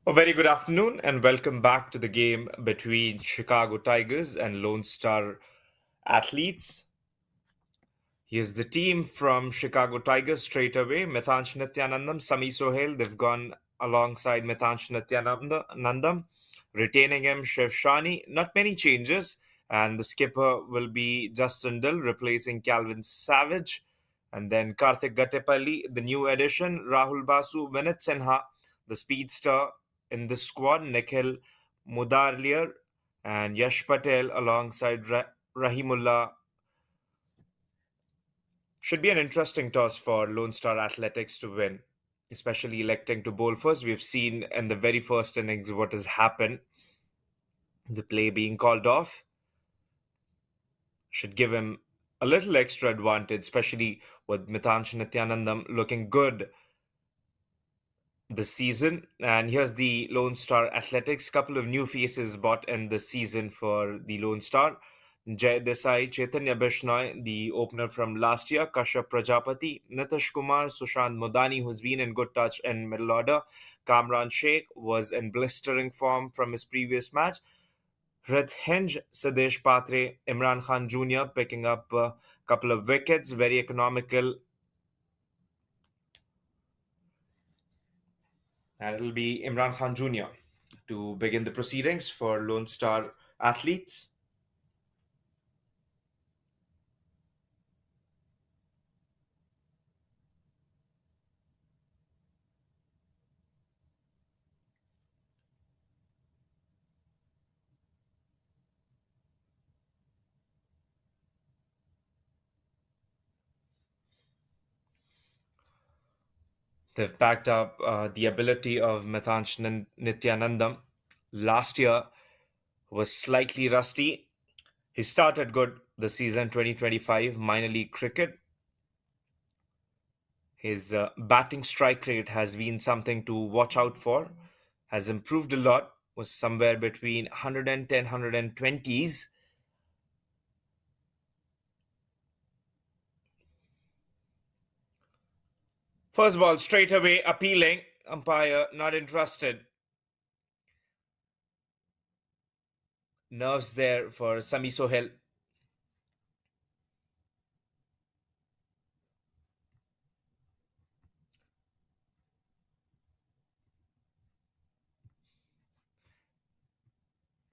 A very good afternoon and welcome back to the game between Chicago Tigers and Lone Star Athletes. Here's the team from Chicago Tigers straight away. Mithansh Nityanandam, Sami Sohail, they've gone alongside Mithansh Nityanandam, retaining him Shiv Shani. Not many changes, and the skipper will be Justin Dill, replacing Calvin Savage. And then Karthik Gattepalli, the new addition, Rahul Basu, Vinit Sinha, the speedster in the squad, Nikhil Mudarliar, and Yash Patel alongside Rahimullah. Should be an interesting toss for Lone Star Athletics to win, especially electing to bowl first. We've seen in the very first innings what has happened. The play being called off should give him a little extra advantage, especially with Mitansh Nityanandam looking good this season. And here's the Lone Star Athletics. Couple of new faces bought in this season for the Lone Star. Jay Desai, Chaitanya Bishnoi, the opener from last year, Kashyap Prajapati, Nitish Kumar, Sushant Modani, who's been in good touch in middle order, Kamran Sheikh was in blistering form from his previous match, Hridhenj Sadesh Patre, Imran Khan Jr. picking up a couple of wickets, very economical, and it'll be Imran Khan Jr. to begin the proceedings for Lone Star Athletes. They've backed up the ability of Mithansh Nityanandam. Last year was slightly rusty. He started good the season 2025 minor league cricket. His batting strike rate has been something to watch out for. Has improved a lot. Was somewhere between 110, 120s. First ball straight away appealing. Umpire not interested. Nerves there for Sami Sohail.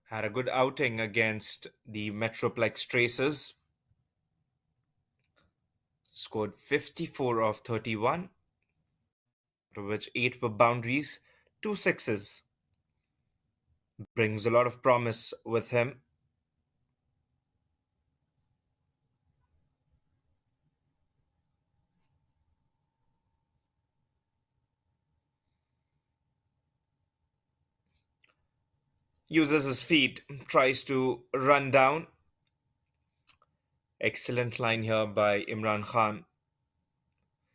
Had a good outing against the Metroplex Tracers. Scored 54 of 31, of which 8 were boundaries, 2 sixes. Brings a lot of promise with him. Uses his feet, tries to run down. Excellent line here by Imran Khan.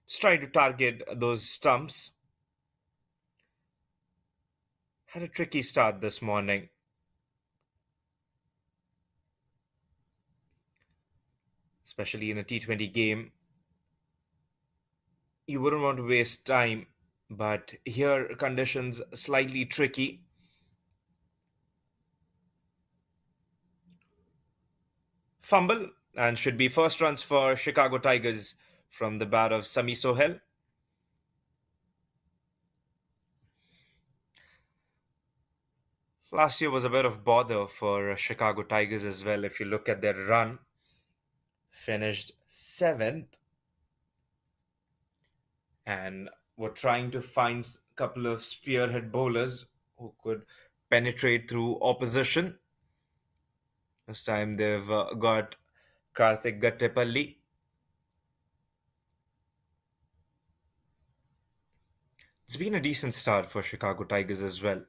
Just trying to target those stumps. Had a tricky start this morning, especially in a T20 game. You wouldn't want to waste time, but here conditions slightly tricky. Fumble and should be first runs for Chicago Tigers from the bat of Sami Sohail. Last year was a bit of bother for Chicago Tigers as well. If you look at their run, finished seventh and were trying to find a couple of spearhead bowlers who could penetrate through opposition. This time they've got Karthik Gattepalli. It's been a decent start for Chicago Tigers as well.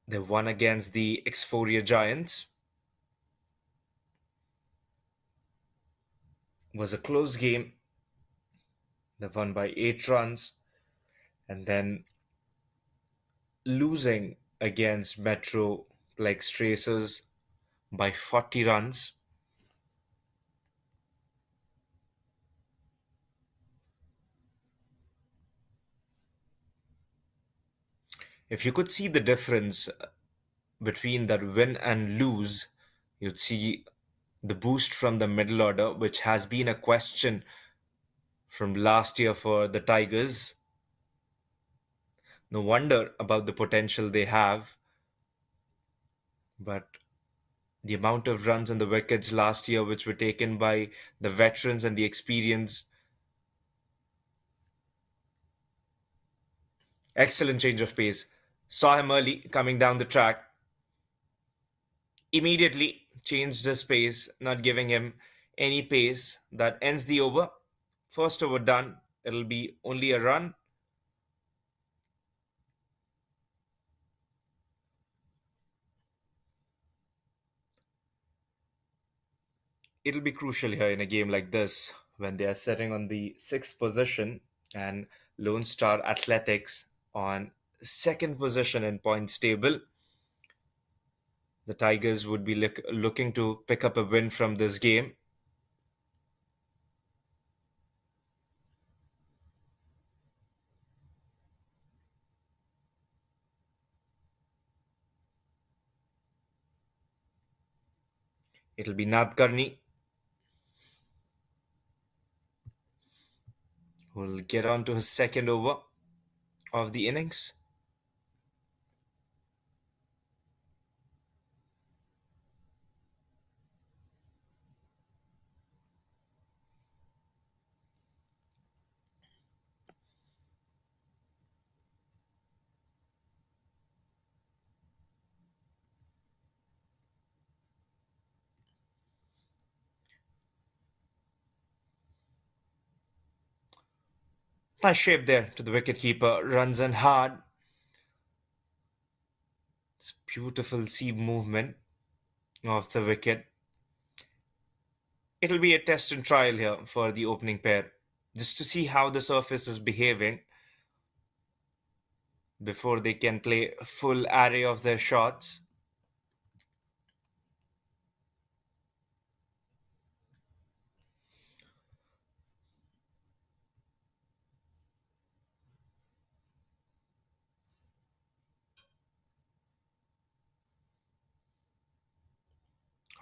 They won against the Exforia Giants. It was a close game. They won by 8 runs and then losing against Metro like Tracers by 40 runs. If you could see the difference between that win and lose, you'd see the boost from the middle order, which has been a question from last year for the Tigers. No wonder about the potential they have, but the amount of runs and the wickets last year, which were taken by the veterans and the experience, excellent change of pace. Saw him early coming down the track, immediately changed his pace, not giving him any pace. That ends the over. First over done. It'll be only a run. It'll be crucial here in a game like this when they are sitting on the sixth position and Lone Star Athletics on second position in points table. The Tigers would be looking to pick up a win from this game. It'll be Nadkarni who will get on to his second over of the innings. Nice shape there to the wicketkeeper. Runs in hard. It's beautiful seam movement of the wicket. It'll be a test and trial here for the opening pair, just to see how the surface is behaving before they can play a full array of their shots.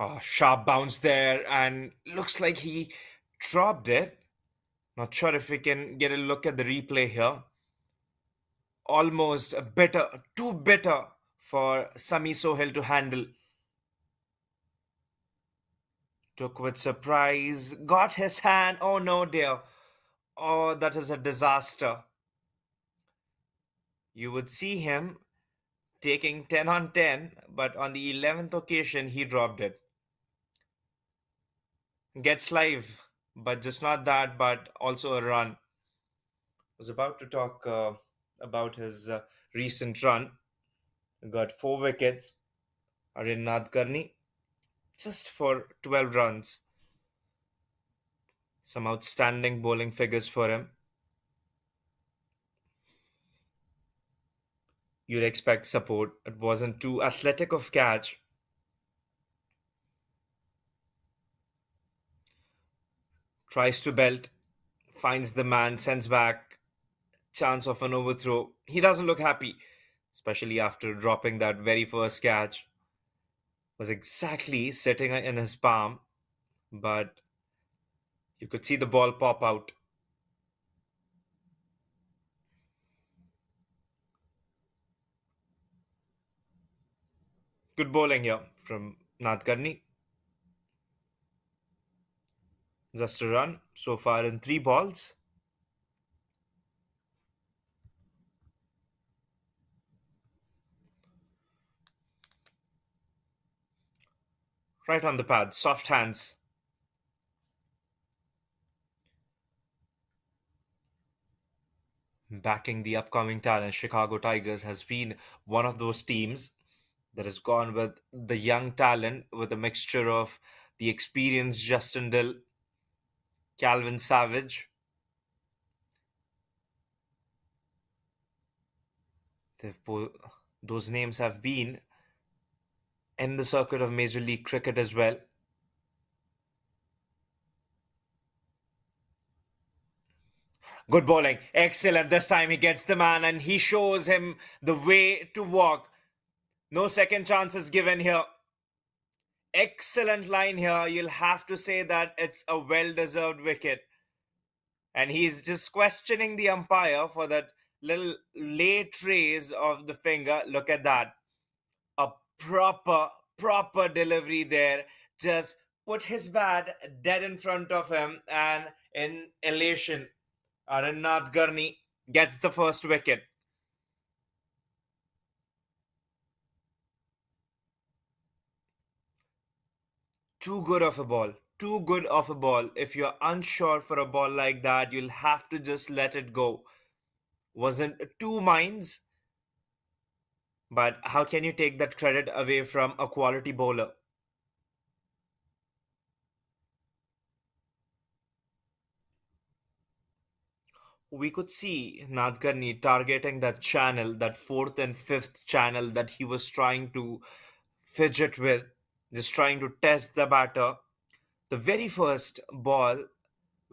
Oh, sharp bounce there, and looks like he dropped it. Not sure if we can get a look at the replay here. Almost a better, too better for Sami Sohail to handle. Took with surprise, got his hand. Oh no, dear. Oh, that is a disaster. You would see him taking 10 on 10, but on the 11th occasion, he dropped it. Gets live, but just not that, but also a run. Was about to talk about his recent run. Got 4 wickets. Aryan Nadkarni just for 12 runs. Some outstanding bowling figures for him. You'd expect support. It wasn't too athletic of catch. Tries to belt, finds the man, sends back. Chance of an overthrow. He doesn't look happy, especially after dropping that very first catch. Was exactly sitting in his palm, but you could see the ball pop out. Good bowling here from Nadkarni. Just a run so far in 3 balls. Right on the pad, soft hands. Backing the upcoming talent, Chicago Tigers has been one of those teams that has gone with the young talent with a mixture of the experienced Justin Dill, Calvin Savage. They've both, those names have been in the circuit of Major League Cricket as well. Good bowling. Excellent. This time he gets the man and he shows him the way to walk. No second chances given here. Excellent line here. You'll have to say that it's a well deserved wicket. And he's just questioning the umpire for that little late raise of the finger. Look at that. A proper delivery there. Just put his bat dead in front of him, and in elation, Arinath Gurney gets the first wicket. Too good of a ball. Too good of a ball. If you're unsure for a ball like that, you'll have to just let it go. Wasn't two minds, but how can you take that credit away from a quality bowler? We could see Nadkarni targeting that channel, that fourth and fifth channel that he was trying to fidget with, just trying to test the batter. The very first ball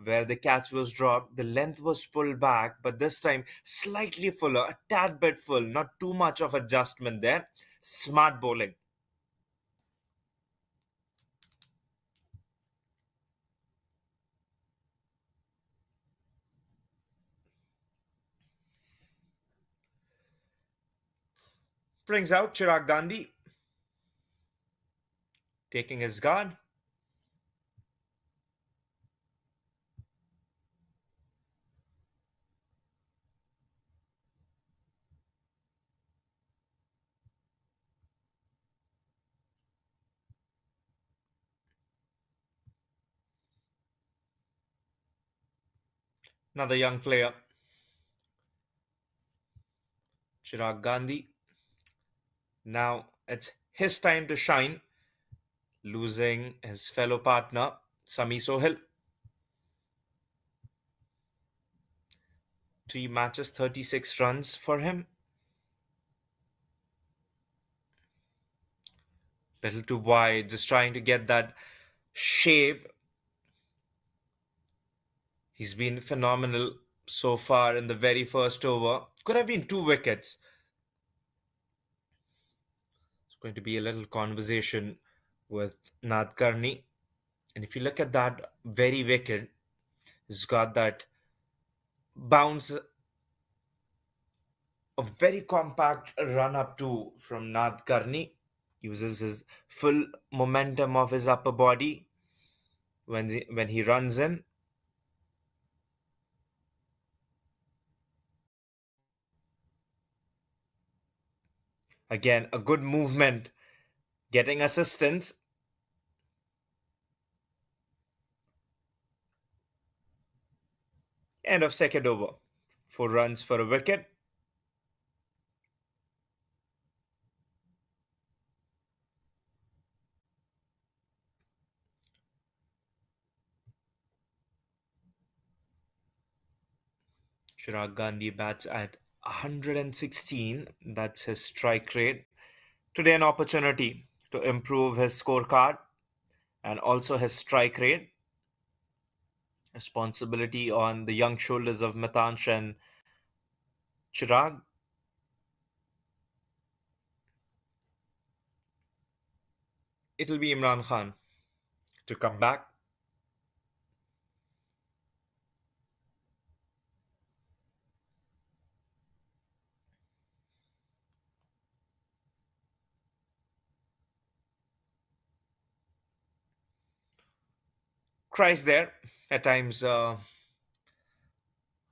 where the catch was dropped, the length was pulled back, but this time slightly fuller, a tad bit full, not too much of adjustment there. Smart bowling. Brings out Chirag Gandhi, taking his guard. Another young player, Chirag Gandhi. Now it's his time to shine, losing his fellow partner, Sami Sohil. 3 matches, 36 runs for him. Little too wide, just trying to get that shape. He's been phenomenal so far in the very first over. Could have been 2 wickets. It's going to be a little conversation with Nadkarni. And if you look at that very wicket, he's got that bounce, a very compact run up to from Nadkarni. Uses his full momentum of his upper body when he runs in. Again, a good movement, getting assistance. End of second over. 4 runs for a wicket. Chirag Gandhi bats at 116. That's his strike rate. Today, an opportunity to improve his scorecard and also his strike rate. Responsibility on the young shoulders of Matansh and Chirag. It'll be Imran Khan to come back. Christ there. At times,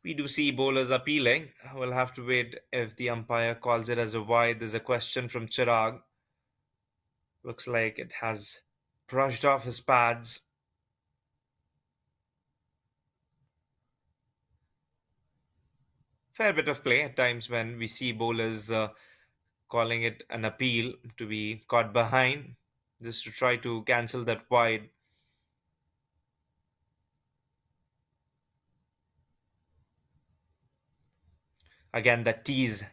we do see bowlers appealing. We'll have to wait if the umpire calls it as a wide. There's a question from Chirag. Looks like it has brushed off his pads. Fair bit of play at times when we see bowlers calling it an appeal to be caught behind, just to try to cancel that wide. Again, that tease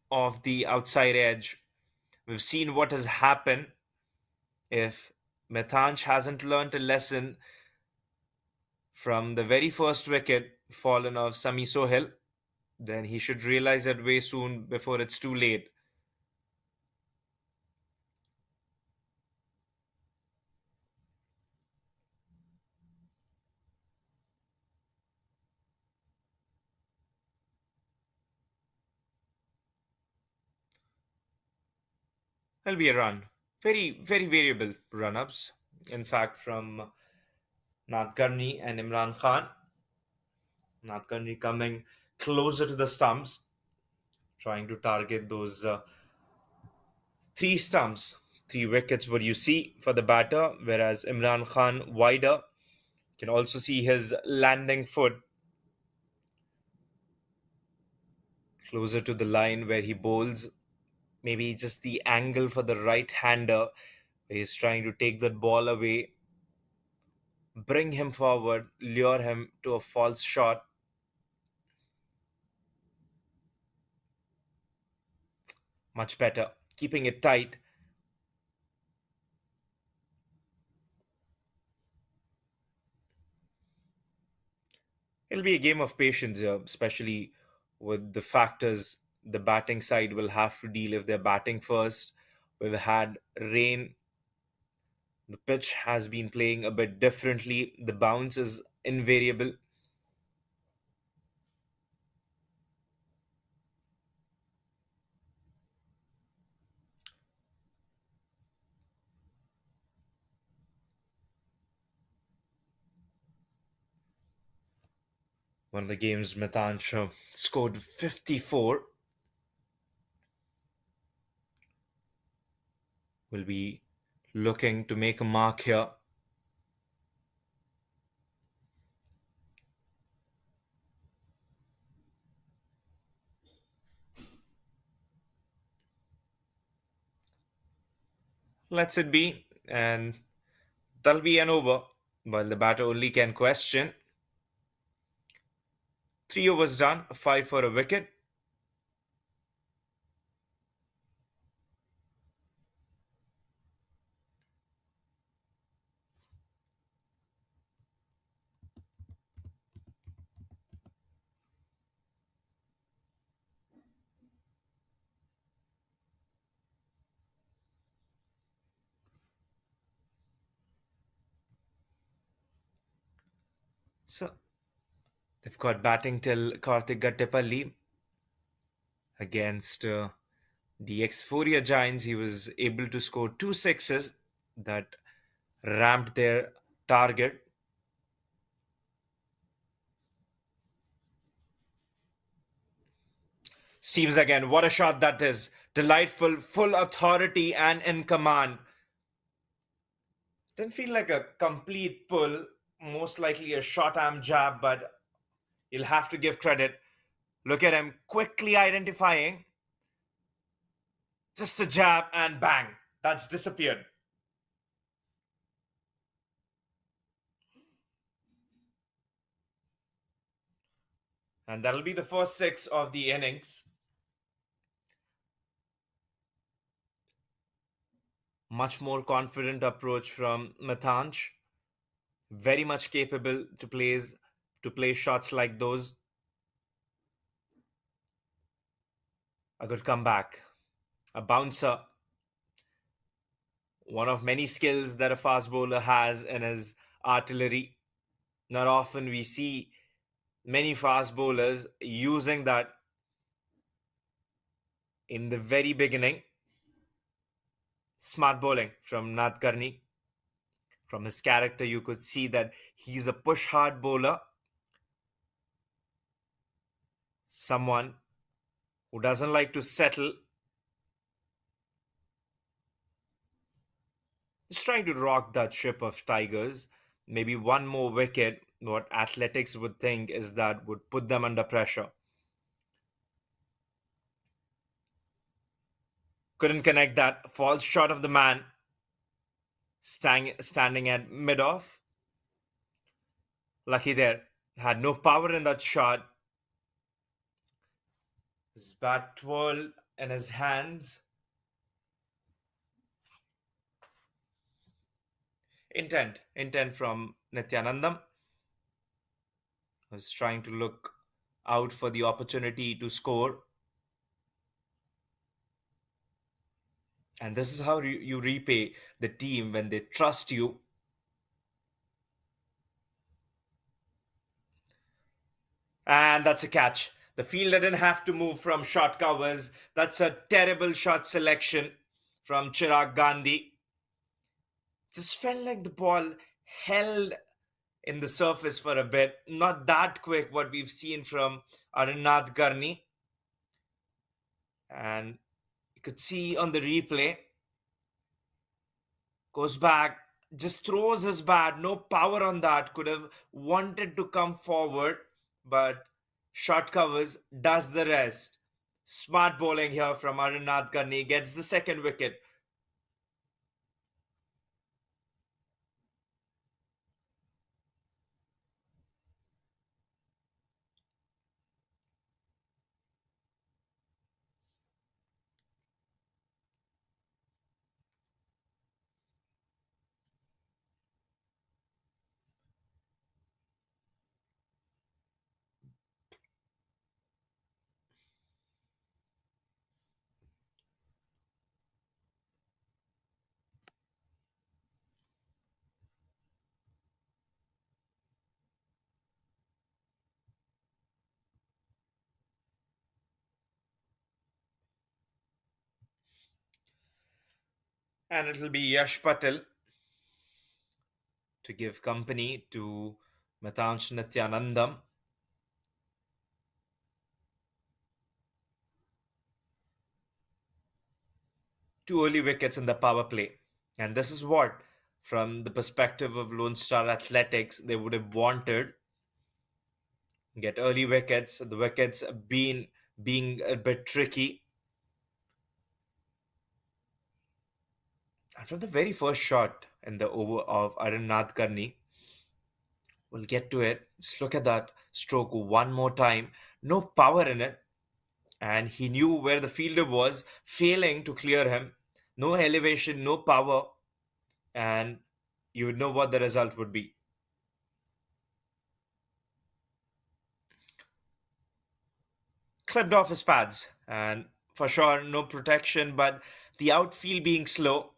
of the outside edge. We've seen what has happened if Methanch hasn't learned a lesson from the very first wicket fallen of Sami Sohel, then he should realize it way soon before it's too late. It'll be a run. Very, very variable run ups. In fact, from Nadkarni and Imran Khan. Nadkarni coming closer to the stumps, trying to target those three stumps, three wickets, what you see for the batter, whereas Imran Khan wider. You can also see his landing foot closer to the line where he bowls. Maybe just the angle for the right hander. He's trying to take that ball away, bring him forward, lure him to a false shot. Much better. Keeping it tight. It'll be a game of patience here, especially with the factors the batting side will have to deal if they're batting first. We've had rain. The pitch has been playing a bit differently. The bounce is invariable. One of the games, Mitansh scored 54. Will be looking to make a mark here. Let's it be. And that'll be an over. While the batter only can question. 3 overs done, 5 for a wicket. So they've got batting till Karthik Gattepalli against the Exforia Giants. He was able to score two sixes that ramped their target. Steams again. What a shot that is. Delightful, full authority, and in command. Didn't feel like a complete pull, most likely a short arm jab, but you'll have to give credit. Look at him quickly identifying. Just a jab and bang. That's disappeared. And that'll be the first six of the innings. Much more confident approach from Mathanch. Very much capable to play shots like those. A good comeback. A bouncer. One of many skills that a fast bowler has in his artillery. Not often we see many fast bowlers using that in the very beginning. Smart bowling from Nadkarni. From his character, you could see that he's a push hard bowler. Someone who doesn't like to settle. Just trying to rock that ship of Tigers. Maybe one more wicket, what Athletics would think is that would put them under pressure. Couldn't connect that. Falls short of the man. Standing at mid off. Lucky there. Had no power in that shot. His bat twirled in his hands. Intent from Nityanandam. was trying to look out for the opportunity to score. And this is how you repay the team when they trust you. And that's a catch. The fielder didn't have to move from short covers. That's a terrible shot selection from Chirag Gandhi. Just felt like the ball held in the surface for a bit. Not that quick, what we've seen from Arinath Garni. And you could see on the replay, goes back, just throws his bat, no power on that. Could have wanted to come forward, but short covers does the rest. Smart bowling here from Arinath Garni, gets the second wicket. And it'll be Yash Patel to give company to Matanch Nityanandam. Two early wickets in the power play. And this is what, from the perspective of Lone Star Athletics, they would have wanted. Get early wickets. The wickets being a bit tricky. And from the very first shot in the over of Arinath Karni, we'll get to it. Just look at that stroke one more time. No power in it. And he knew where the fielder was, failing to clear him. No elevation, no power. And you would know what the result would be. Clipped off his pads. And for sure, no protection, but the outfield being slow.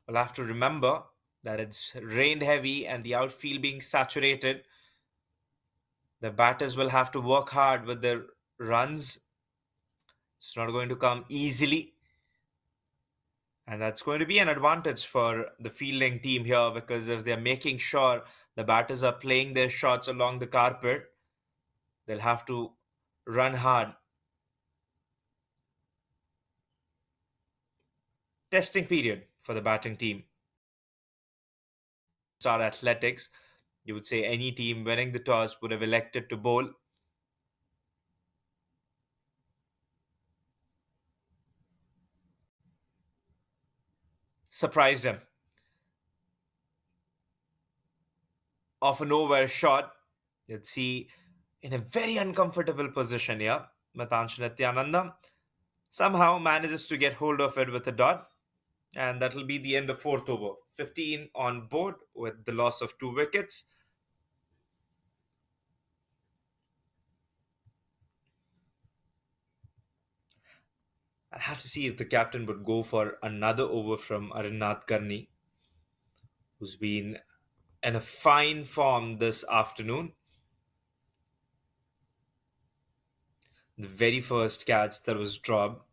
We'll have to remember that it's rained heavy and the outfield being saturated. The batters will have to work hard with their runs. It's not going to come easily. And that's going to be an advantage for the fielding team here because if they're making sure the batters are playing their shots along the carpet, they'll have to run hard. Testing period for the batting team. Star Athletics, you would say any team winning the toss would have elected to bowl. Surprised him. Off a nowhere shot. Let's see, in a very uncomfortable position here. Matanch Nityananda somehow manages to get hold of it with a dot, and that'll be the end of fourth over. 15 on board with the loss of two wickets. I'll have to see if the captain would go for another over from Arinath Karni, who's been in a fine form this afternoon. The very first catch that was dropped,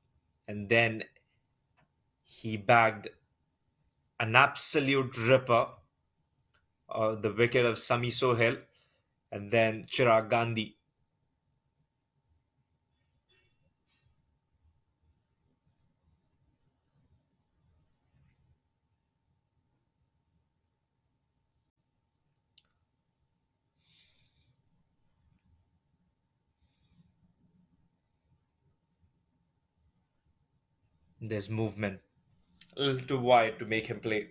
and then he bagged an absolute ripper, the wicket of Sami Sohail, and then Chirag Gandhi. There's movement, a little too wide to make him play.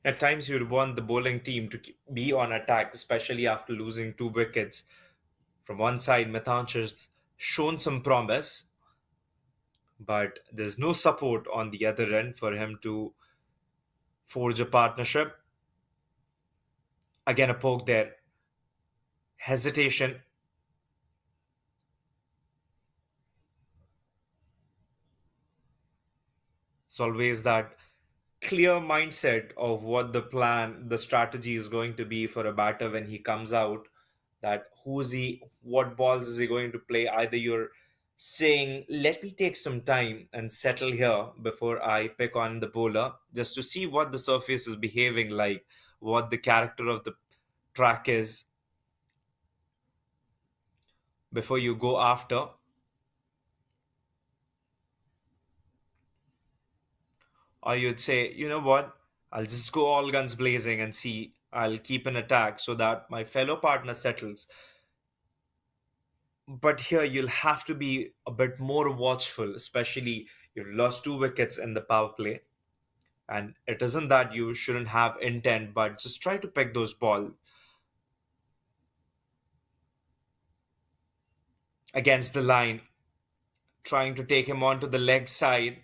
At times, you'd want the bowling team to be on attack, especially after losing two wickets. From one side, Mithanch has shown some promise, but there's no support on the other end for him to forge a partnership. Again, a poke there. Hesitation. It's always that clear mindset of what the plan, the strategy is going to be for a batter when he comes out. That who's he, what balls is he going to play? Either you're saying, let me take some time and settle here before I pick on the bowler, just to see what the surface is behaving like, what the character of the track is before you go after. Or you'd say, you know what, I'll just go all guns blazing and see, I'll keep an attack so that my fellow partner settles. But here you'll have to be a bit more watchful, especially you've lost two wickets in the power play. And it isn't that you shouldn't have intent, but just try to pick those balls against the line, trying to take him onto the leg side.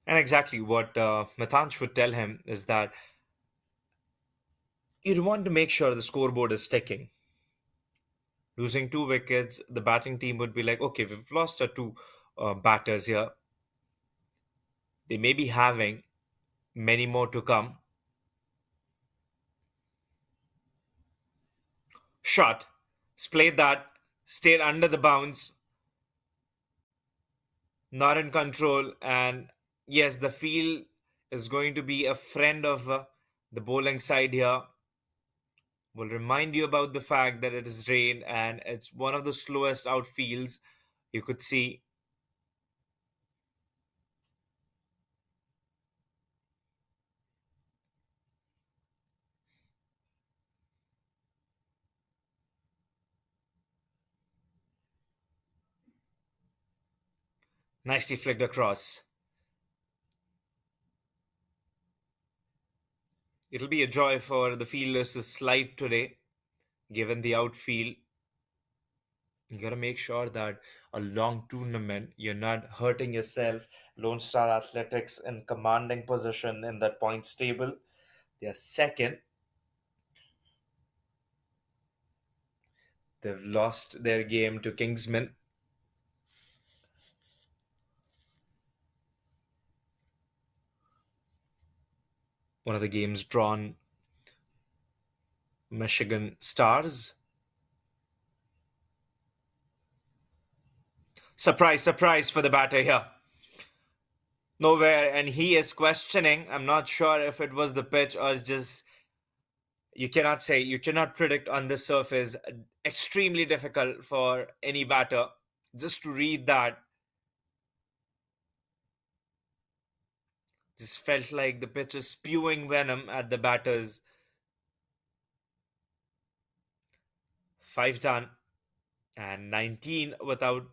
And exactly what Matanch would tell him is that you'd want to make sure the scoreboard is ticking. Losing two wickets, the batting team would be like, okay, we've lost our two batters here. They may be having many more to come. Shot, splayed that, stayed under the bounce, not in control. And yes, the field is going to be a friend of the bowling side here. Will remind you about the fact that it is rain and it's one of the slowest outfields you could see. Nicely flicked across. It'll be a joy for the fielders to slide today, given the outfield. You got to make sure that a long tournament, you're not hurting yourself. Lone Star Athletics in commanding position in that points table. They're second. They've lost their game to Kingsman. One of the games drawn Michigan Stars. Surprise, surprise for the batter here. Nowhere, and he is questioning. I'm not sure if it was the pitch or it's just, you cannot say, you cannot predict on this surface. Extremely difficult for any batter just to read that. Just felt like the pitch is spewing venom at the batters. Five done and 19 without.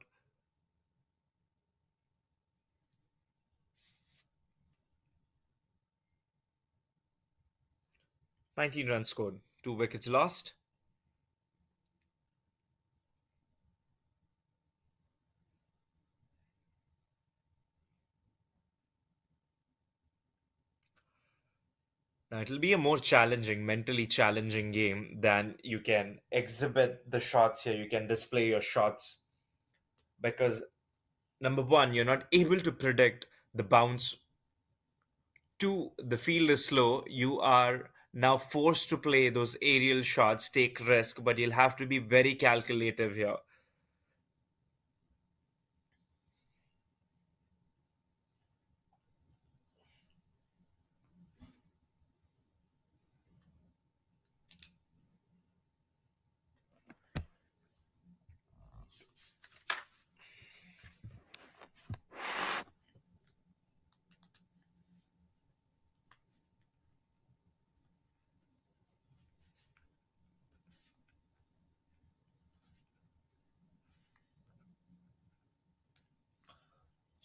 19 runs scored, two wickets lost. Now it'll be a more challenging, mentally challenging game than you can exhibit the shots here. You can display your shots because number one, you're not able to predict the bounce. Two, the field is slow. You are now forced to play those aerial shots, take risk, but you'll have to be very calculative here.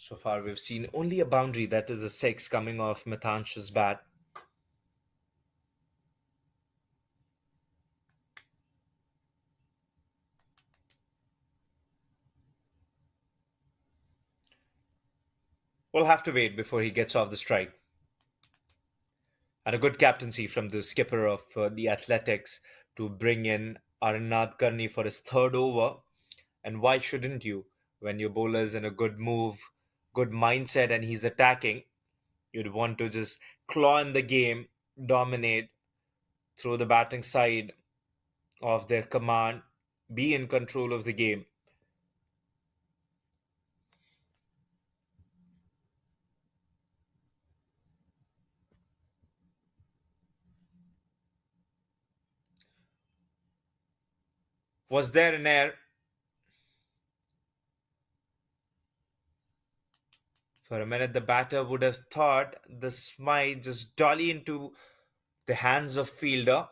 So far, we've seen only a boundary, that is a six, coming off Matanch's bat. We'll have to wait before he gets off the strike. And a good captaincy from the skipper of the Athletics to bring in Arnath Karni for his third over. And why shouldn't you? When your bowler's in a good move, good mindset, and he's attacking, you'd want to just claw in the game, dominate, throw the batting side of their command, be in control of the game. Was there an air? For a minute, the batter would have thought this might just dolly into the hands of fielder.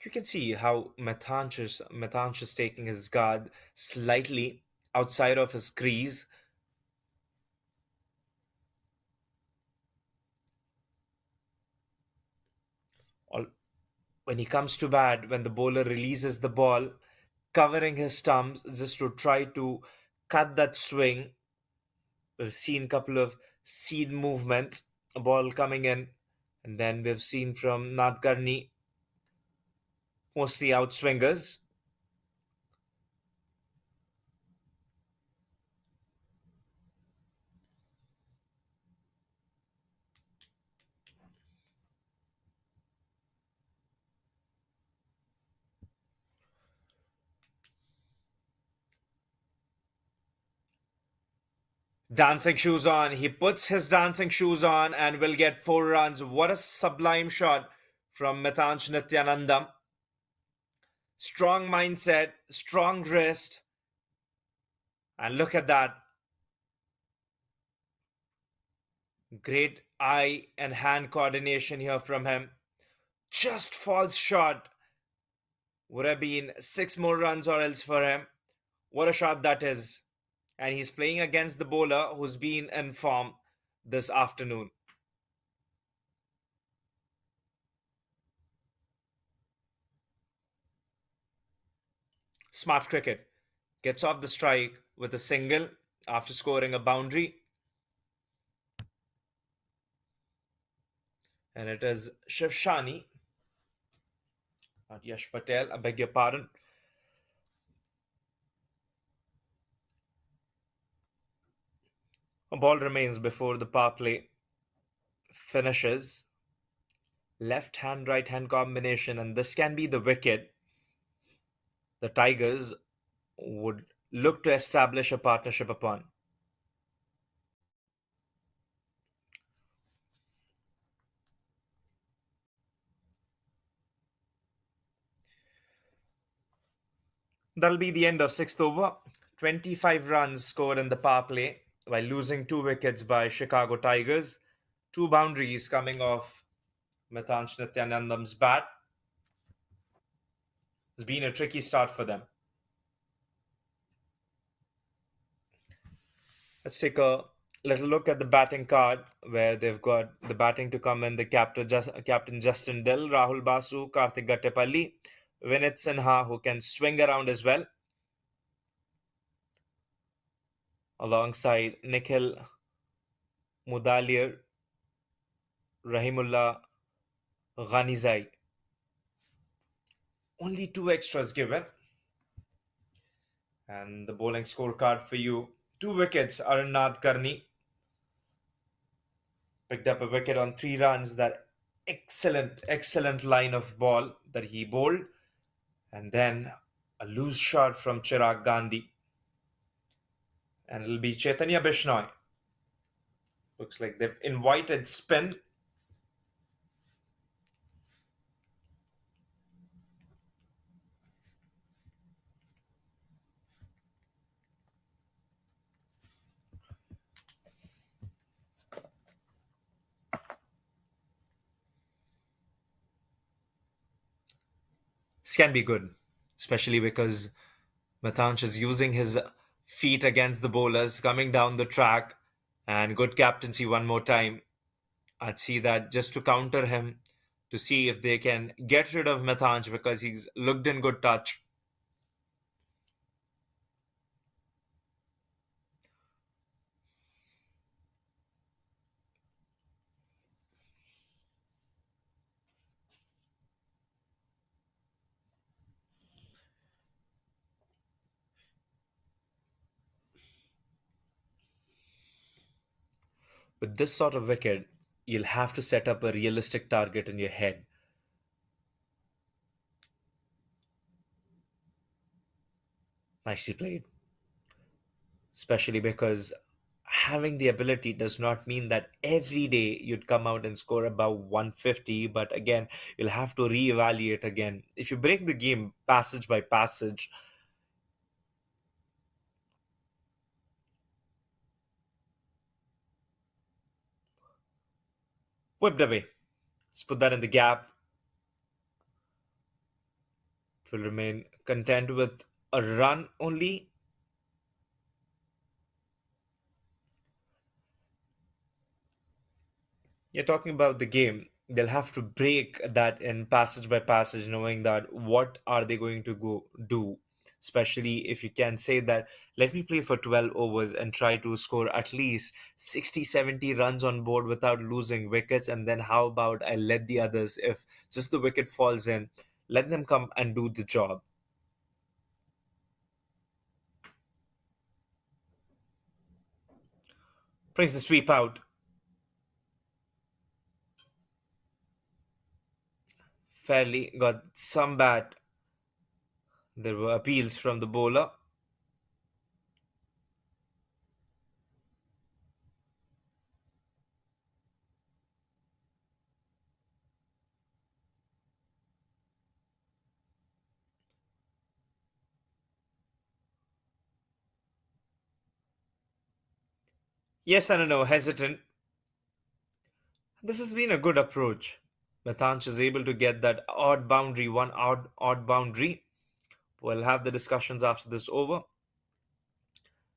You can see how Matanch is taking his guard slightly outside of his crease. When he comes to bat, when the bowler releases the ball, covering his stumps just to try to cut that swing. We've seen a couple of seed movements, a ball coming in, and then we've seen from Nadkarni mostly outswingers. Dancing shoes on. He puts his dancing shoes on and will get 4 runs. What a sublime shot from Mitansh Nityanandam. Strong mindset, strong wrist, and look at that. Great eye and hand coordination here from him. Just falls short. Would have been 6 more runs or else for him. What a shot that is. And he's playing against the bowler who's been in form this afternoon. Smart cricket. Gets off the strike with a single after scoring a boundary. And it is Shiv Shani, not Yash Patel, I beg your pardon. A ball remains before the power play finishes. Left hand, right hand combination, and this can be the wicket the Tigers would look to establish a partnership upon. That'll be the end of sixth over. 25 runs scored in the power play while losing 2 wickets by Chicago Tigers. 2 boundaries coming off Mitansh Nityanandam's bat. It's been a tricky start for them. Let's take a little look at the batting card where they've got the batting to come in the captain Justin Dill, Rahul Basu, Karthik Gattepalli, Vinit Sinha, who can swing around as well, alongside Nikhil Mudaliar, Rahimullah Ghanizai. Only 2 extras given. And the bowling scorecard for you. 2 wickets, Arnath Karni picked up a wicket on 3 runs. That excellent line of ball that he bowled. And then a loose shot from Chirag Gandhi. And it'll be Chaitanya Bishnoi. Looks like they've invited spin. This can be good, especially because Matanch is using his feet against the bowlers, coming down the track And good captaincy one more time. I'd see that just to counter him, to see if they can get rid of Mathanj because he's looked in good touch. With this sort of wicket, you'll have to set up a realistic target in your head. Nicely played. Especially because having the ability does not mean that every day you'd come out and score about 150, but again, you'll have to reevaluate again. If you break the game passage by passage, whipped away. Let's put that in the gap. Will remain content with a run only. You're talking about the game. They'll have to break that in passage by passage, knowing that what are they going to go do. Especially if you can say that, let me play for 12 overs and try to score at least 60, 70 runs on board without losing wickets. And then how about I let the others, if just the wicket falls in, let them come and do the job. Brings the sweep out. Fairly got some bat. There were appeals from the bowler. Yes and a no, hesitant. This has been a good approach. Mathanch is able to get that odd boundary, one odd boundary. We'll have the discussions after this over.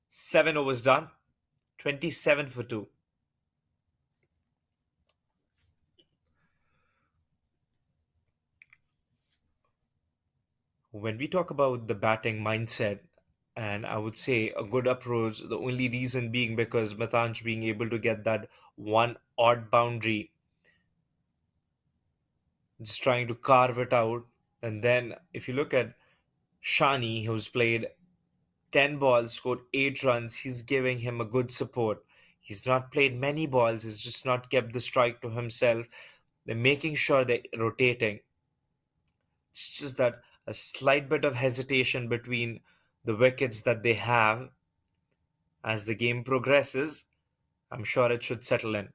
7 overs done, 27 for 2. When we talk about the batting mindset, and I would say a good approach, the only reason being because Mathanch being able to get that one odd boundary, just trying to carve it out. And then if you look at Shani, who's played 10 balls, scored 8 runs. He's giving him a good support. He's not played many balls, he's just not kept the strike to himself. They're making sure they're rotating. It's just that a slight bit of hesitation between the wickets that they have as the game progresses. I'm sure it should settle in.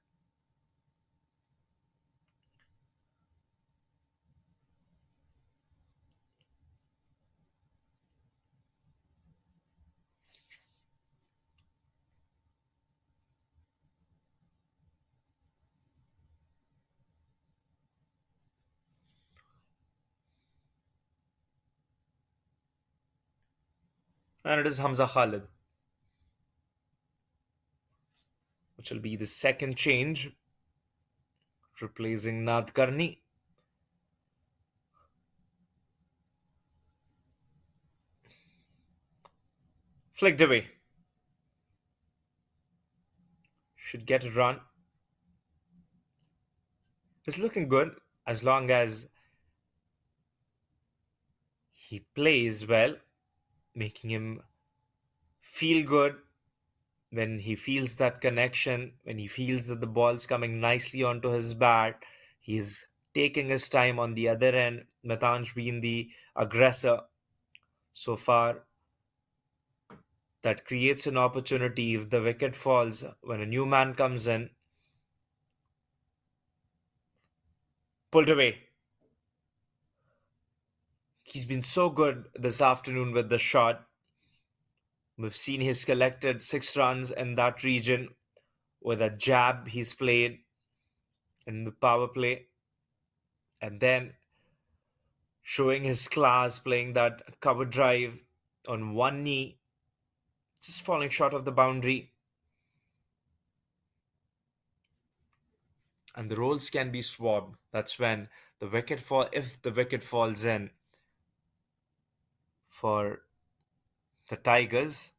And it is Hamza Khalid, which will be the second change, replacing Nadkarni. Flicked away. Should get a run. It's looking good as long as he plays well, making him feel good when he feels that connection, when he feels that the ball's coming nicely onto his bat. He's taking his time on the other end. Matanj being the aggressor so far, that creates an opportunity if the wicket falls when a new man comes in. Pulled away. He's been so good this afternoon with the shot. We've seen he's collected 6 runs in that region with a jab he's played in the power play, and then showing his class playing that cover drive on one knee, just falling short of the boundary. and the roles can be swapped. That's when the wicket fall if the wicket falls in for the Tigers,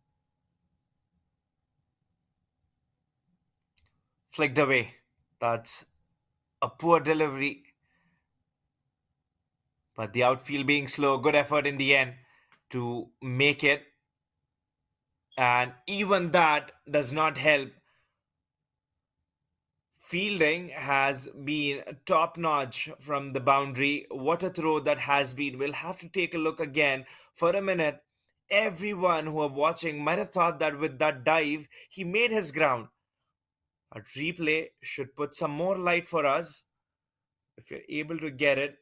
flicked away. That's a poor delivery, but the outfield being slow, good effort in the end to make it, and even that does not help. Fielding has been top notch from the boundary. What a throw that has been. We'll have to take a look again for a minute. Everyone who are watching might have thought that with that dive, he made his ground. A replay should put some more light for us. If you're able to get it,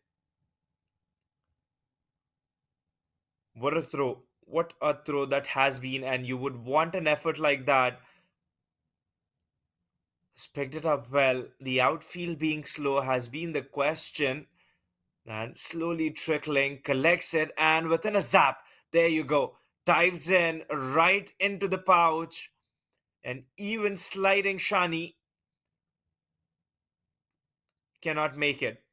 what a throw. What a throw that has been, and you would want an effort like that. He's picked it up well. The outfield being slow has been the question. And slowly trickling, collects it, and within a zap, there you go. Dives in right into the pouch, and even sliding Shani cannot make it.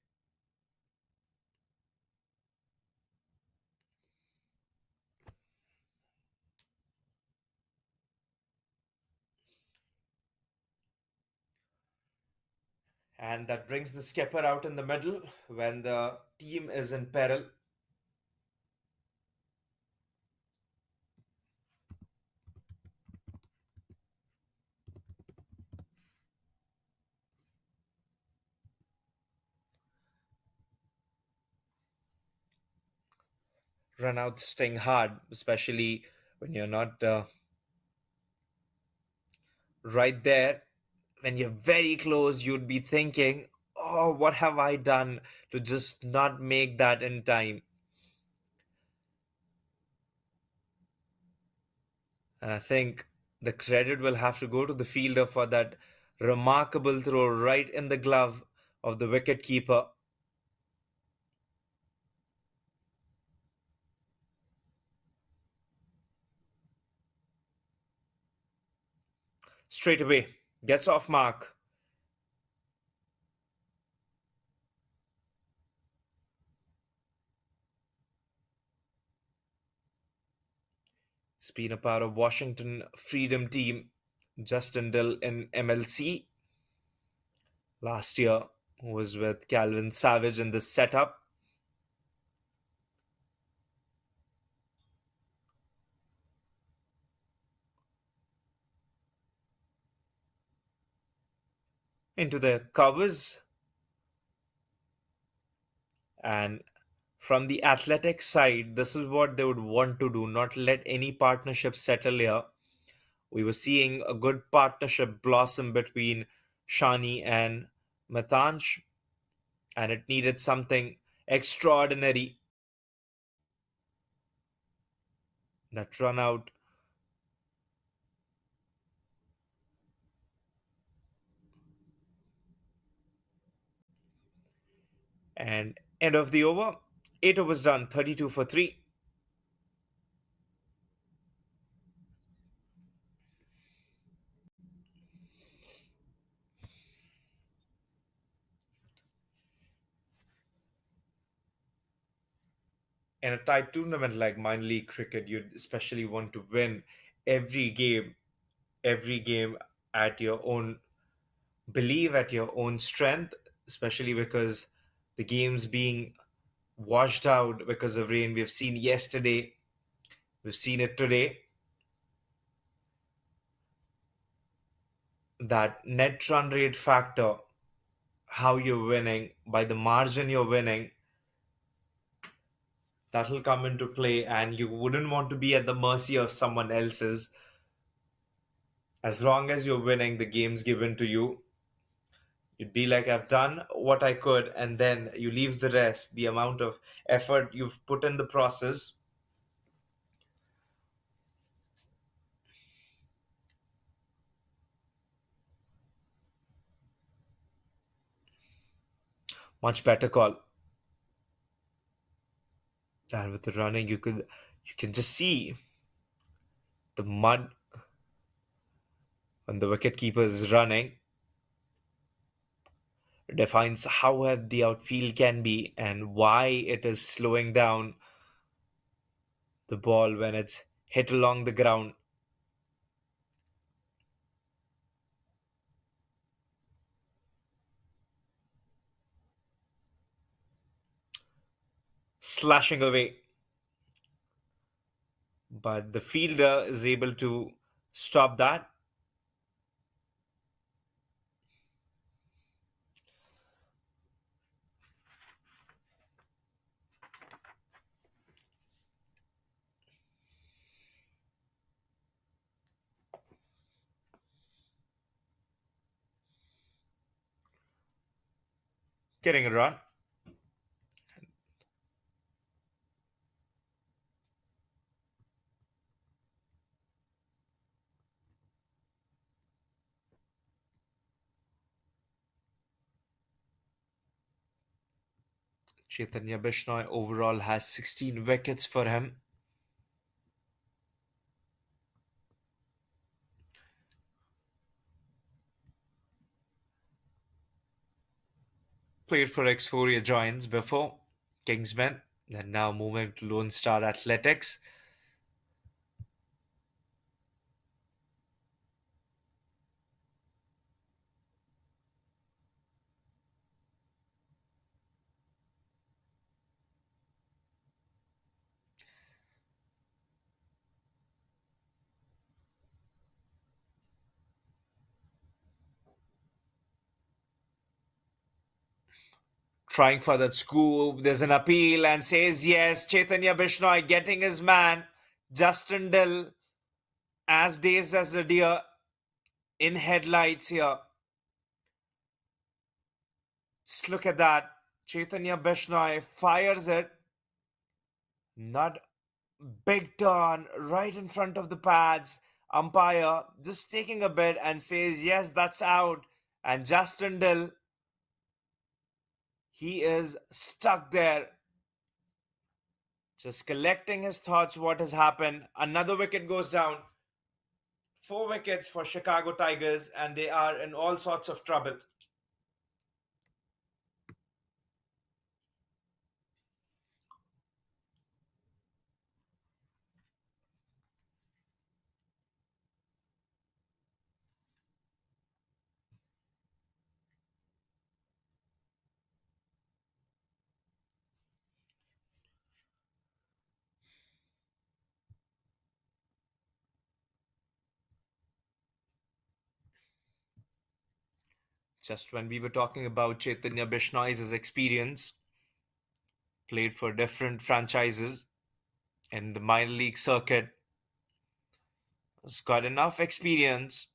And that brings the skipper out in the middle when the team is in peril. Run out sting hard, especially when you're not right there. When you're very close, you'd be thinking, oh, what have I done to just not make that in time? And I think the credit will have to go to the fielder for that remarkable throw right in the glove of the wicket keeper. Straight away, gets off mark. He's been a part of Washington Freedom Team just until in MLC last year. Was with Calvin Savage in this setup. Into the covers, and from the athletic side, this is what they would want to do, not let any partnership settle here. We were seeing a good partnership blossom between Shani and Matanch, and it needed something extraordinary. That run out, and end of the over. 8 overs done, 32 for 3. In a tight tournament like minor league cricket, you'd especially want to win every game, every game at your own, believe at your own strength, especially because the games being washed out because of rain. We've seen yesterday, we've seen it today. That net run rate factor, how you're winning, by the margin you're winning, that'll come into play, and you wouldn't want to be at the mercy of someone else's. As long as you're winning the games given to you, you'd be like, I've done what I could, and then you leave the rest, the amount of effort you've put in the process, much better call. And with the running, you can just see the mud when the wicket keeper is running. defines how the outfield can be and why it is slowing down the ball when it's hit along the ground, slashing away. But the fielder is able to stop that. Getting a run. Chaitanya Bishnoi overall has 16 wickets for him. Played for Exforia Giants before, Kingsmen, and now moving to Lone Star Athletics. Trying for that scoop. There's an appeal and says yes. Chaitanya Bishnoi getting his man. Justin Dill, as dazed as a deer, in headlights here. Just look at that. Chaitanya Bishnoi fires it. Not big turn right in front of the pads. Umpire just taking a bit and says, yes, that's out. And Justin Dill, he is stuck there, just collecting his thoughts, what has happened. Another wicket goes down. 4 wickets for Chicago Tigers, and they are in all sorts of trouble. Just when we were talking about Chaitanya Bishnoi's experience, played for different franchises in the minor league circuit, has got enough experience,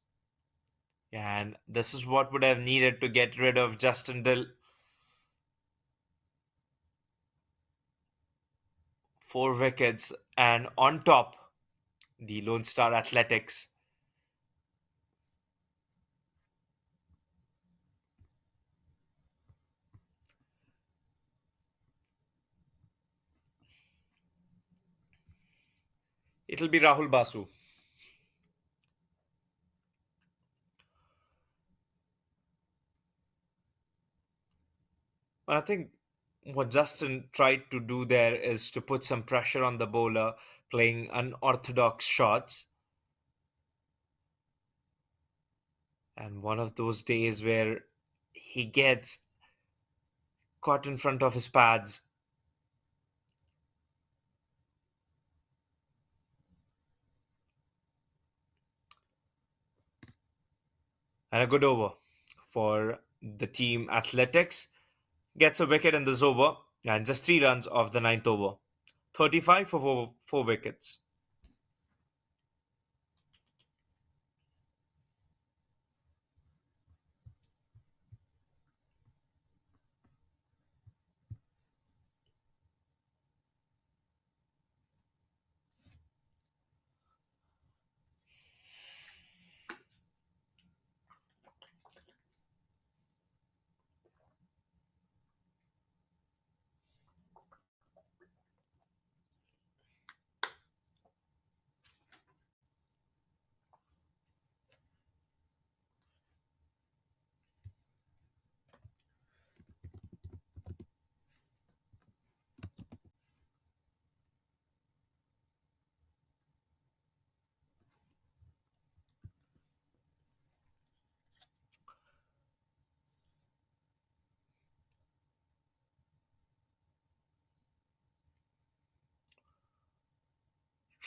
and this is what would have needed to get rid of Justin Dill. 4 wickets, and on top, the Lone Star Athletics. It'll be Rahul Basu. I think what Justin tried to do there is to put some pressure on the bowler, playing unorthodox shots. And one of those days where he gets caught in front of his pads. And a good over for the team Athletics. Gets a wicket in this over and just 3 runs off the ninth over. 35 for 4 wickets.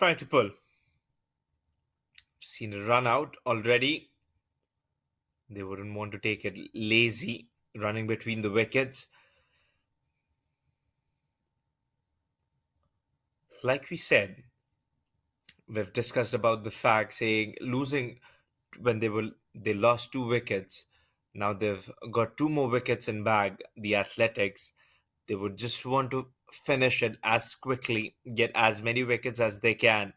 trying to pull. Seen a run out already. They wouldn't want to take it lazy, running between the wickets. Like we said, we've discussed about the fact saying losing when they lost 2 wickets. Now they've got 2 more wickets in bag. The Athletics, they would just want to finish it as quickly, get as many wickets as they can,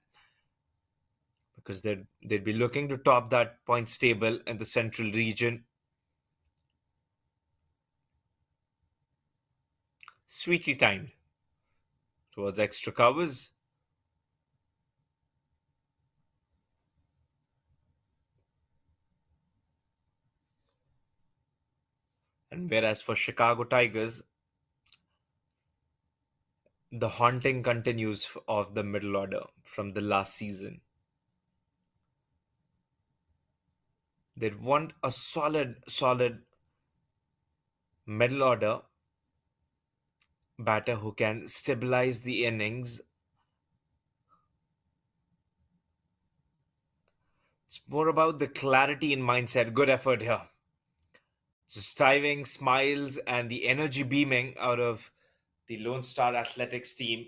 because they'd be looking to top that points table in the central region. Sweetly timed towards extra covers. And whereas for Chicago Tigers, the haunting continues of the middle order from the last season. They want a solid middle order batter who can stabilize the innings. It's more about the clarity in mindset. Good effort here. Just diving, smiles, and the energy beaming out of the Lone Star Athletics team.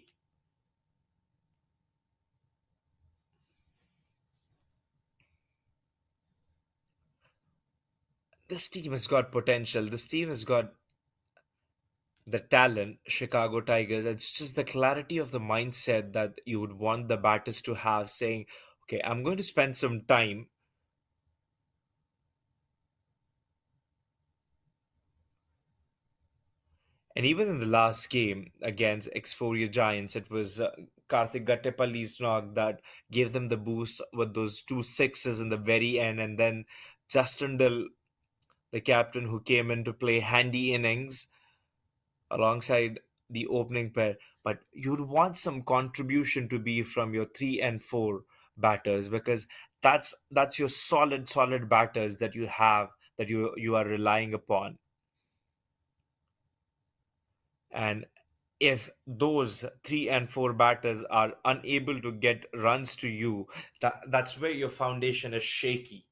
This team has got potential. This team has got the talent, Chicago Tigers. It's just the clarity of the mindset that you would want the batters to have, saying, okay, I'm going to spend some time. And even in the last game against Exforia Giants, it was Karthik Gattepalli's knock that gave them the boost with those 2 sixes in the very end. And then Justin Dill, the captain who came in to play handy innings alongside the opening pair. But you'd want some contribution to be from your 3 and 4 batters, because that's your solid batters that you have, that you are relying upon. And if those 3 and 4 batters are unable to get runs to you, that's where your foundation is shaky.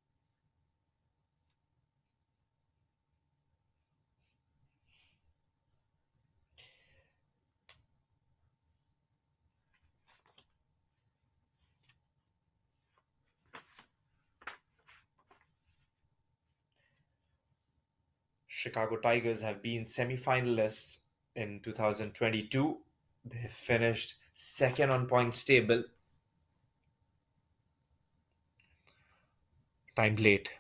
Chicago Tigers have been semi-finalists in 2022. They finished second on points table. Time late.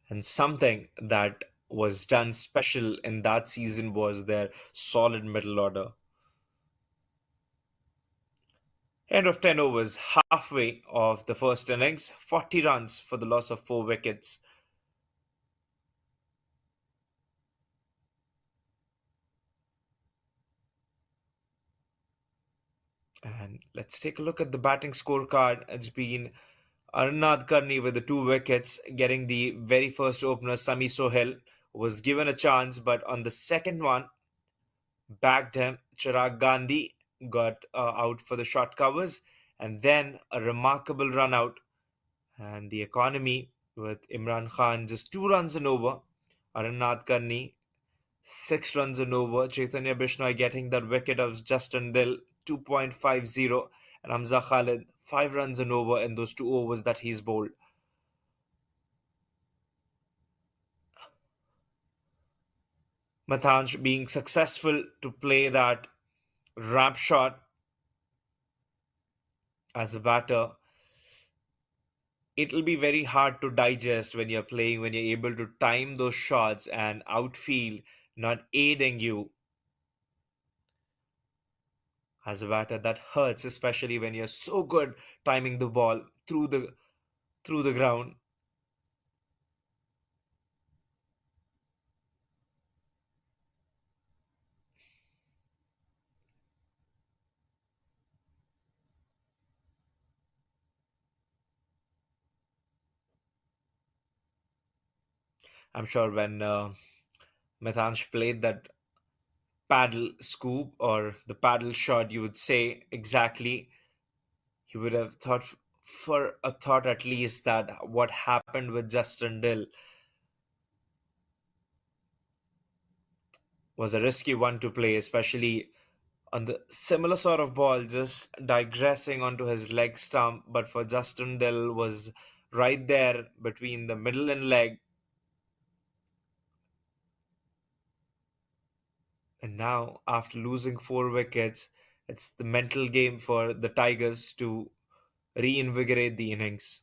And something that was done special in that season was their solid middle order. End of 10 overs, halfway of the first innings, 40 runs for the loss of 4 wickets. And let's take a look at the batting scorecard. It's been Arnath Karni with the 2 wickets, getting the very first opener, Sami Sohail, was given a chance, but on the second one, backed him. Chirag Gandhi got out for the short covers, and then a remarkable run out. And the economy with Imran Khan just 2 runs and over. Arnath Karni 6 runs and over. Chaitanya Bishnoi getting that wicket of Justin Dill 2.50, and Hamza Khalid 5 runs and over in those 2 overs that he's bowled. Mathanj being successful to play that ramp shot as a batter. It'll be very hard to digest when you're playing, when you're able to time those shots and outfield not aiding you as a batter. That hurts, especially when you're so good timing the ball through the ground. I'm sure when Mithansh played that paddle scoop or the paddle shot, you would say exactly. You would have thought for a thought at least that what happened with Justin Dill was a risky one to play, especially on the similar sort of ball, just digressing onto his leg stump. But for Justin Dill was right there between the middle and leg. And now, after losing 4 wickets, it's the mental game for the Tigers to reinvigorate the innings.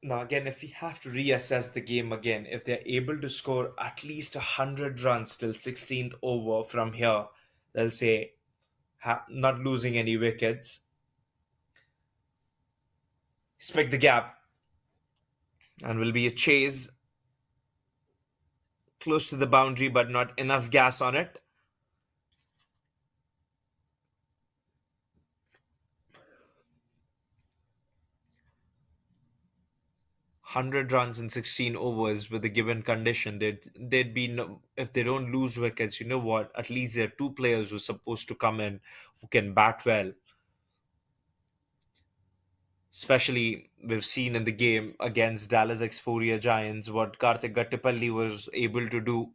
Now, again, if we have to reassess the game again, if they're able to score at least 100 runs till 16th over from here, they'll say not losing any wickets, expect the gap, and will be a chase close to the boundary but not enough gas on it. 100 runs in 16 overs with a given condition, they'd be no, if they don't lose wickets, you know what, at least there are two players who are supposed to come in who can bat well. Especially we've seen in the game against Dallas Exforia Giants what Karthik Gattipalli was able to do,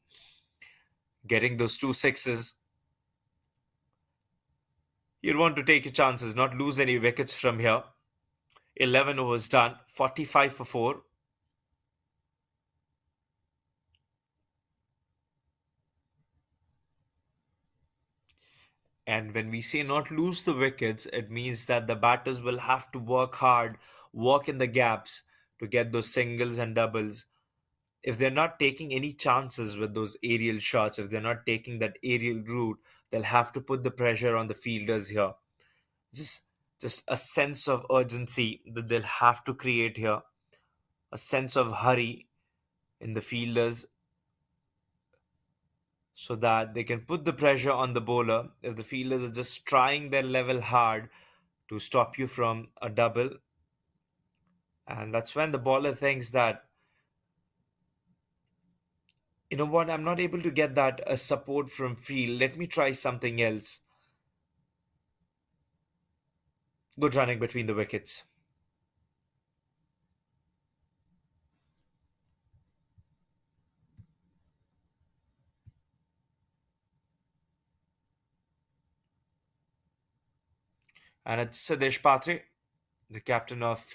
getting those two sixes. You'd want to take your chances, not lose any wickets from here. 11 overs done, 45 for 4. And when we say not lose the wickets, it means that the batters will have to work hard, work in the gaps to get those singles and doubles. If they're not taking any chances with those aerial shots, if they're not taking that aerial route, they'll have to put the pressure on the fielders here. Just just a sense of urgency that they'll have to create here, a sense of hurry in the fielders so that they can put the pressure on the bowler. If the fielders are just trying their level hard to stop you from a double, and that's when the bowler thinks that, you know what, I'm not able to get that support from field, let me try something else. Good running between the wickets. And it's Sidesh Patre, the captain of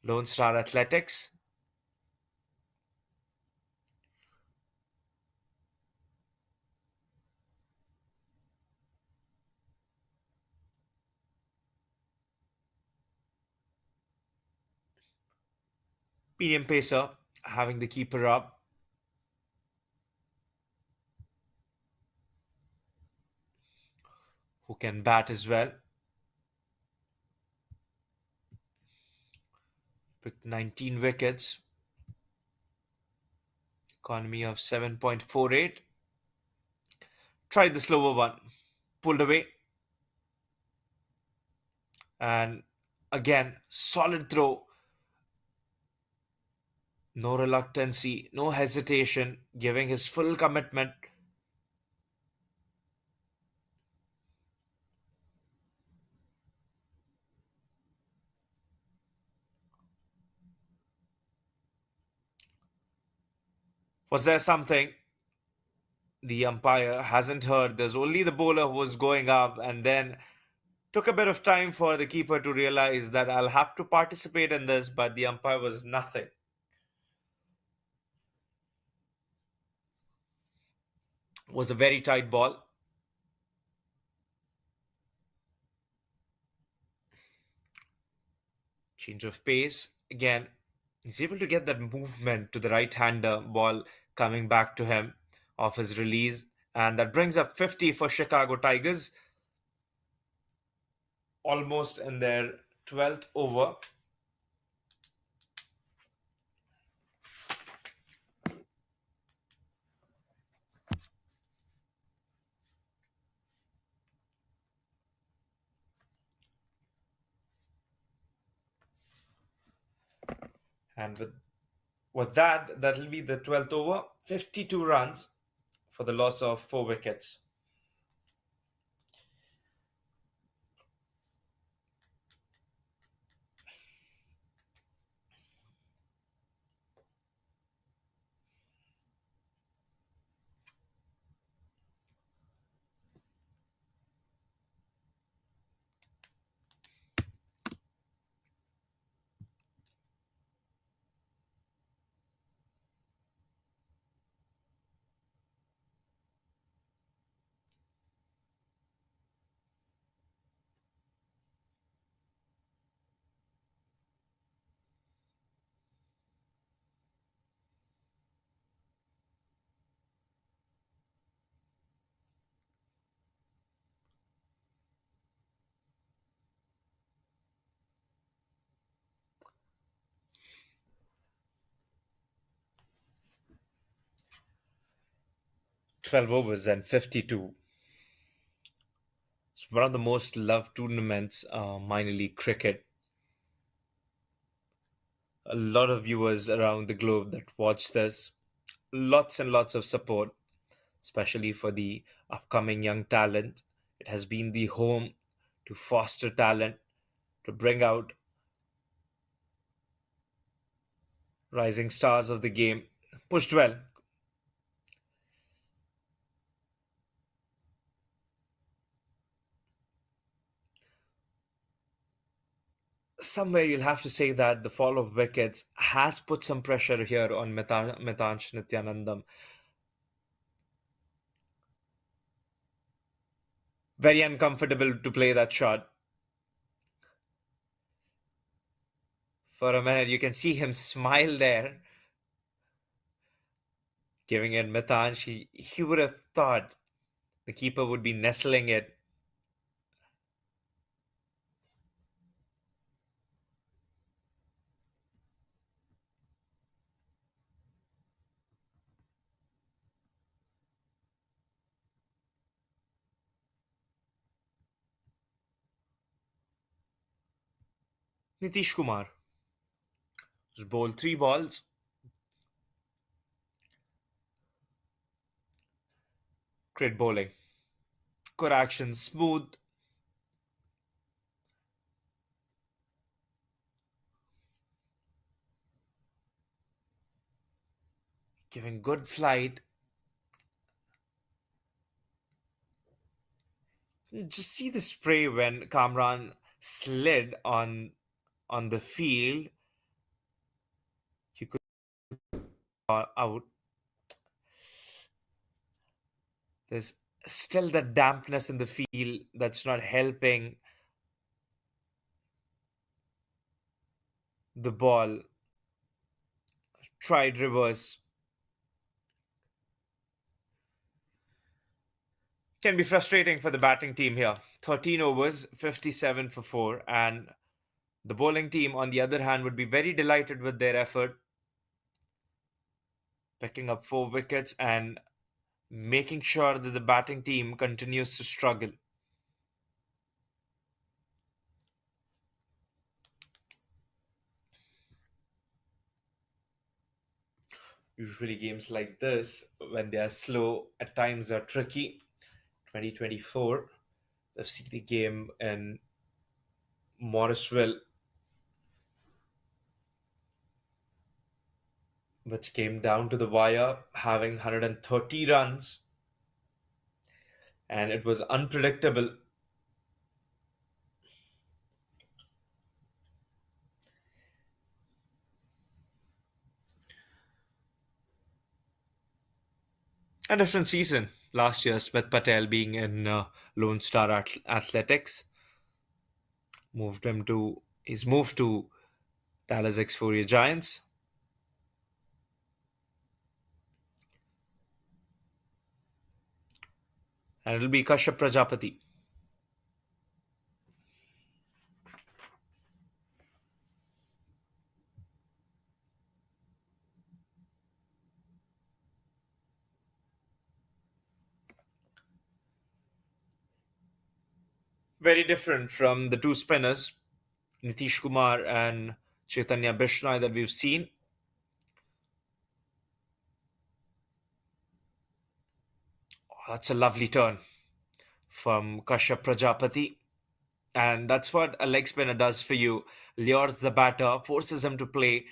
Lone Star Athletics. Medium pacer, having the keeper up, who can bat as well. Picked 19 wickets, economy of 7.48. Tried the slower one, pulled away, and again, solid throw. No reluctancy, no hesitation, giving his full commitment. Was there something the umpire hasn't heard? There's only the bowler who was going up, and then took a bit of time for the keeper to realize that I'll have to participate in this, but the umpire was nothing. It was a very tight ball. Change of pace. Again, he's able to get that movement to the right hander, ball coming back to him off his release. And that brings up 50 for Chicago Tigers, almost in their 12th over. And with that, that'll be the 12th over. 52 runs for the loss of 4 wickets. 12 overs and 52. It's one of the most loved tournaments, minor league cricket. A lot of viewers around the globe that watch this. Lots and lots of support, especially for the upcoming young talent. It has been the home to foster talent, to bring out rising stars of the game. Pushed well. Somewhere you'll have to say that the fall of wickets has put some pressure here on Mitansh Nityanandam. Very uncomfortable to play that shot. For a minute, you can see him smile there, giving it Mitansh. He would have thought the keeper would be nestling it. Nitish Kumar was bowled 3 balls. Great bowling. Good action, smooth. Giving good flight. Just see the spray when Kamran slid on the field. You could out. There's still that dampness in the field that's not helping the ball. Tried reverse. Can be frustrating for the batting team here. 13 overs, 57 for 4. And the bowling team, on the other hand, would be very delighted with their effort, picking up 4 wickets and making sure that the batting team continues to struggle. Usually, games like this, when they are slow, at times are tricky. 2024, I've seen the game in Morrisville, which came down to the wire, having 130 runs, and it was unpredictable. A different season last year. Smith Patel being in Lone Star Athletics moved him to he's moved to Dallas Exforia Giants. And it'll be Kashyap Prajapati. Very different from the two spinners, Nitish Kumar and Chaitanya Bishnoi that we've seen. That's a lovely turn from Kashyap Prajapati. And that's what a leg spinner does for you. Lures the batter, forces him to play,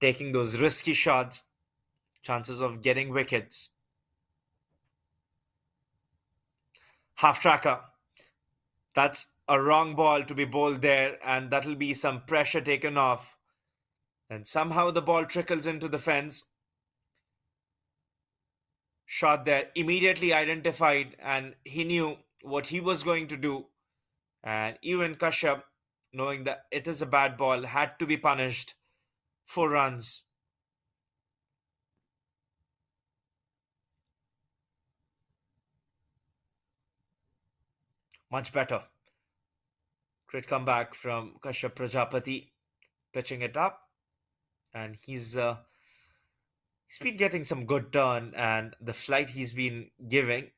taking those risky shots, chances of getting wickets. Half tracker. That's a wrong ball to be bowled there, and that'll be some pressure taken off. And somehow the ball trickles into the fence. Shot there, immediately identified, and he knew what he was going to do. And even Kashyap, knowing that it is a bad ball, had to be punished. 4 runs. Much better. Great comeback from Kashyap Prajapati, pitching it up, and he's been getting some good turn, and the flight he's been giving.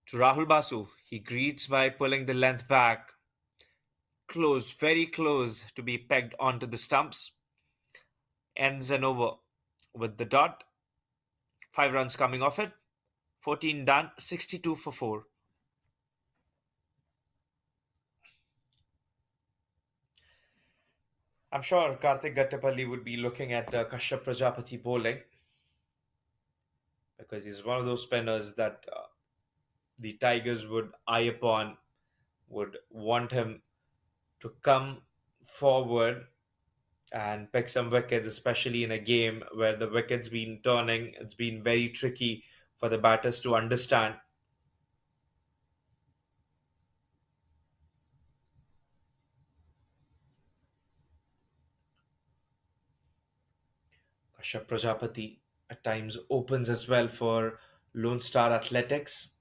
To Rahul Basu, he greets by pulling the length back, close, very close to be pegged onto the stumps. Ends an over with the dot. 5 runs coming off it. 14 done, 62 for 4. I'm sure Karthik Gattapalli would be looking at Kashyap Prajapati bowling because he's one of those spinners that the Tigers would eye upon, would want him to come forward and pick some wickets, especially in a game where the wicket's been turning. It's been very tricky for the batters to understand. Kashyap Prajapati at times opens as well for Lone Star Athletics.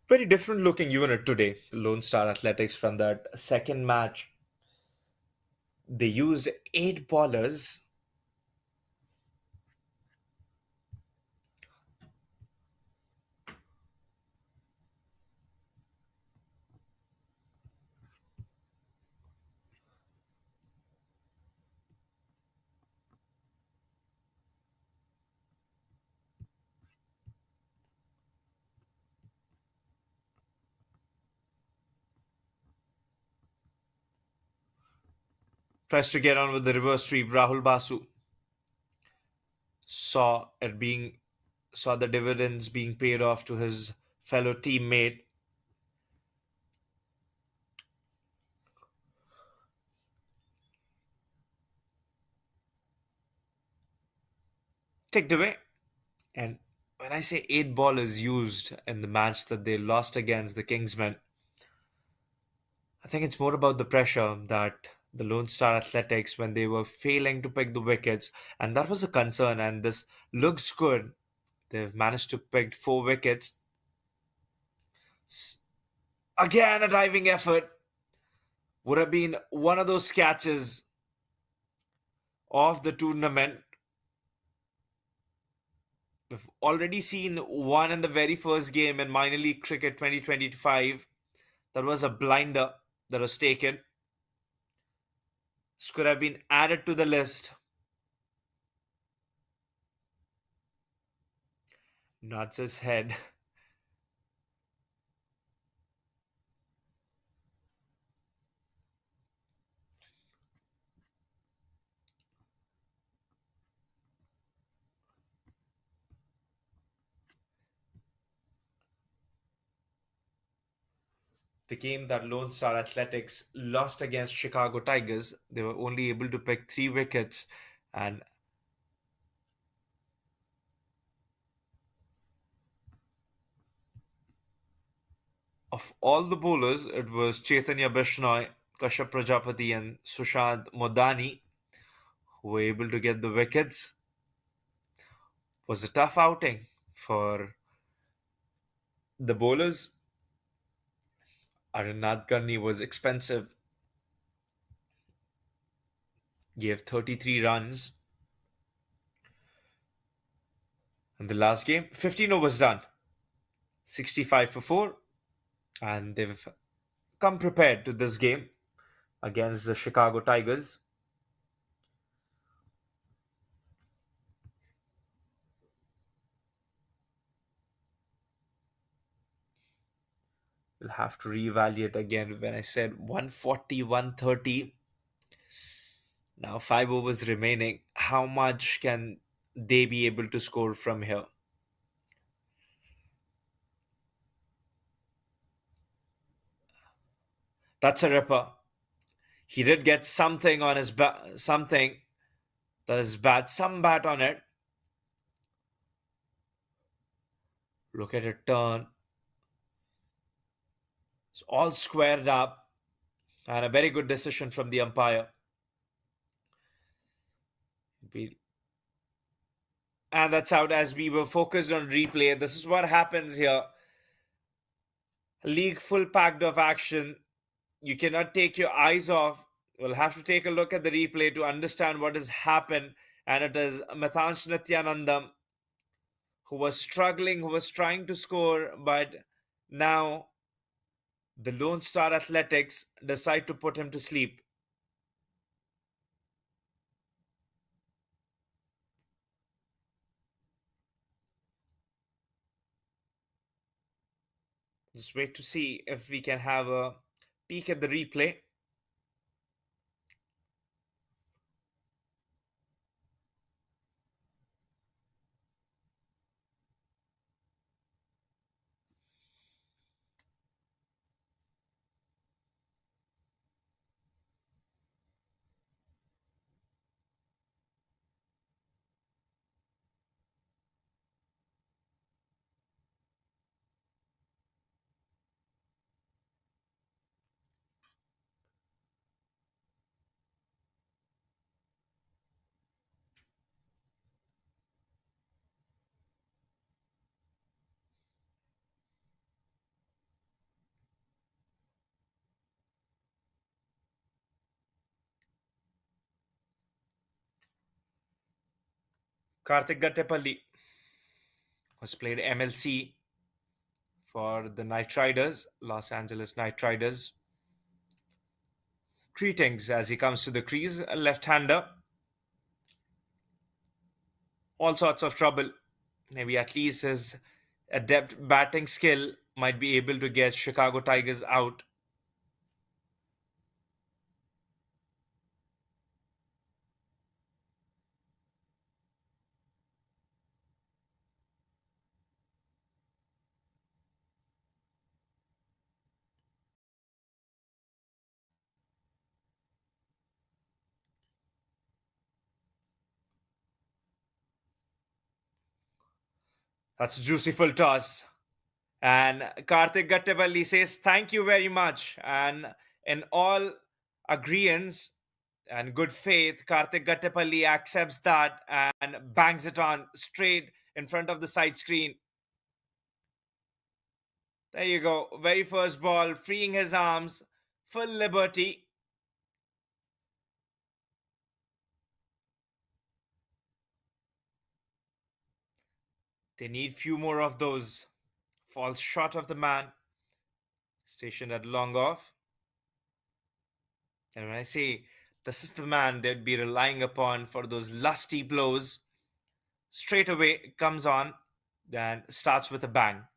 Very different looking unit today, Lone Star Athletics, from that second match. They used 8 bowlers. Tries to get on with the reverse sweep. Rahul Basu saw it being saw the dividends being paid off to his fellow teammate. Ticked away. And when I say 8 bowlers used in the match that they lost against the Kingsmen, I think it's more about the pressure that the Lone Star Athletics, when they were failing to pick the wickets, and that was a concern. And this looks good. They've managed to pick 4 wickets. Again, a diving effort would have been one of those catches of the tournament. We've already seen one in the very first game in minor league cricket 2025. That was a blinder that was taken. This could have been added to the list. Nods his head. The game that Lone Star Athletics lost against Chicago Tigers, they were only able to pick 3 wickets. And of all the bowlers, it was Chaitanya Bishnoi, Kashyap Prajapati, and Sushant Modani who were able to get the wickets. It was a tough outing for the bowlers. Arinath Gurney was expensive, gave 33 runs in the last game. 15 overs done, 65 for 4, and they've come prepared to this game against the Chicago Tigers. We'll have to reevaluate again when I said 140, 130. Now 5 overs remaining. How much can they be able to score from here? That's a ripper. He did get something on his bat, something that is bad, some bat on it. Look at it turn. It's all squared up, and a very good decision from the umpire. And that's out as we were focused on replay. This is what happens here. League full packed of action. You cannot take your eyes off. We'll have to take a look at the replay to understand what has happened. And it is Mathanch Nityanandam who was struggling, who was trying to score, but now the Lone Star Athletics decide to put him to sleep. Just wait to see if we can have a peek at the replay. Karthik Gattepalli has played MLC for the Knight Riders, Los Angeles Knight Riders. Greetings as he comes to the crease, a left-hander. All sorts of trouble. Maybe at least his adept batting skill might be able to get Chicago Tigers out. That's a juicy full toss. And Karthik Gattepalli says, "Thank you very much." And in all agreeance and good faith, Karthik Gattepalli accepts that and bangs it on straight in front of the side screen. There you go. Very first ball, freeing his arms, full liberty. They need few more of those. Falls short of the man. Stationed at long off. And when I say this is the man they'd be relying upon for those lusty blows, straight away comes on, then starts with a bang.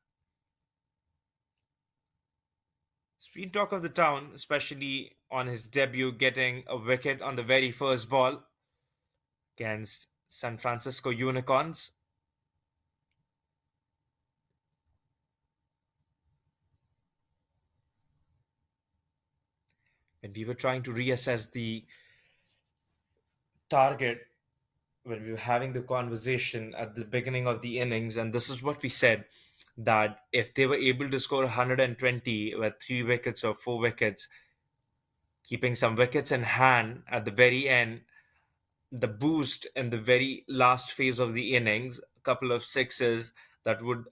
It's been talk of the town, especially on his debut, getting a wicket on the very first ball against San Francisco Unicorns. When we were trying to reassess the target, when we were having the conversation at the beginning of the innings, and this is what we said, that if they were able to score 120 with 3 wickets or 4 wickets, keeping some wickets in hand at the very end, the boost in the very last phase of the innings, a couple of sixes that would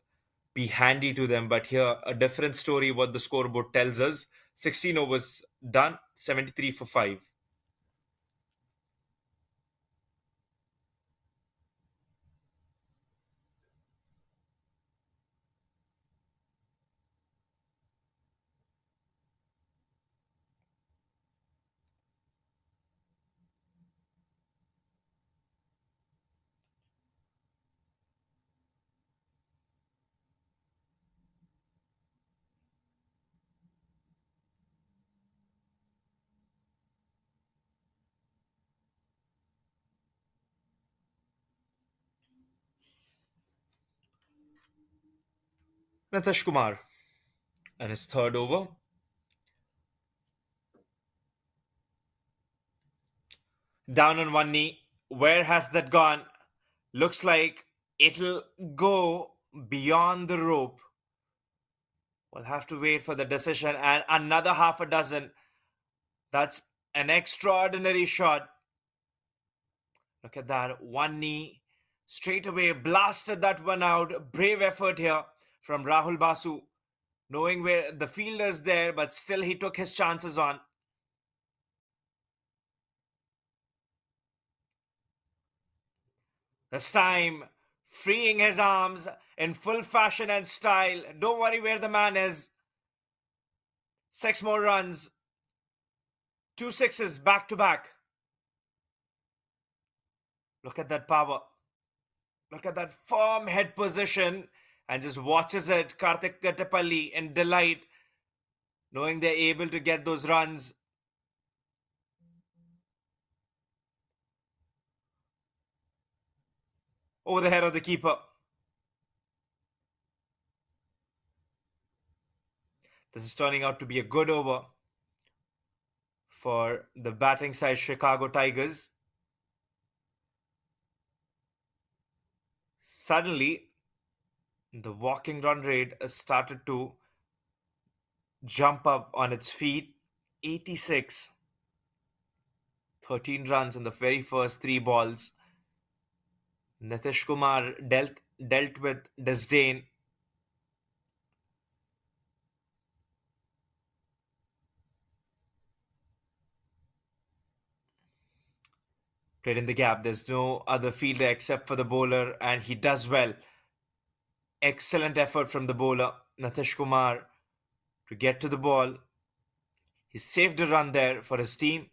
be handy to them. But here, a different story what the scoreboard tells us. 16 overs done, 73 for 5. Nitish Kumar and his third over. Down on one knee. Where has that gone? Looks like it'll go beyond the rope. We'll have to wait for the decision and another half a dozen. That's an extraordinary shot. Look at that. One knee straight away blasted that one out. Brave effort here from Rahul Basu, knowing where the fielder's there, but still he took his chances on. This time, freeing his arms in full fashion and style. Don't worry where the man is. 6 more runs. Two sixes back to back. Look at that power. Look at that firm head position and just watches it. Karthik Kattapalli in delight, knowing they're able to get those runs. Over the head of the keeper. This is turning out to be a good over for the batting side Chicago Tigers. Suddenly, the walking run rate has started to jump up on its feet. 86, 13 runs in the very first three balls. Nitish Kumar dealt with disdain. Played in the gap. There's no other fielder except for the bowler, and he does well. Excellent effort from the bowler, Nitish Kumar, to get to the ball. He saved a run there for his team.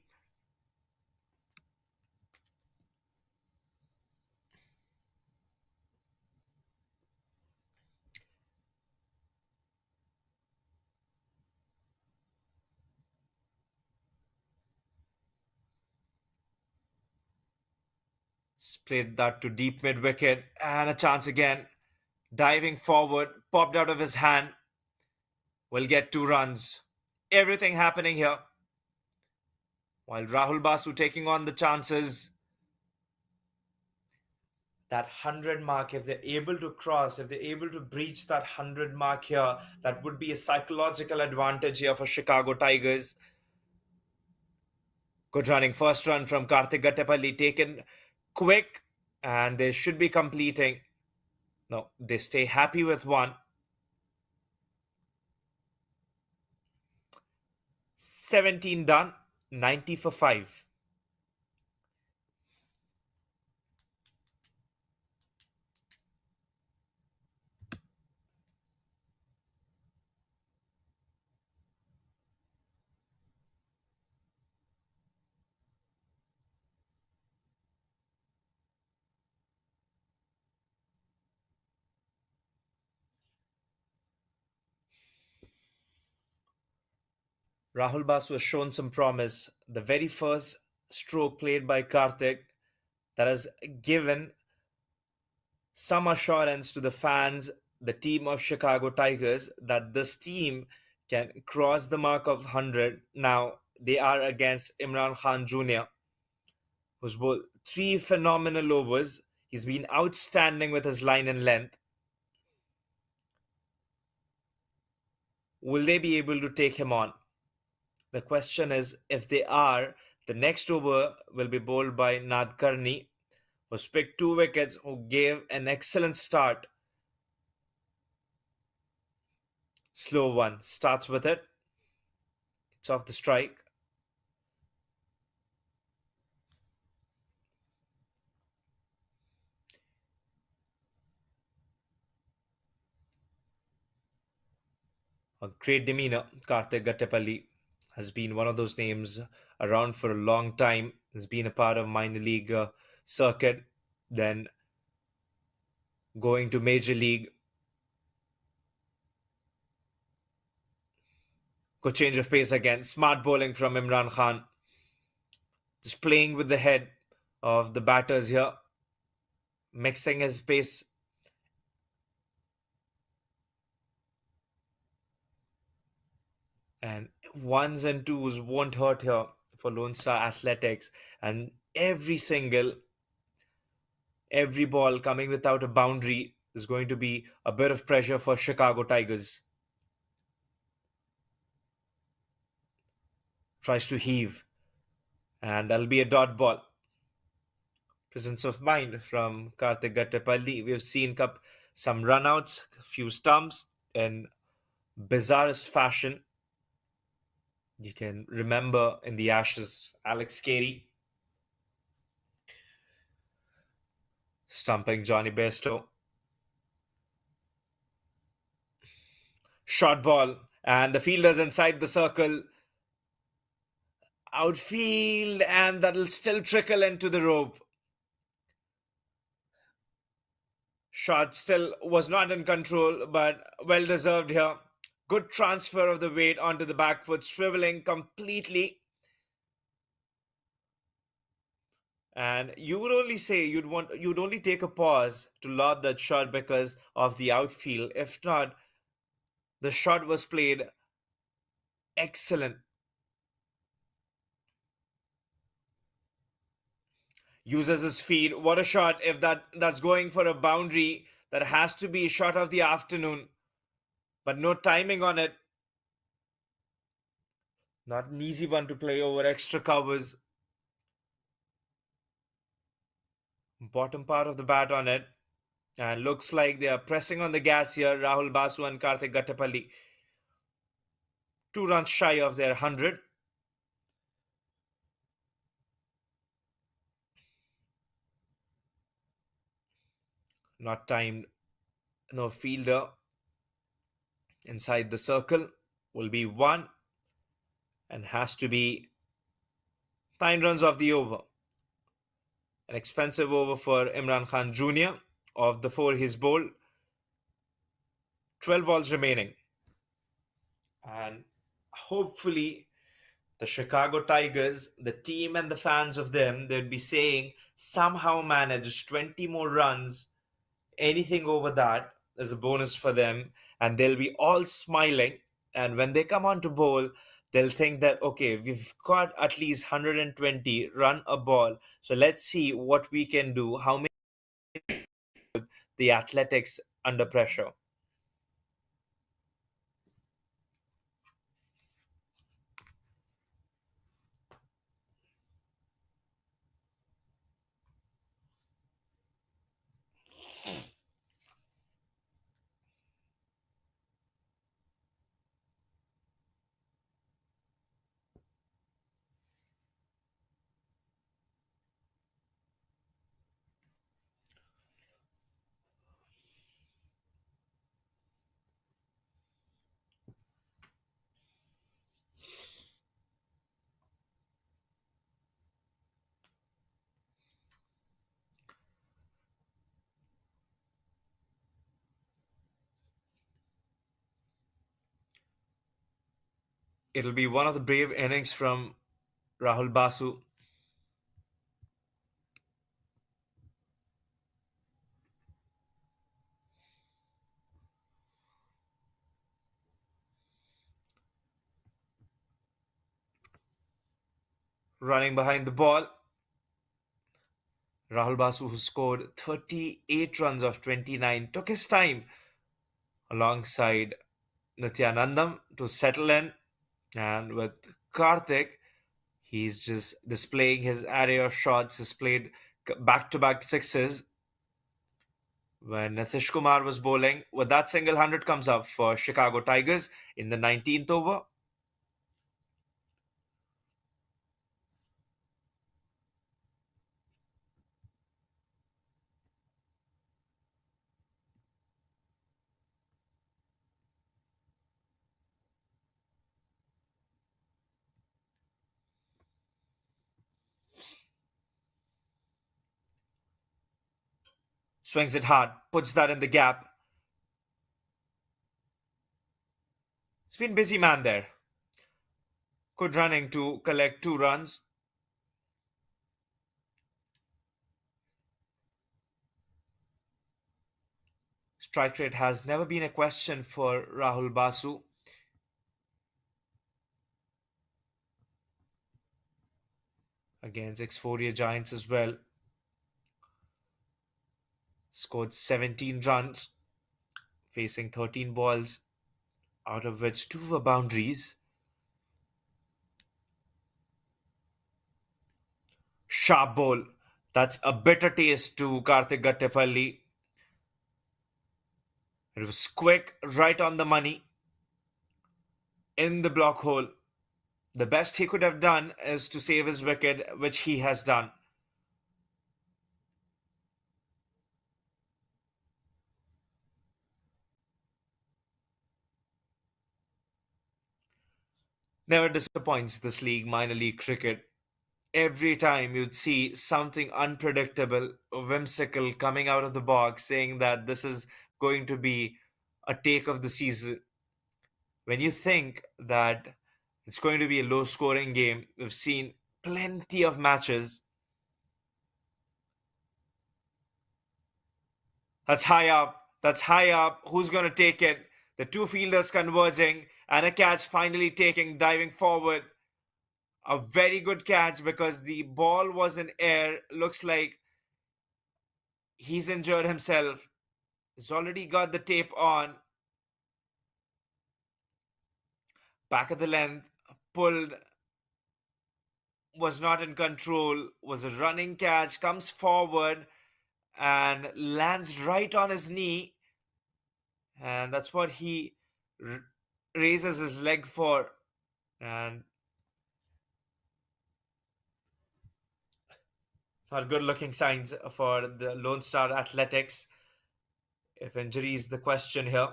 Played that to deep mid wicket, and a chance again. Diving forward, popped out of his hand. Will get 2 runs. Everything happening here. While Rahul Basu taking on the chances. That 100 mark, if they're able to cross, if they're able to breach that 100 mark here, that would be a psychological advantage here for Chicago Tigers. Good running. First run from Karthik Gattapalli taken quick, and they should be completing. No, they stay happy with one. 17 done, 90 for 5. Rahul Basu has shown some promise. The very first stroke played by Karthik that has given some assurance to the fans, the team of Chicago Tigers, that this team can cross the mark of 100. Now they are against Imran Khan Jr., who's bowled three phenomenal overs. He's been outstanding with his line and length. Will they be able to take him on? The question is, if they are, the next over will be bowled by Nadkarni, who's picked 2 wickets, who gave an excellent start Slow one starts with it. It's off the strike. A great demeanor. Karthik Gattepalli has been one of those names around for a long time. Has been a part of minor league circuit, then going to major league. Good change of pace again. Smart bowling from Imran Khan. Just playing with the head of the batters here, mixing his pace. And ones and twos won't hurt here for Lone Star Athletics. And every ball coming without a boundary is going to be a bit of pressure for Chicago Tigers. Tries to heave, and that'll be a dot ball. Presence of mind from Karthik Gattepalli. We've seen some runouts, a few stumps in bizarrest fashion. You can remember in the Ashes, Alex Carey stumping Johnny Bairstow. Short ball, and the fielder's inside the circle. Outfield, and that'll still trickle into the rope. Shot still was not in control, but well deserved here. Good transfer of the weight onto the back foot, swiveling completely. And you would only say you'd only take a pause to lob that shot because of the outfield. If not, the shot was played excellent. Uses his feet. What a shot! If that's going for a boundary, that has to be a shot of the afternoon. But no timing on it. Not an easy one to play over extra covers. Bottom part of the bat on it. And looks like they are pressing on the gas here. Rahul Basu and Karthik Gattapalli. 2 runs shy of their 100. Not timed. No fielder inside the circle. Will be 1 and has to be 9 runs of the over. An expensive over for Imran Khan Jr. Of the 4 he's bowled. 12 balls remaining. And hopefully the Chicago Tigers, the team and the fans of them, they'd be saying somehow managed 20 more runs. Anything over that is a bonus for them, and they'll be all smiling. And when they come on to bowl, they'll think that okay, we've got at least 120 run a ball, so let's see what we can do. How many the Athletics under pressure? It'll be one of the brave innings from Rahul Basu. Running behind the ball. Rahul Basu, who scored 38 runs of 29, took his time alongside Nityanandam to settle in. And with Karthik, he's just displaying his array of shots. He's played back to back sixes. when Nitish Kumar was bowling. With that single 100 comes up for Chicago Tigers in the 19th over. Swings it hard, puts that in the gap. It's been busy man there. Good running to collect 2 runs. Strike rate has never been a question for Rahul Basu. Against Exforia Giants as well. Scored 17 runs, facing 13 balls, out of which 2 were boundaries. Sharp ball. That's a bitter taste to Karthik Gattepalli. It was quick, right on the money, in the block hole. The best he could have done is to save his wicket, which he has done. Never disappoints this league, minor league cricket. Every time you'd see something unpredictable, whimsical coming out of the box saying that this is going to be a take of the season. When you think that it's going to be a low scoring game, we've seen plenty of matches. That's high up. That's high up. Who's going to take it? The two fielders converging and a catch finally taking, diving forward. A very good catch because the ball was in air. Looks like he's injured himself. He's already got the tape on. Back of the length. Pulled. Was not in control. Was a running catch. Comes forward and lands right on his knee. And that's what he r- raises his leg for. And not good looking signs for the Lone Star Athletics. If injury is the question here.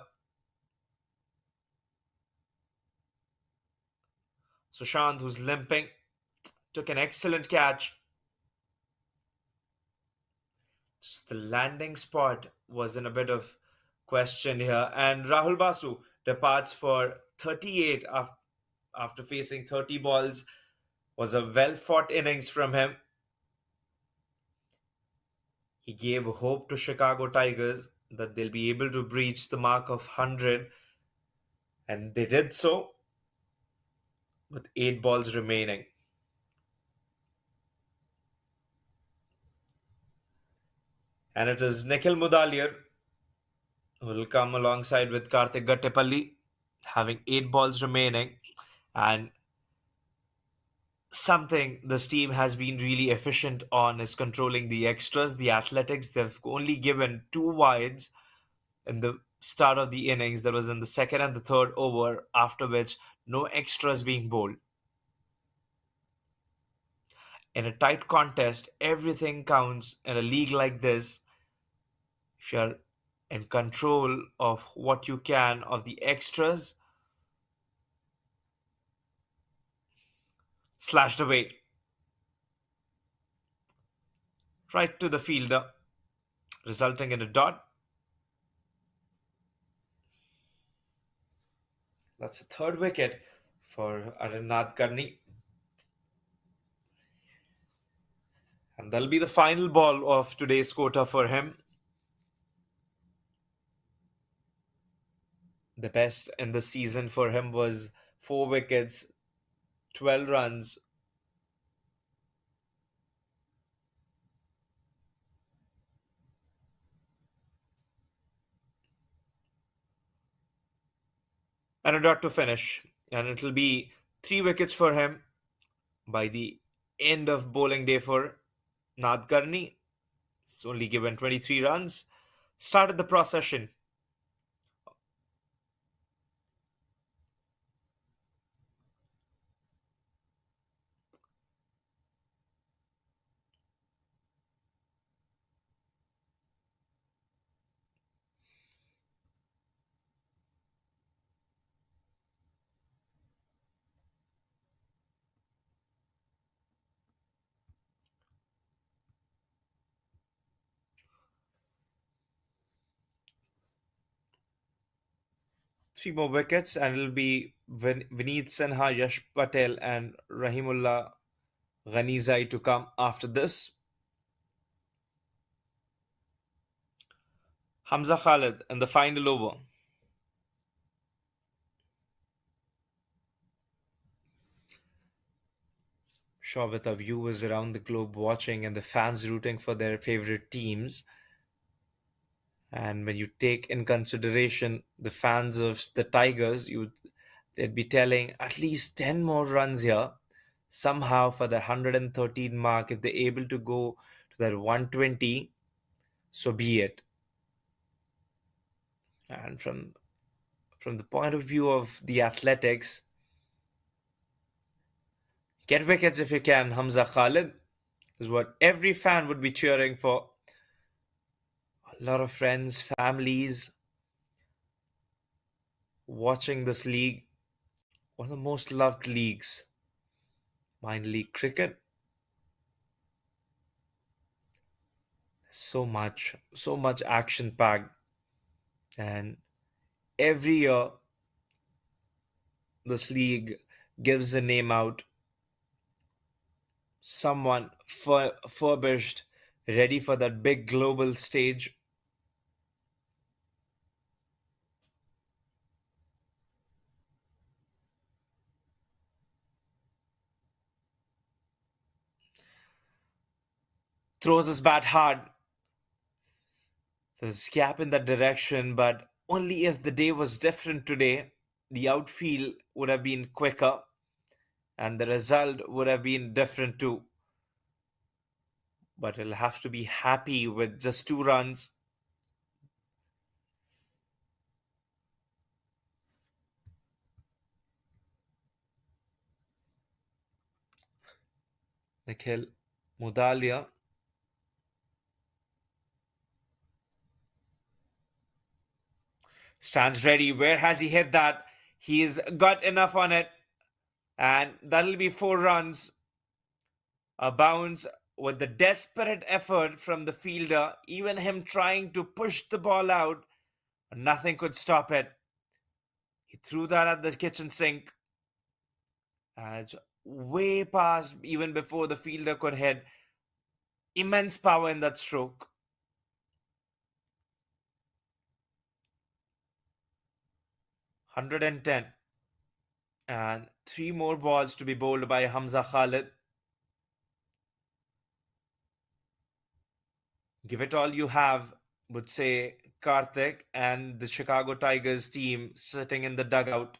Sushant, who's limping, took an excellent catch. Just the landing spot was in a bit of question here. And Rahul Basu departs for 38 after facing 30 balls. Was a well fought innings from him. He gave hope to Chicago Tigers that they'll be able to breach the mark of 100, and they did so with 8 balls remaining. And it is Nikhil Mudaliar who will come alongside with Karthik Gattepalli, having 8 balls remaining. And something this team has been really efficient on is controlling the extras. The Athletics, they've only given 2 wides in the start of the innings. That was in the second and the third over, after which no extras being bowled. In a tight contest, everything counts in a league like this. If you're in control of what you can of the extras, slashed away right to the fielder, resulting in a dot. That's a third wicket for Arinath Karni. And that'll be the final ball of today's quota for him. The best in the season for him was 4 wickets, 12 runs. And a dot to finish. And it'll be 3 wickets for him by the end of bowling day for Nadkarni. It's only given 23 runs. started the procession. Three more wickets, and it'll be Vineet Sinha, Yash Patel, and Rahimullah Ghanizai to come after this. Hamza Khalid in the final over. Sure, with our viewers around the globe watching and the fans rooting for their favorite teams, and when you take in consideration the fans of the Tigers, they'd be telling at least 10 more runs here somehow for the 113 mark. If they're able to go to that 120, so be it. And from the point of view of the athletics, get wickets if you can. Hamza Khalid is what every fan would be cheering for. A lot of friends, families watching this league, one of the most loved leagues, mind league cricket. So much action packed, and every year this league gives a name out, someone furbished, ready for that big global stage. Throws his bat hard. There's gap in that direction, but only if the day was different today, the outfield would have been quicker and the result would have been different too. But he'll have to be happy with just 2 runs. Nikhil Mudalia stands ready. Where has he hit that? He's got enough on it, and that'll be 4 runs. A bounce with the desperate effort from the fielder, even him trying to push the ball out, nothing could stop it. He threw that at the kitchen sink, and it's way past even before the fielder could hit. Immense power in that stroke. 110. And 3 more balls to be bowled by Hamza Khalid. Give it all you have, would say Karthik and the Chicago Tigers team sitting in the dugout.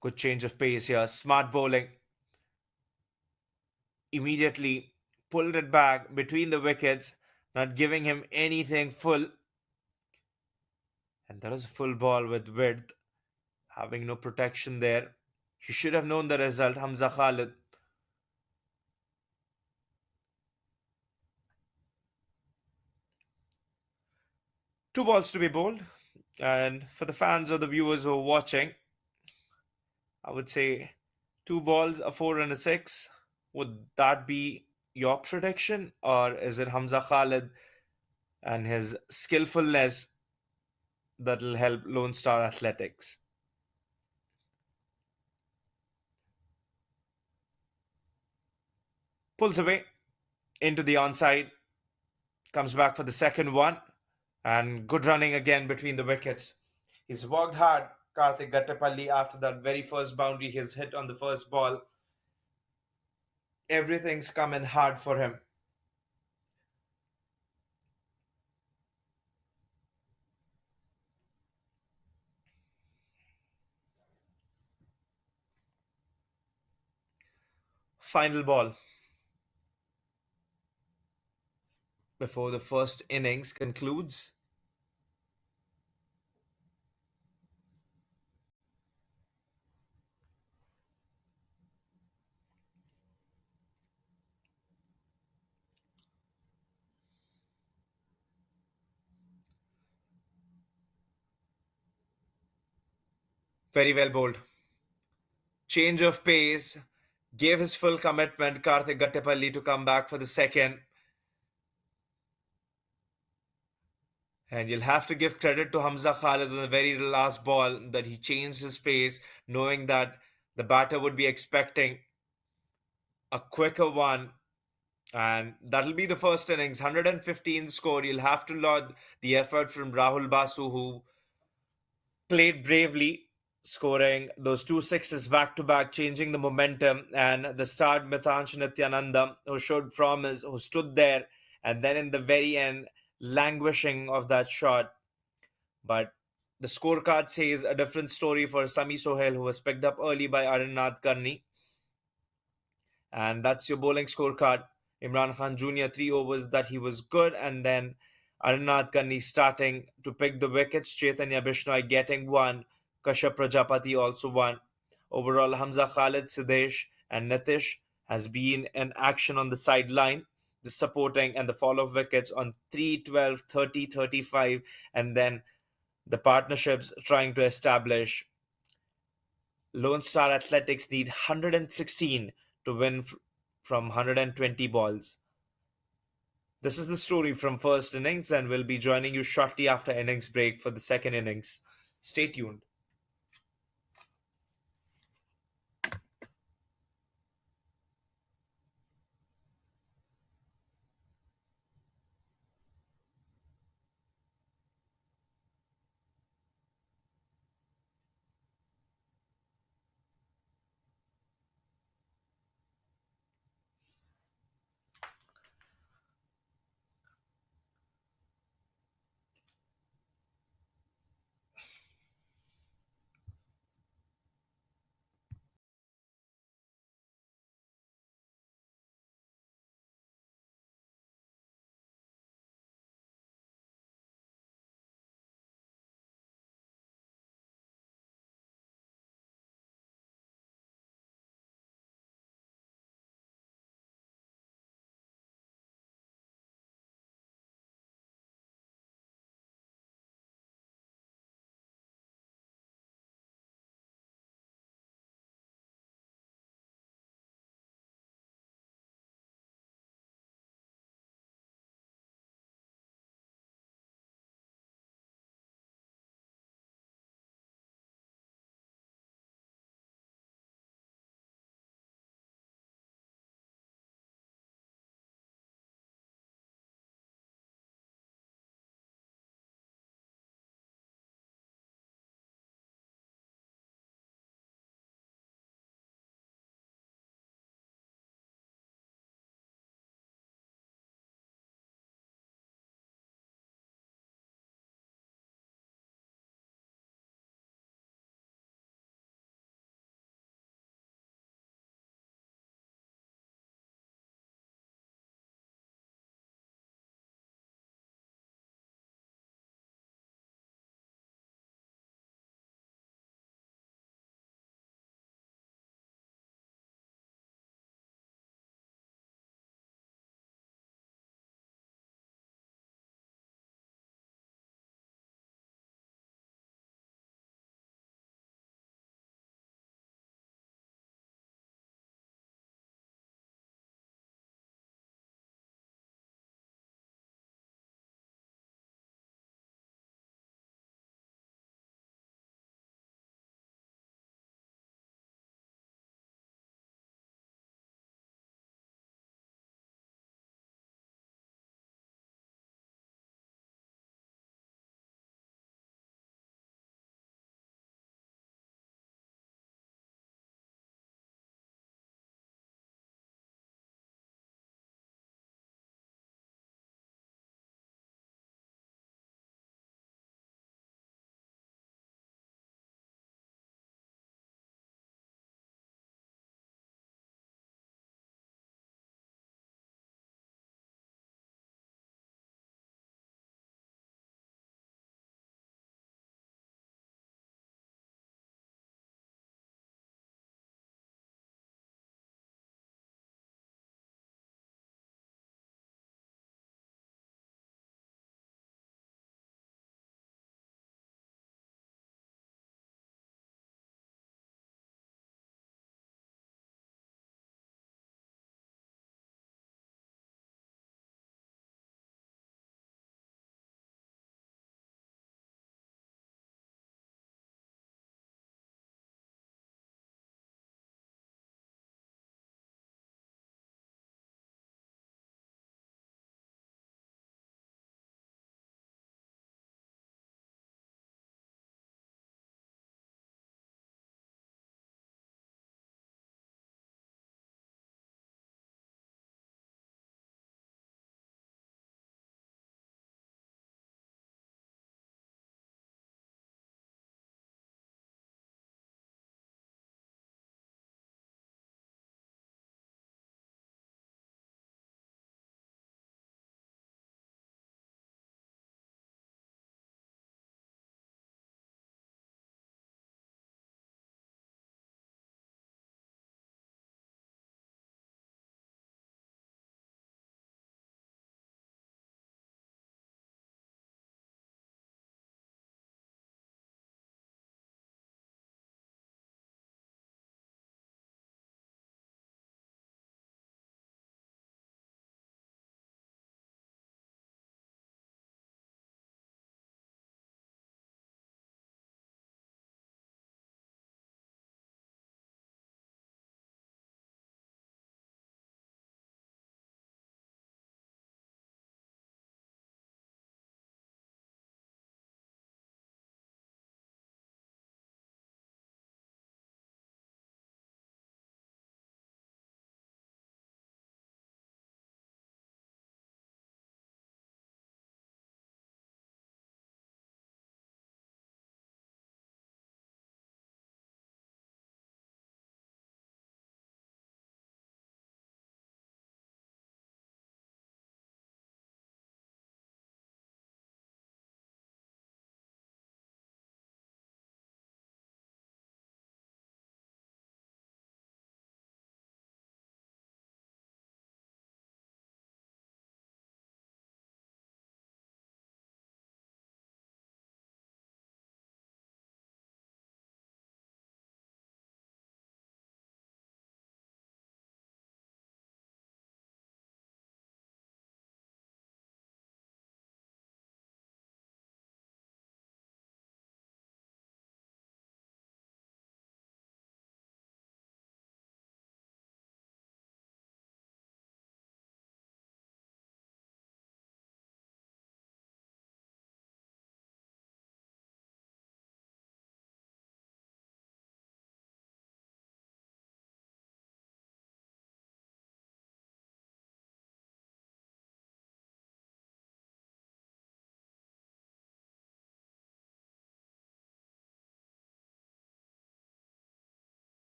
Good change of pace here. Smart bowling. Immediately pulled it back between the wickets, not giving him anything full. And that was a full ball with width, having no protection there. He should have known the result, Hamza Khalid. Two balls to be bowled. And for the fans or the viewers who are watching, I would say 2 balls, a 4 and a 6. Would that be your prediction? Or is it Hamza Khalid and his skillfulness that'll help Lone Star Athletics? Pulls away into the onside, comes back for the second one, and good running again between the wickets. He's worked hard, Karthik Gattapalli, after that very first boundary he's hit on the first ball. Everything's come in hard for him. Final ball. before the first innings concludes. Very well bowled. Change of pace, gave his full commitment, Karthik Gattepalli, to come back for the second. And you'll have to give credit to Hamza Khalid on the very last ball that he changed his pace, knowing that the batter would be expecting a quicker one. And that'll be the first innings. 115 score. You'll have to laud the effort from Rahul Basu, who played bravely, scoring those two sixes back to back, changing the momentum. And the star Mithansh Nityananda, who showed promise, who stood there, and then in the very end, languishing of that shot. But the scorecard says a different story for Sami Sohail, who was picked up early by Arinath Karni. And that's your bowling scorecard. Imran Khan Jr., 3 overs that he was good, and then Arnath Kanni starting to pick the wickets. Chaitanya Bishnoi getting one. Kashyap Prajapati also one. Overall, Hamza Khalid, Siddesh, and Nitish has been in action on the sideline, the supporting and the follow of wickets on 3, 12, 30, 35, and then the partnerships trying to establish. Lone Star Athletics need 116 to win from 120 balls. This is the story from first innings, and we'll be joining you shortly after innings break for the second innings. Stay tuned.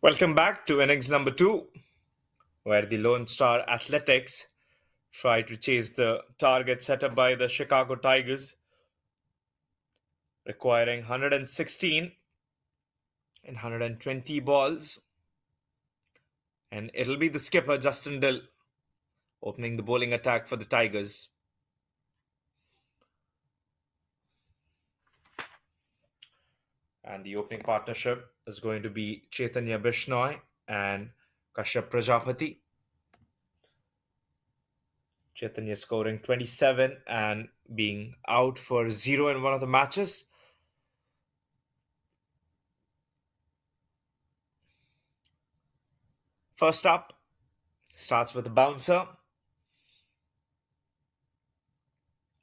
Welcome back to innings number two, where the Lone Star Athletics try to chase the target set up by the Chicago Tigers, requiring 116 in 120 balls. And it'll be the skipper, Justin Dill, opening the bowling attack for the Tigers. And the opening partnership is going to be Chaitanya Bishnoi and Kashyap Prajapati. Chaitanya scoring 27 and being out for 0 in one of the matches. First up, starts with a bouncer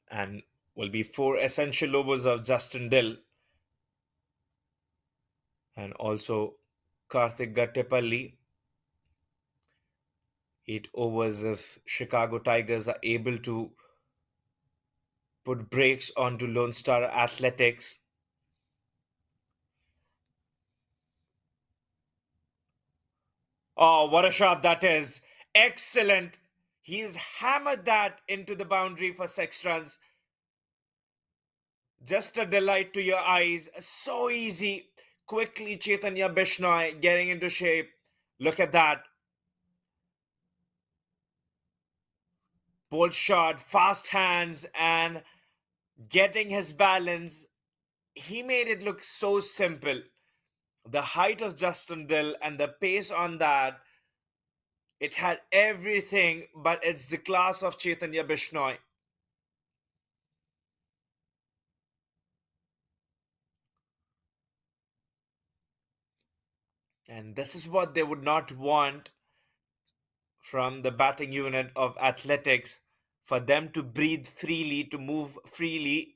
and will be four essential overs of Justin Dill and also Karthik Gattepalli. 8 overs if Chicago Tigers are able to put brakes onto Lone Star Athletics. Oh, what a shot that is! Excellent! He's hammered that into the boundary for 6 runs. Just a delight to your eyes. So easy. Quickly, Chaitanya Bishnoi getting into shape. Look at that. Bold shot, fast hands, and getting his balance. He made it look so simple. The height of Justin Dill and the pace on that, it had everything, but it's the class of Chaitanya Bishnoi. And this is what they would not want from the batting unit of Athletics, for them to breathe freely, to move freely.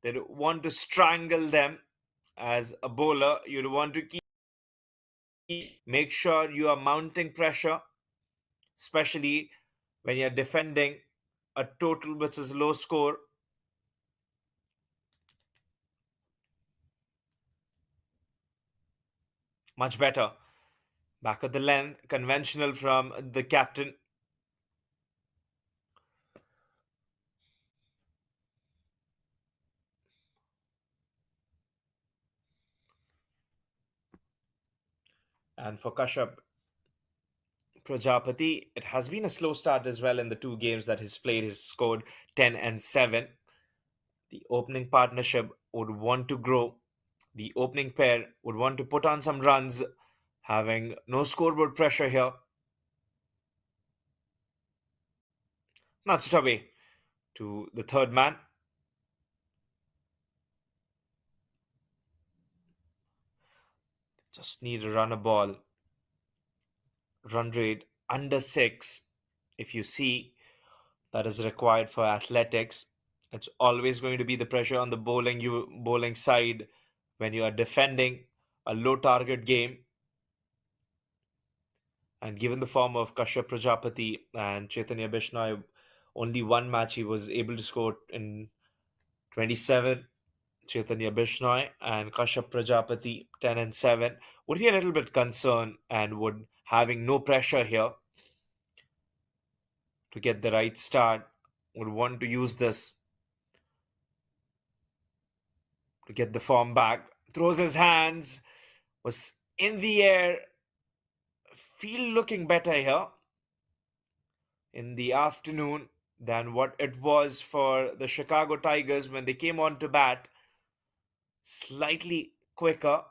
They don't want to strangle them as a bowler. You want to make sure you are mounting pressure, especially when you're defending a total which is low score. Much better. Back of the length, conventional from the captain. And for Kashyap Prajapati, it has been a slow start as well in the two games that he's played. He's scored 10 and 7. The opening partnership would want to grow. The opening pair would want to put on some runs, having no scoreboard pressure here. Nudged away to the third man. Just need to run a ball. Run rate under 6. If you see, that is required for Athletics. It's always going to be the pressure on the bowling side when you are defending a low target game. And given the form of Kashyap Prajapati and Chaitanya Bishnoi, only one match he was able to score in 27. Chaitanya Bishnoi and Kashyap Prajapati 10 and 7 would be a little bit concerned and would having no pressure here to get the right start, would want to use this to get the form back. Throws his hands, was in the air, feel looking better here in the afternoon than what it was for the Chicago Tigers when they came on to bat. Slightly quicker.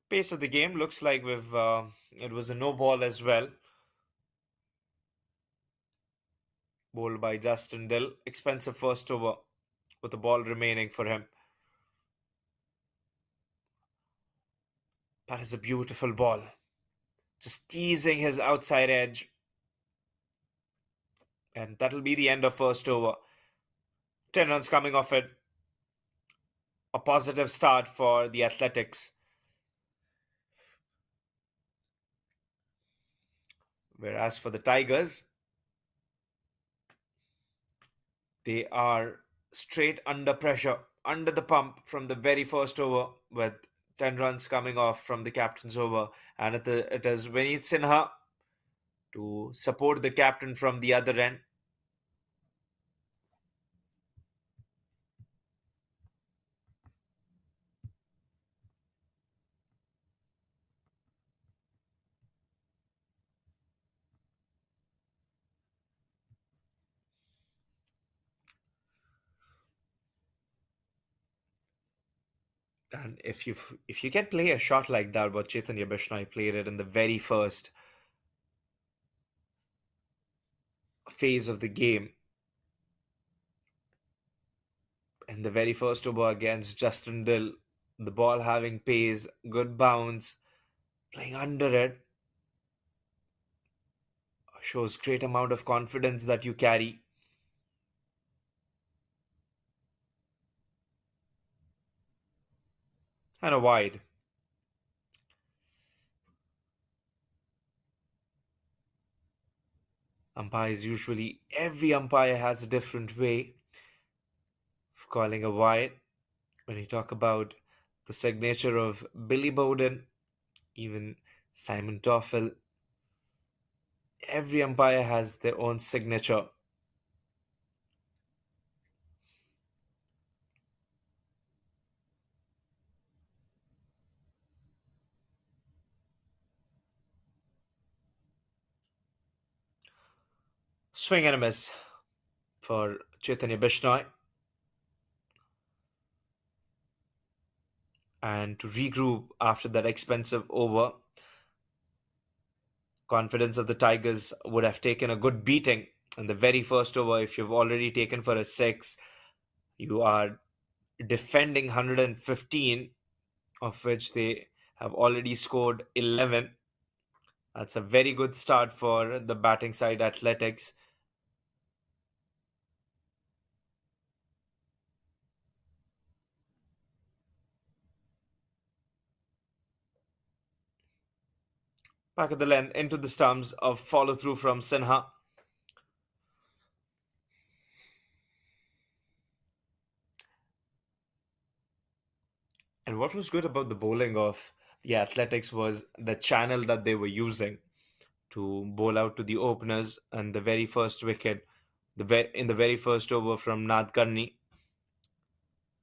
Pace of the game looks like it was a no ball as well. Bowled by Justin Dill. Expensive first over with the ball remaining for him. That is a beautiful ball. Just teasing his outside edge. And that'll be the end of first over. 10 runs coming off it. A positive start for the Athletics. Whereas for the Tigers, they are straight under pressure, under the pump from the very first over, with 10 runs coming off from the captain's over. And it is Vineet Sinha to support the captain from the other end. And if you can play a shot like that, what Chaitanya Bishnoi played it in the very first phase of the game, in the very first over against Justin Dill, the ball having pace, good bounce, playing under it, shows great amount of confidence that you carry. And a wide. Umpires usually, every umpire has a different way of calling a wide. When you talk about the signature of Billy Bowden, even Simon Toffel, every umpire has their own signature. Swing and a miss for Chaitanya Bishnoi. And to regroup after that expensive over, confidence of the Tigers would have taken a good beating in the very first over. If you've already taken for a six, you are defending 115, of which they have already scored 11. That's a very good start for the batting side Athletics. Back at the length, into the stumps of follow through from Sinha. And what was good about the bowling of the Athletics was the channel that they were using to bowl out to the openers, and the very first wicket, in the very first over from Nadkarni,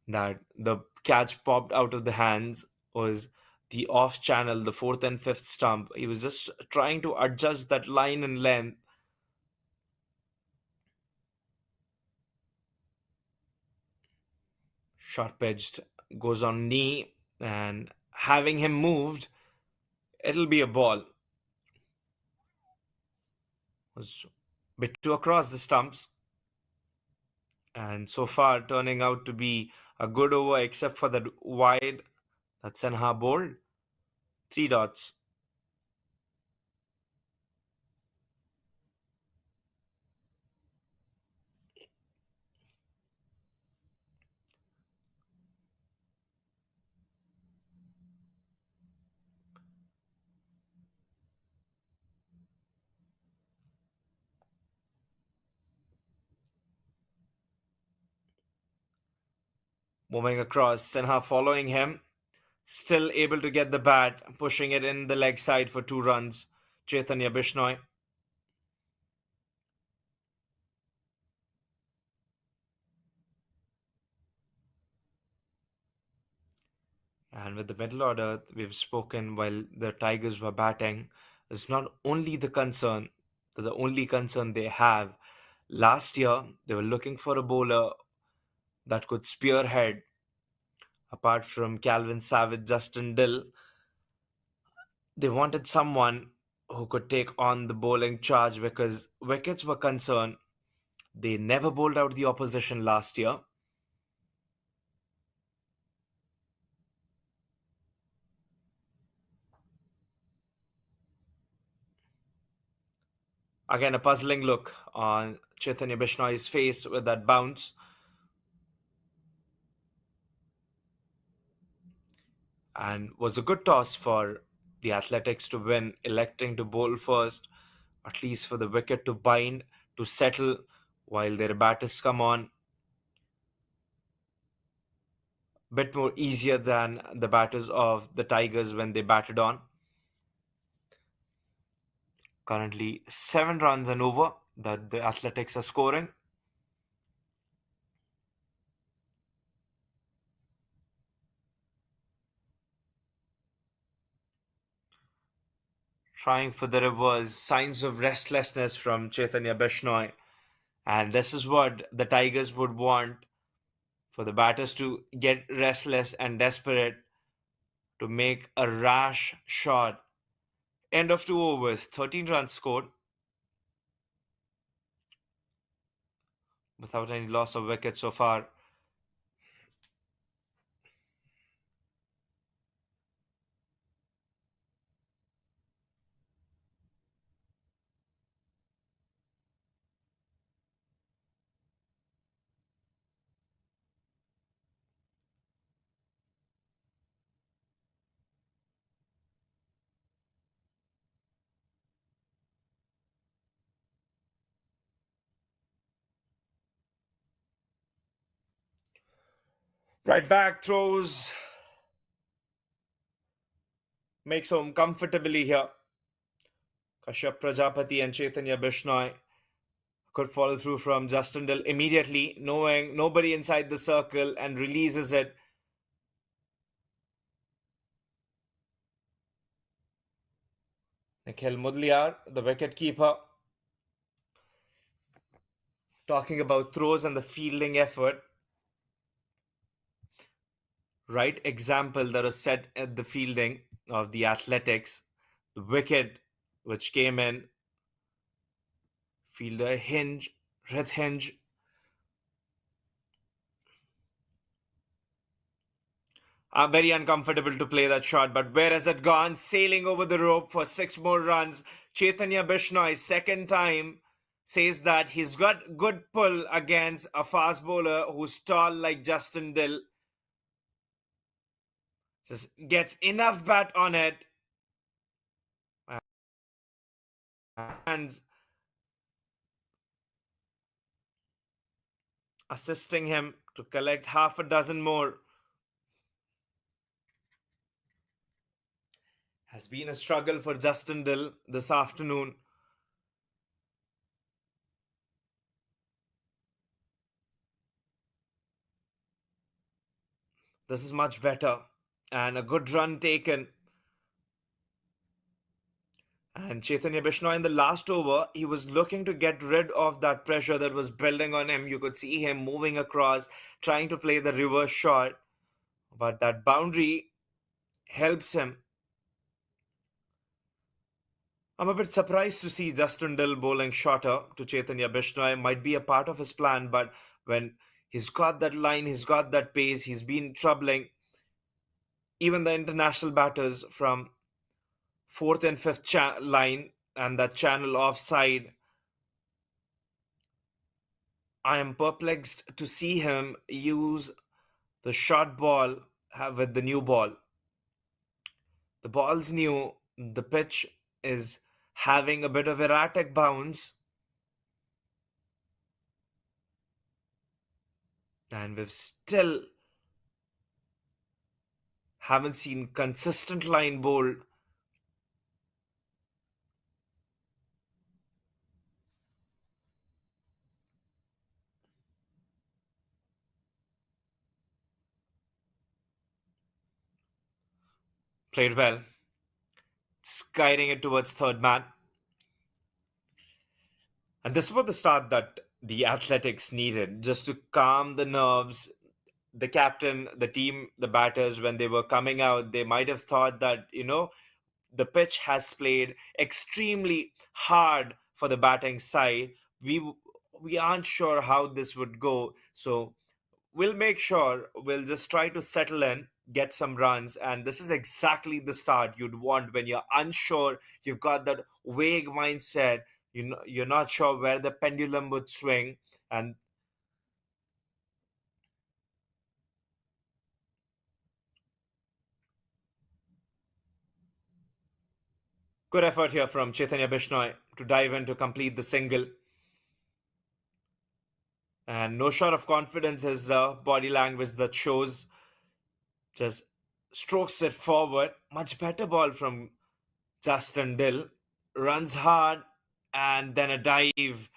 that the catch popped out of the hands was the off channel, the fourth and fifth stump. He was just trying to adjust that line and length. Short pitched, goes on knee, and having him moved, it'll be a ball. Was bit too across the stumps, and so far turning out to be a good over, except for that wide that Senha bowled. Three dots. Moving across, Sinha following him, still able to get the bat, pushing it in the leg side for 2 runs. Chaitanya Bishnoi. And with the middle order, we've spoken while the Tigers were batting, is not only the only concern they have. Last year, they were looking for a bowler that could spearhead, apart from Calvin Savage, Justin Dill. They wanted someone who could take on the bowling charge because wickets were concerned. They never bowled out the opposition last year. Again, a puzzling look on Chaitanya Bishnoi's face with that bounce. And was a good toss for the Athletics to win, electing to bowl first, at least for the wicket to bind, to settle while their batters come on. bit more easier than the batters of the Tigers when they batted on. Currently, 7 runs and over that the Athletics are scoring. Trying for the reverse, signs of restlessness from Chaitanya Bishnoi. And this is what the Tigers would want, for the batters to get restless and desperate to make a rash shot. End of 2 overs, 13 runs scored without any loss of wicket so far. Right back throws, makes home comfortably here. Kashyap Prajapati and Chaitanya Bishnoi could follow through from Justin Dill immediately, knowing nobody inside the circle, and releases it. Nikhil Mudliar, the wicket keeper, talking about throws and the fielding effort. Right example that was set at the fielding of the Athletics. The wicket which came in, fielder Hinge, Rith Hinge, very uncomfortable to play that shot, but where has it gone? Sailing over the rope for 6 more runs. Chaitanya Bishnoi, second time, says that he's got good pull against a fast bowler who's tall like Justin Dill. Just gets enough bat on it and assisting him to collect half a dozen more. Has been a struggle for Justin Dill this afternoon. This is much better. And a good run taken. And Chaitanya Bishnoi in the last over, he was looking to get rid of that pressure that was building on him. You could see him moving across, trying to play the reverse shot. But that boundary helps him. I'm a bit surprised to see Justin Dill bowling shorter to Chaitanya Bishnoi. Might be a part of his plan, but when he's got that line, he's got that pace, he's been troubling even the international batters from fourth and fifth line and that channel offside. I am perplexed to see him use the short ball with the new ball. The ball's new, the pitch is having a bit of erratic bounce, and we've still haven't seen consistent line bowled. Played well, skiting it towards third man. And this was the start that the Athletics needed just to calm the nerves. The captain, the team, the batters, when they were coming out, they might have thought that, the pitch has played extremely hard for the batting side. We aren't sure how this would go. So we'll make sure we'll just try to settle in, get some runs, and this is exactly the start you'd want when you're unsure. You've got that vague mindset. You're not sure where the pendulum would swing, and good effort here from Chaitanya Bishnoi to dive in to complete the single. And no short of confidence, his body language that shows. just strokes it forward. Much better ball from Justin Dill. Runs hard and then a dive.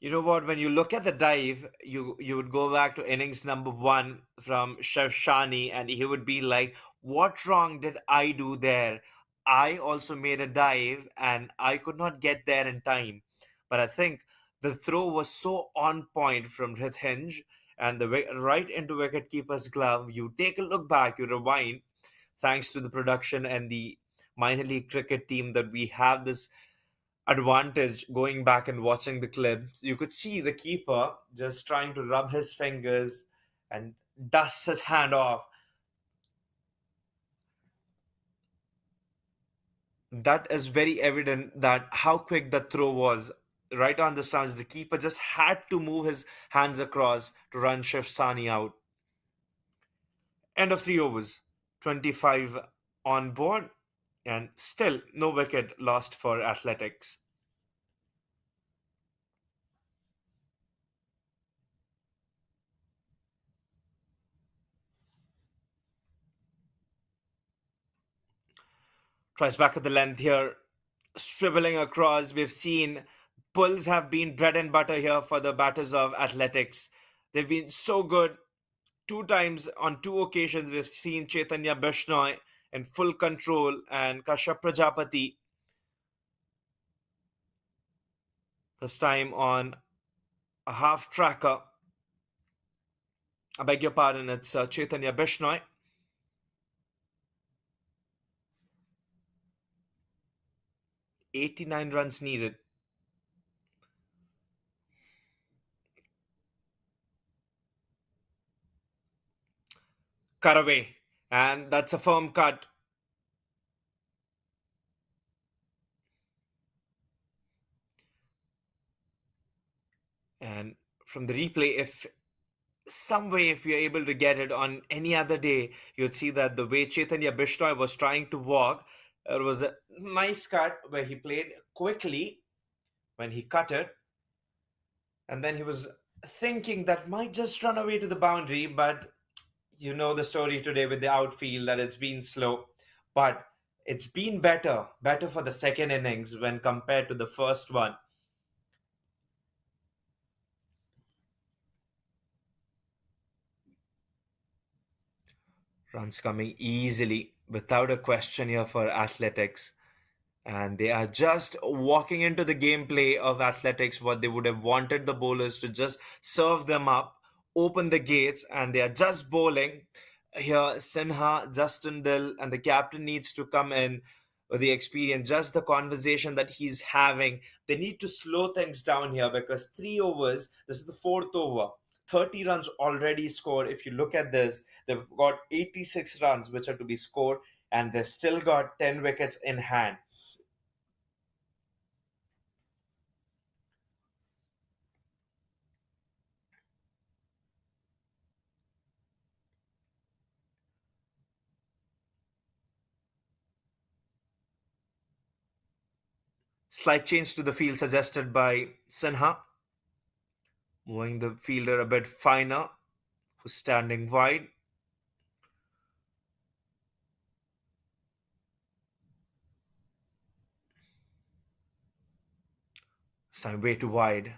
You know what? When you look at the dive, you would go back to innings number one from Shani, and he would be like, "What wrong did I do there? I also made a dive, and I could not get there in time." But I think the throw was so on point from Rithenge and right into wicketkeeper's glove. You take a look back, you rewind, thanks to the production and the minor league cricket team that we have this advantage going back and watching the clips. You could see the keeper just trying to rub his fingers and dust his hand off. That is very evident that how quick the throw was. Right on the stance, the keeper just had to move his hands across to run Shiv Sani out. End of 3 overs, 25 on board, and still no wicket lost for Athletics. Tries back at the length here, swiveling across. We've seen pulls have been bread and butter here for the batters of Athletics. They've been so good. Two times on two occasions, we've seen Chaitanya Bishnoi in full control and Kashyap Prajapati, this time on a half tracker. I beg your pardon, it's Chaitanya Bishnoi. 89 runs needed. Cut away. And that's a firm cut. And from the replay, if some way, if you're able to get it on any other day, you'd see that the way Chaitanya Bishnoi was trying to walk, it was a nice cut where he played quickly when he cut it, and then he was thinking that might just run away to the boundary, but you know the story today with the outfield that it's been slow, but it's been better for the second innings when compared to the first one. Runs coming easily without a question here for Athletics. And they are just walking into the gameplay of Athletics, what they would have wanted the bowlers to just serve them up, open the gates, and they are just bowling. Here, Sinha, Justin Dill, and the captain needs to come in with the experience, just the conversation that he's having. They need to slow things down here because 3 overs, this is the fourth over. 30 runs already scored. If you look at this, they've got 86 runs which are to be scored, and they've still got 10 wickets in hand. Slight change to the field suggested by Sinha, moving the fielder a bit finer, who's standing wide. This time way too wide.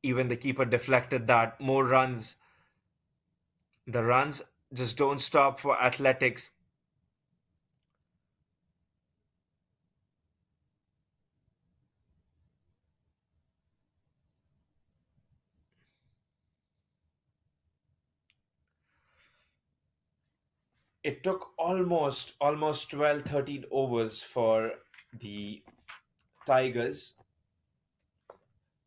Even the keeper deflected that. More runs. The runs just don't stop for Athletics. It took almost 12, 13 overs for the Tigers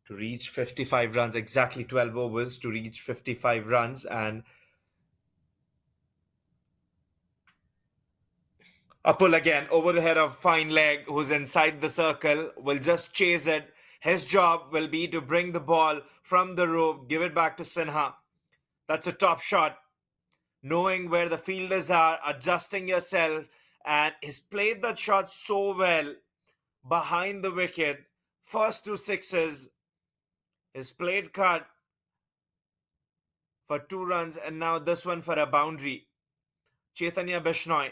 to reach 55 runs, exactly 12 overs to reach 55 runs, and a pull again over the head of Fine Leg, who's inside the circle, will just chase it. His job will be to bring the ball from the rope, give it back to Sinha. That's a top shot. Knowing where the fielders are, adjusting yourself, and he's played that shot so well behind the wicket. First two sixes, his played cut. for 2 runs, and now this one for a boundary. Chaitanya Bishnoi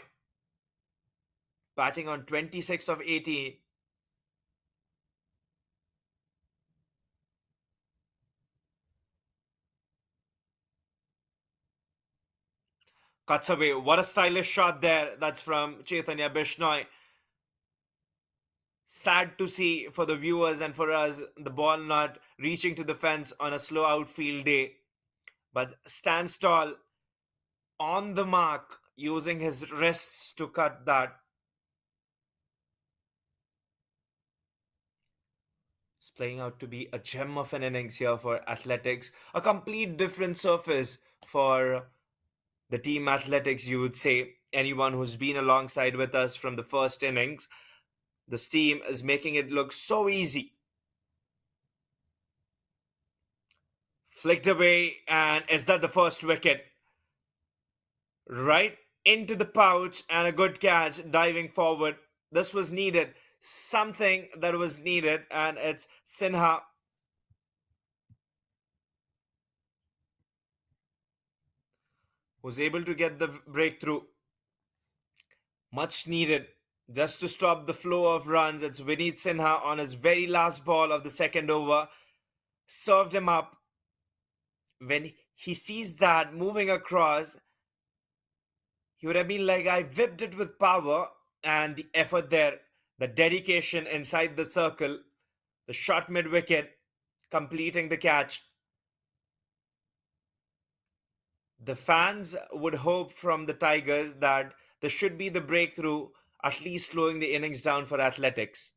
batting on 26 of 18. Cuts away. What a stylish shot there. That's from Chaitanya Bishnoi. Sad to see for the viewers and for us, the ball not reaching to the fence on a slow outfield day. But stands tall on the mark, using his wrists to cut that. It's playing out to be a gem of an innings here for Athletics. A complete different surface for the team Athletics, you would say. Anyone who's been alongside with us from the first innings, this team is making it look so easy. Flicked away, and is that the first wicket? Right into the pouch, and a good catch diving forward. This was needed. Something that was needed, and it's Sinha who's able to get the breakthrough. Much needed just to stop the flow of runs. It's Vineet Sinha on his very last ball of the second over. Served him up. When he sees that moving across, he would have been like, I whipped it with power, and the effort there, the dedication inside the circle, the shot mid wicket, completing the catch. The fans would hope from the Tigers that this should be the breakthrough, at least slowing the innings down for Athletics.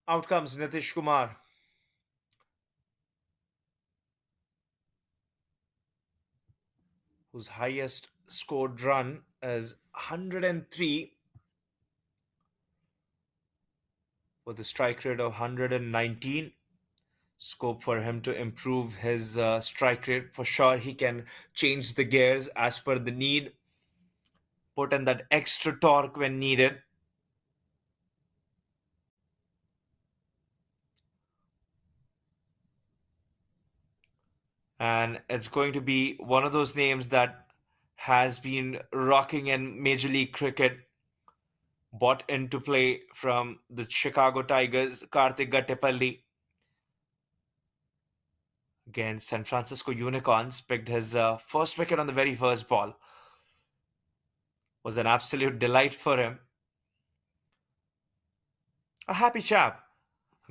Out comes Nitish Kumar, whose highest scored run is 103 with a strike rate of 119. Scope for him to improve his strike rate. For sure, he can change the gears as per the need, put in that extra torque when needed. And it's going to be one of those names that has been rocking in Major League Cricket, bought into play from the Chicago Tigers, Karthik Gattepalli against San Francisco Unicorns. Picked his first wicket on the very first ball. Was an absolute delight for him. A happy chap.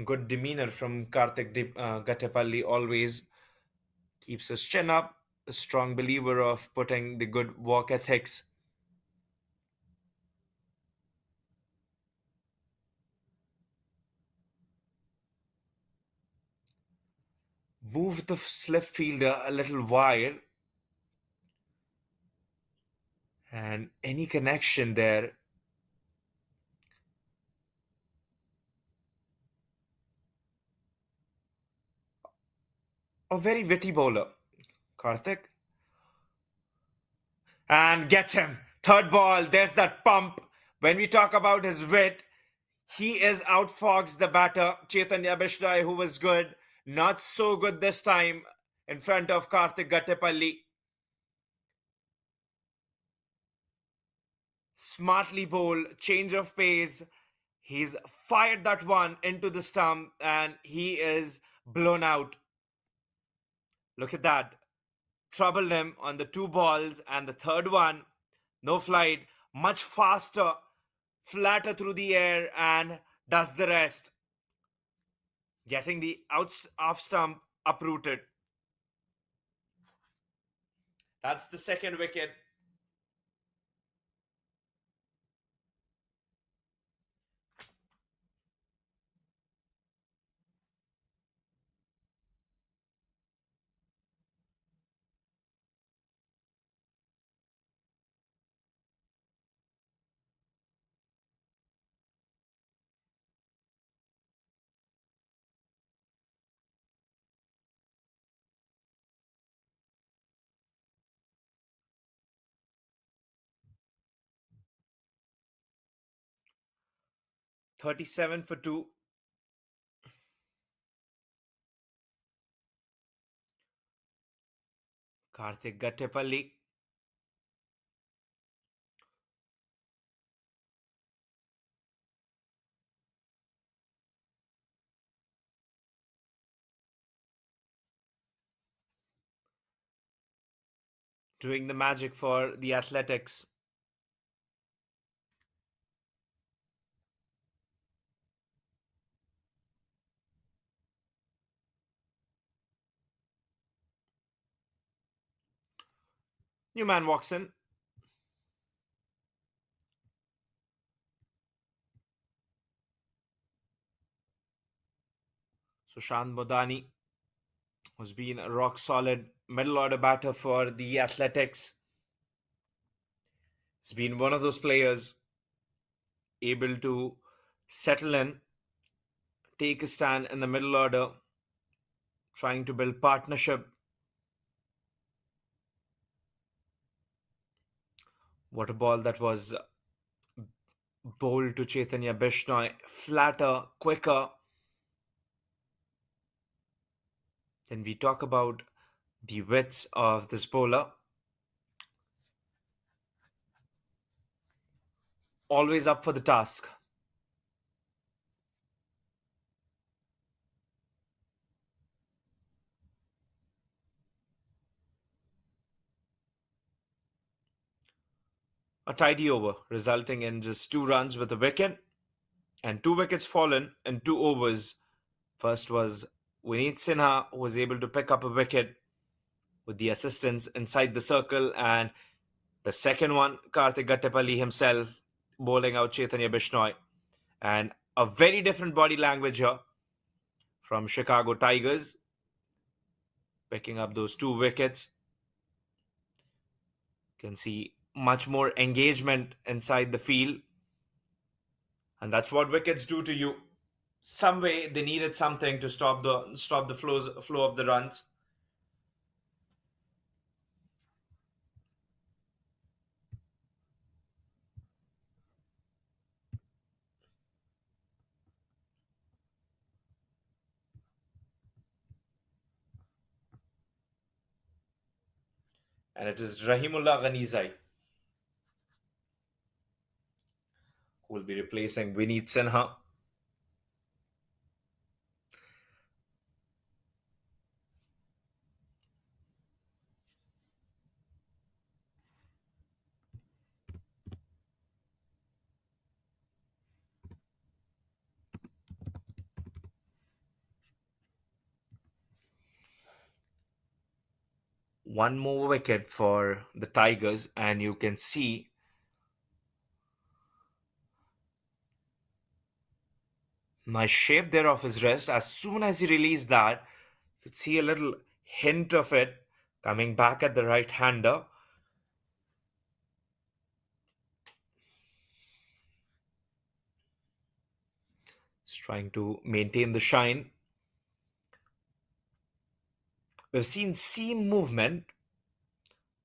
Good demeanor from Gattepalli, always keeps his chin up. A strong believer of putting the good work ethics. Moved the slip fielder a little wide, and any connection there. A very witty bowler, Karthik. And gets him. Third ball, there's that pump. When we talk about his wit, he is outfoxed the batter, Chaitanya Bishnoi, who was good. Not so good this time in front of Karthik Gattepalli. Smartly bowled, change of pace. He's fired that one into the stump and he is blown out. Look at that. troubled him on the two balls, and the third one, no flight, much faster, flatter through the air, and does the rest, getting the outs off stump uprooted. That's the second wicket. 37 for 2. Karthik Gattepalli doing the magic for the Athletics. New man walks in. Sushant Modani, who's been a rock solid middle order batter for the Athletics. He's been one of those players able to settle in, take a stand in the middle order, trying to build partnership. What a ball that was, bowled to Chaitanya Bishnoi. Flatter, quicker. Then we talk about the widths of this bowler. Always up for the task. A tidy over, resulting in just 2 runs with a wicket and 2 wickets fallen in 2 overs. First was Vineet Sinha, who was able to pick up a wicket with the assistance inside the circle, and the second one, Karthik Gattepalli himself bowling out Chaitanya Bishnoi. And a very different body language here from Chicago Tigers, picking up those 2 wickets. You can see much more engagement inside the field, and that's what wickets do to you. Some way they needed something to stop the flow of the runs. And it is Rahimullah Ghanizai who will be replacing Vineet Sinha. One more wicket for the Tigers, and you can see nice shape there of his wrist. As soon as he released that, you could see a little hint of it coming back at the right hander. He's trying to maintain the shine. We've seen seam movement,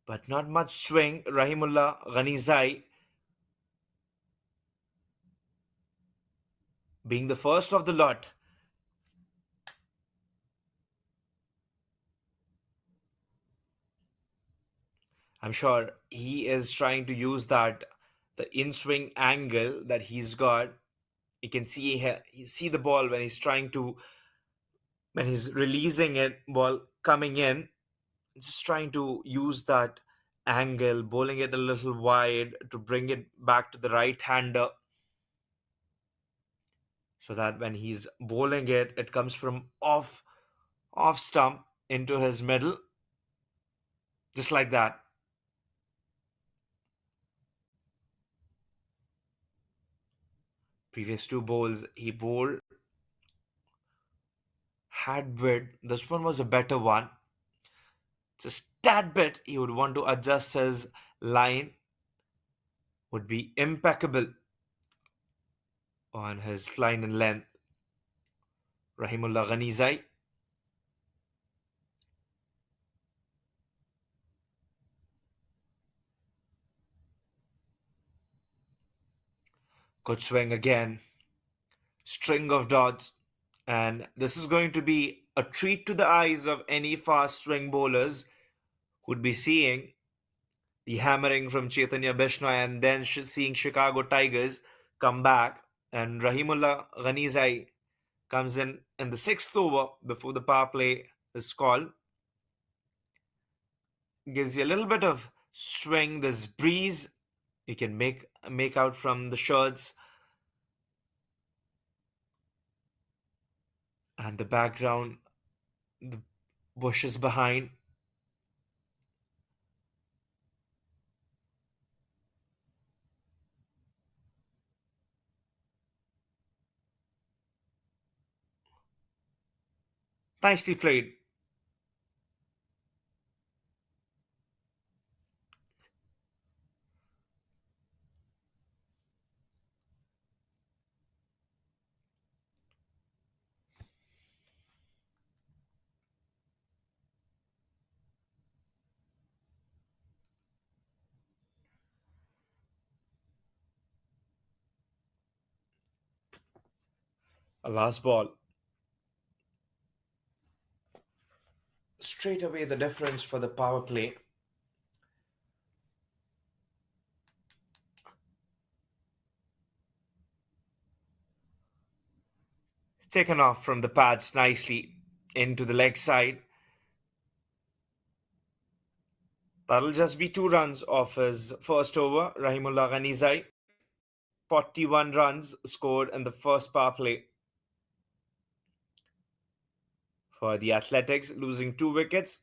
but not much swing. Rahimullah Ghanizai being the first of the lot. I'm sure he is trying to use the in swing angle that he's got. You can see the ball when he's releasing it, ball coming in. just trying to use that angle, bowling it a little wide to bring it back to the right hander so that when he's bowling it, it comes from off stump into his middle, just like that. Previous two bowls he bowled had bit. This one was a better one. Just tad bit he would want to adjust his line, would be impeccable on his line and length. Rahimullah Ghanizai. Good swing again. String of dots. And this is going to be a treat to the eyes of any fast swing bowlers who'd be seeing the hammering from Chaitanya Bishnoi and then seeing Chicago Tigers come back. And Rahimullah Ghanizai comes in the sixth over before the power play is called. Gives you a little bit of swing, this breeze you can make out from the shirts and the background, the bushes behind. Nicely played. A last ball. Straight away the difference for the power play. Taken off from the pads nicely into the leg side. That'll just be 2 runs off his first over. Rahimullah Ghanizai. 41 runs scored in the first power play for the Athletics, losing 2 wickets.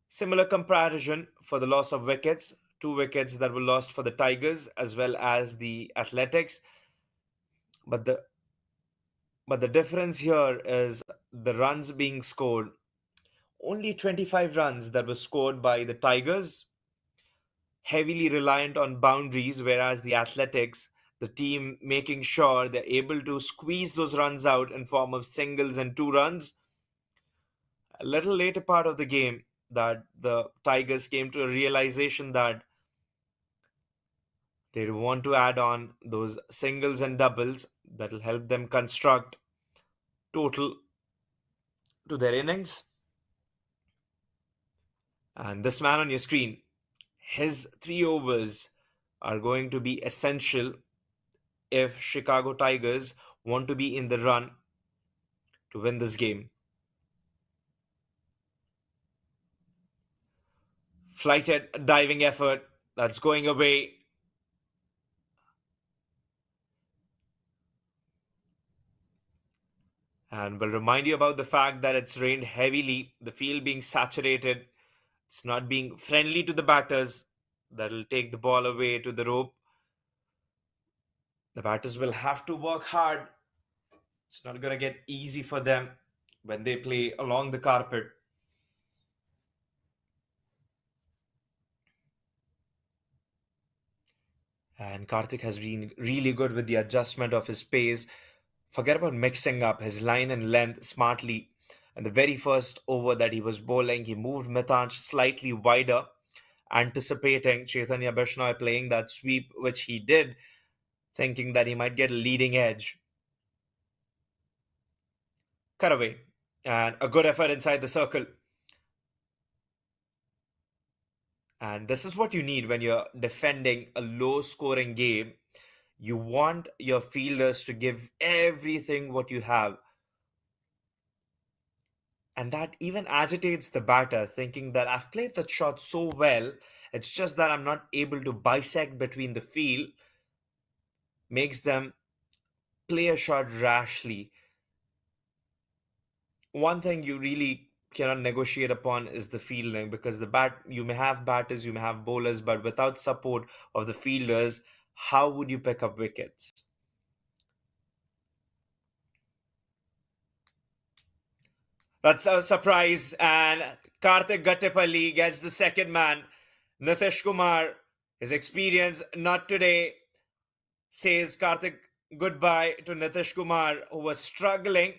Similar comparison for the loss of wickets. 2 wickets that were lost for the Tigers as well as the Athletics. But the difference here is the runs being scored. Only 25 runs that were scored by the Tigers, heavily reliant on boundaries, whereas the Athletics, the team making sure they're able to squeeze those runs out in form of singles and 2 runs. A little later part of the game, that the Tigers came to a realization that they want to add on those singles and doubles that'll help them construct total to their innings. And this man on your screen, his 3 overs are going to be essential if Chicago Tigers want to be in the run to win this game. Flighted diving effort that's going away. And will remind you about the fact that it's rained heavily, the field being saturated. It's not being friendly to the batters. That'll take the ball away to the rope. The batters will have to work hard. It's not going to get easy for them when they play along the carpet. And Karthik has been really good with the adjustment of his pace. Forget about mixing up his line and length smartly. And the very first over that he was bowling, he moved Mitanj slightly wider, anticipating Chaitanya Bishnoi playing that sweep, which he did, thinking that he might get a leading edge. Cut away. And a good effort inside the circle. And this is what you need when you're defending a low scoring game. You want your fielders to give everything what you have. And that even agitates the batter, thinking that I've played that shot so well, it's just that I'm not able to bisect between the field, makes them play a shot rashly. One thing you really cannot negotiate upon is the fielding, because the bat you may have batters, you may have bowlers, but without support of the fielders, how would you pick up wickets? That's a surprise, and Karthik Gattepalli gets the second man. Nitish Kumar, his experience not today, says Karthik goodbye to Nitish Kumar, who was struggling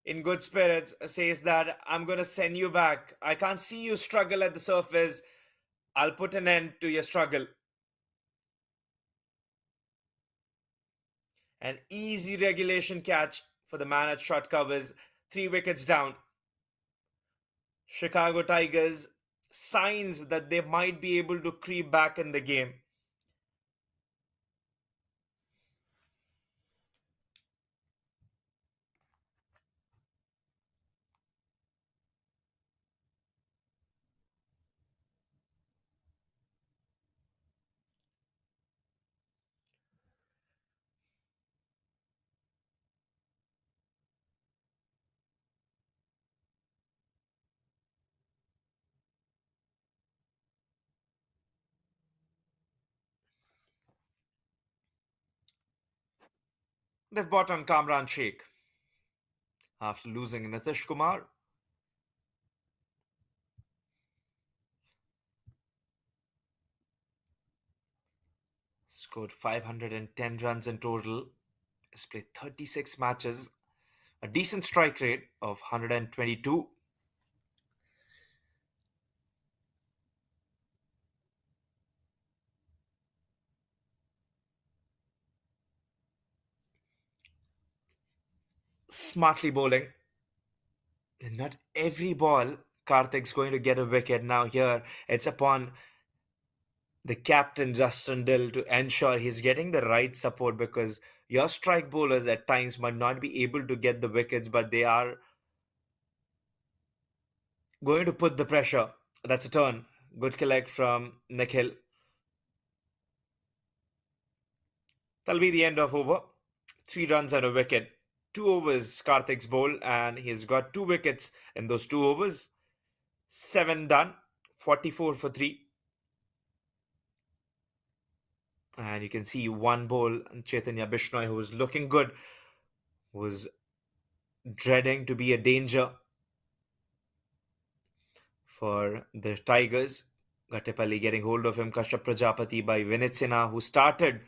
in good spirits, says that I'm going to send you back. I can't see you struggle at the surface. I'll put an end to your struggle. An easy regulation catch for the man at short covers. 3 wickets down. Chicago Tigers signs that they might be able to creep back in the game. They've bought on Kamran Sheikh after losing Nitish Kumar. Scored 510 runs in total. Has played 36 matches. A decent strike rate of 122. Smartly bowling. And not every ball Karthik's going to get a wicket. Now here it's upon the captain Justin Dill to ensure he's getting the right support, because your strike bowlers at times might not be able to get the wickets, but they are going to put the pressure. That's a turn. Good collect from Nikhil. That'll be the end of over. 3 runs and a wicket. 2 overs Karthik's bowl, and he's got 2 wickets in those 2 overs. 7 done. 44 for 3. And you can see one bowl, Chaitanya Bishnoi, who was looking good, was dreading to be a danger for the Tigers. Gattepalli getting hold of him. Kashyap Prajapati by Vinit Sinha, who started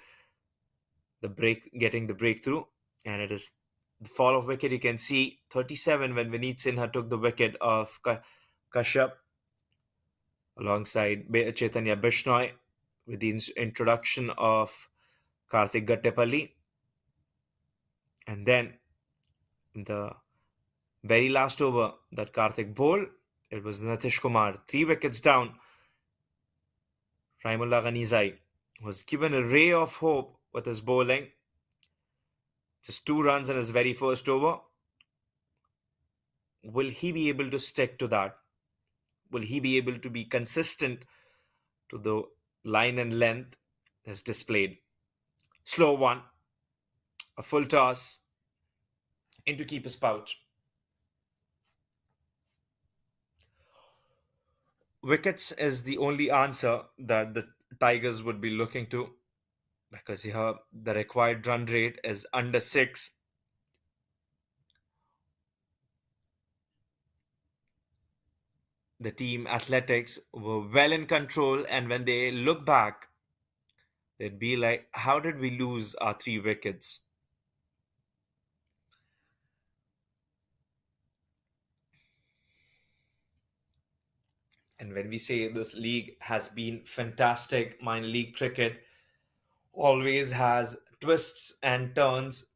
getting the breakthrough. And it is the fall of wicket. You can see 37 when Vinit Sinha took the wicket of Kashyap alongside Chaitanya Bishnoi, with the introduction of Karthik Gattepalli. And then in the very last over that Karthik bowled, it was Nitish Kumar. 3 wickets down. Raimullah Ghanizai was given a ray of hope with his bowling. Just 2 runs in his very first over. Will he be able to stick to that? Will he be able to be consistent to the line and length as displayed? Slow one, a full toss into keeper's pouch. Wickets is the only answer that the Tigers would be looking to, because here the required run rate is under 6. The team athletics were well in control, and when they look back, they'd be like, how did we lose our 3 wickets? And when we say this league has been fantastic, minor league cricket always has twists and turns.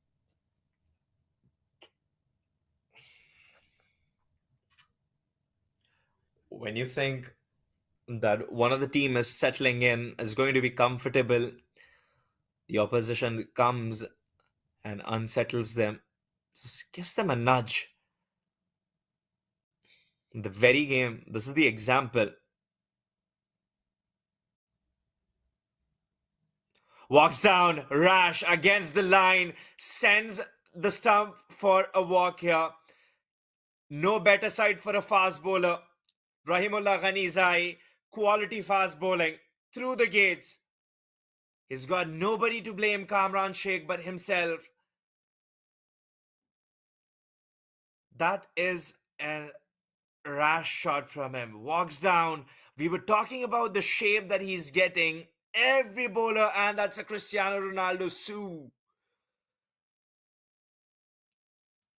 When you think that one of the team is settling in, is going to be comfortable, the opposition comes and unsettles them. Just gives them a nudge. In the very game, this is the example. Walks down, rash against the line, sends the stump for a walk here. No better side for a fast bowler. Rahimullah Ghanizai, quality fast bowling through the gates. He's got nobody to blame Kamran Sheikh but himself. That is a rash shot from him. Walks down. We were talking about the shape that he's getting. Every bowler, and that's a Cristiano Ronaldo Sue.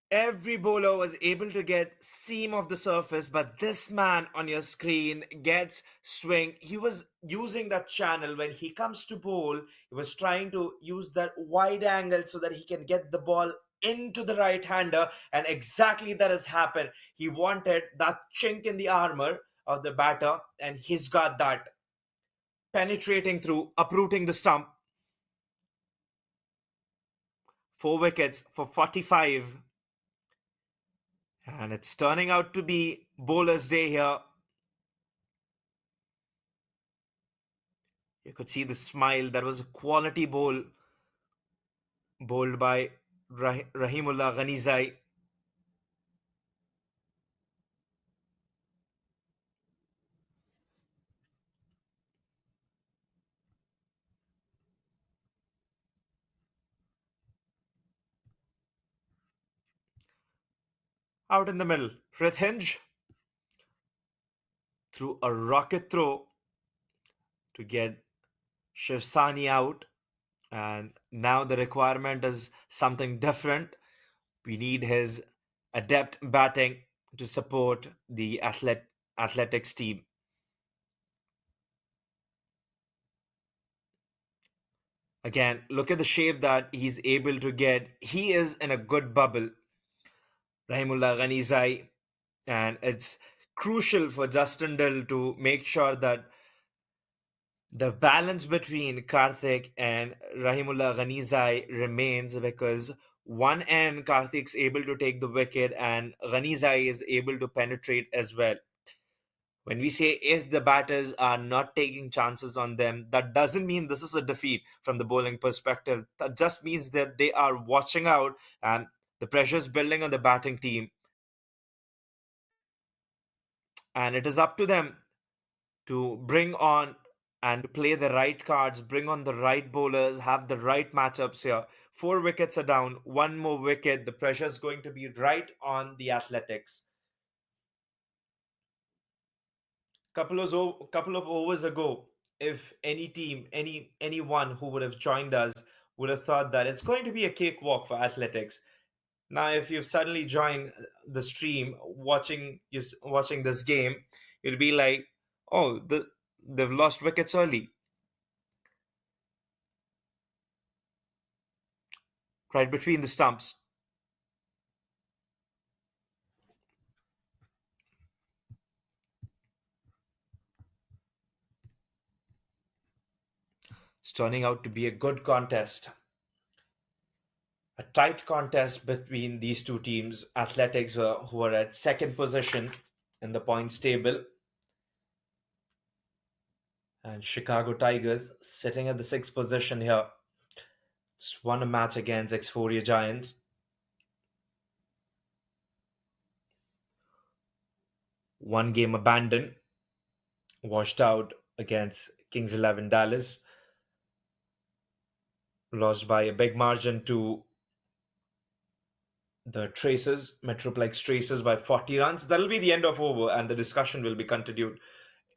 Every bowler was able to get seam of the surface, but this man on your screen gets swing. He was using that channel when he comes to bowl. He was trying to use that wide angle so that he can get the ball into the right hander, and exactly that has happened. He wanted that chink in the armor of the batter, and he's got that penetrating through, uprooting the stump. 4 wickets for 45. And it's turning out to be bowler's day here. You could see the smile. That was a quality bowl bowled by Rahimullah Ghanizai. Out in the middle, Prithindge threw a rocket throw to get Shivsani out. And now the requirement is something different. We need his adept batting to support the athletics team. Again, look at the shape that he's able to get. He is in a good bubble, Rahimullah Ghanizai, and it's crucial for Justin Dill to make sure that the balance between Karthik and Rahimullah Ghanizai remains, because one end Karthik's able to take the wicket and Ghanizai is able to penetrate as well. When we say if the batters are not taking chances on them, that doesn't mean this is a defeat from the bowling perspective. That just means that they are watching out and the pressure is building on the batting team. And it is up to them to bring on and play the right cards, bring on the right bowlers, have the right matchups here. 4 wickets are down, one more wicket. The pressure is going to be right on the Athletics. Couple of overs ago, if any team, anyone who would have joined us would have thought that it's going to be a cakewalk for Athletics. Now, if you've suddenly joined the stream watching this game, you'll be like, "Oh, they've lost wickets early, right between the stumps." It's turning out to be a good contest, a tight contest between these two teams. Athletics, who are at second position in the points table, and Chicago Tigers sitting at the sixth position here. Just won a match against Exforia Giants. One game abandoned, washed out against Kings 11 Dallas. Lost by a big margin to the Metroplex Tracers by 40 runs. That'll be the end of over, and the discussion will be continued.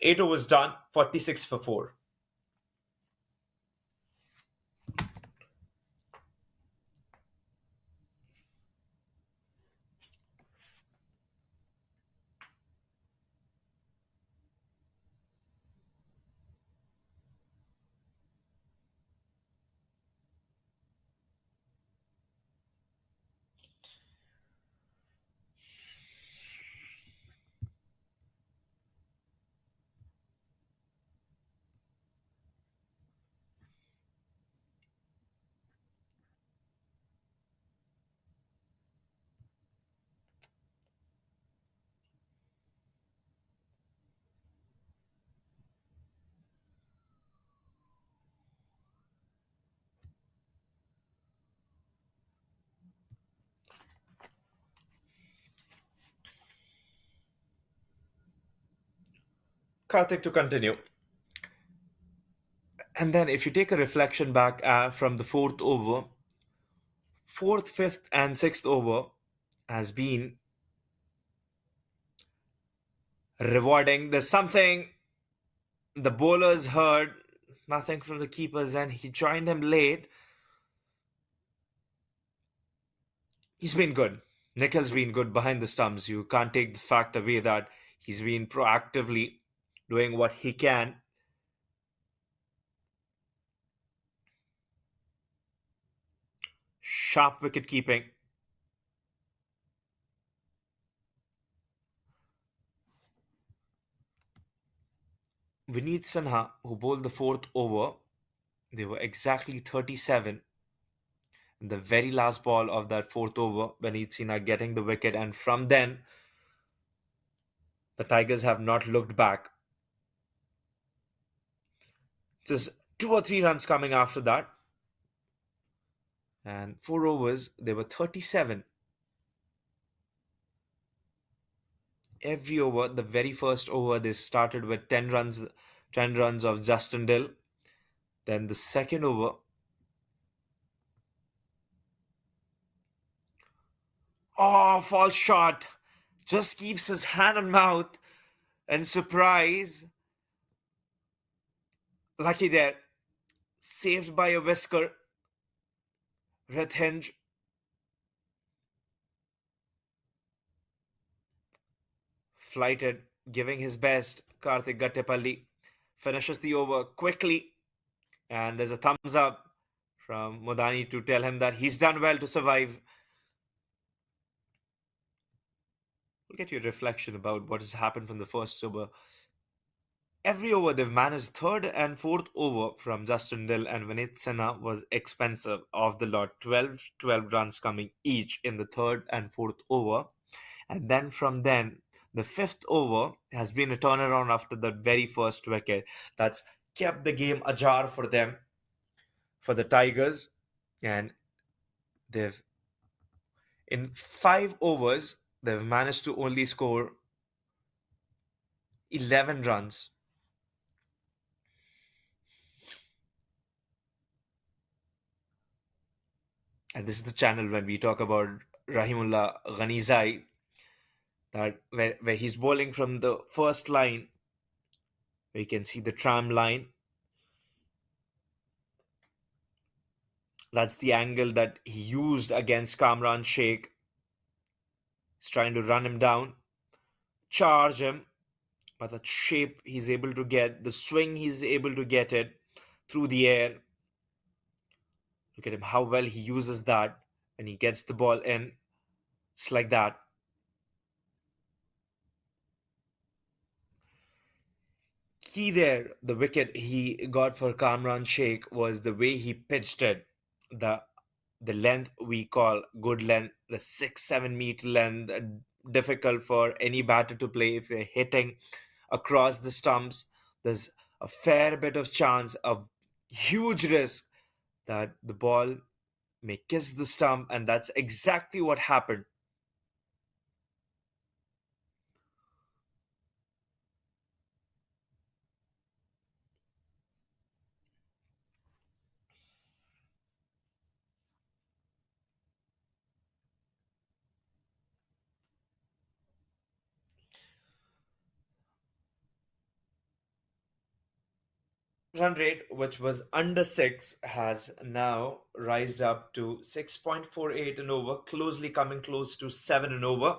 8 overs done, 46 for 4. Karthik to continue. And then, if you take a reflection back from the fourth over, fourth, fifth, and sixth over has been rewarding. There's something the bowlers heard, nothing from the keepers, and he joined him late. He's been good. Nikhil's been good behind the stumps. You can't take the fact away that he's been proactively doing what he can. Sharp wicket keeping. Vineet Sinha, who bowled the fourth over, they were exactly 37 in the very last ball of that fourth over. Vineet Sinha getting the wicket, and from then, the Tigers have not looked back. Just 2 or 3 runs coming after that, and 4 overs, they were 37. Every over, the very first over, they started with 10 runs of Justin Dill. Then the second over, oh, false shot, just keeps his hand on mouth and surprise. Lucky there, saved by a whisker. Rithenge flighted, giving his best. Karthik Gattepalli finishes the over quickly, and there's a thumbs up from Modani to tell him that he's done well to survive. We'll get your reflection about what has happened from the first over. Every over they've managed third and fourth over from Justin Dill and Vineet Sinha was expensive of the lot. 12 runs coming each in the third and fourth over. And then from then, the fifth over has been a turnaround after the very first wicket. That's kept the game ajar for them, for the Tigers. And they've, in 5 overs, they've managed to only score 11 runs. And this is the channel when we talk about Rahimullah Ghanizai, that where he's bowling from the first line, where you can see the tram line. That's the angle that he used against Kamran Sheikh. He's trying to run him down, charge him, but the shape he's able to get, the swing he's able to get it through the air. Look at him, how well he uses that when he gets the ball in. It's like that. Key there, the wicket he got for Kamran Sheikh was the way he pitched it. The the length we call good length, the 6-7 meter length, difficult for any batter to play. If you're hitting across the stumps, there's a fair bit of chance, a huge risk that the ball may kiss the stump, and that's exactly what happened. Run rate, which was under 6, has now rised up to 6.48 and over, closely coming close to 7 and over.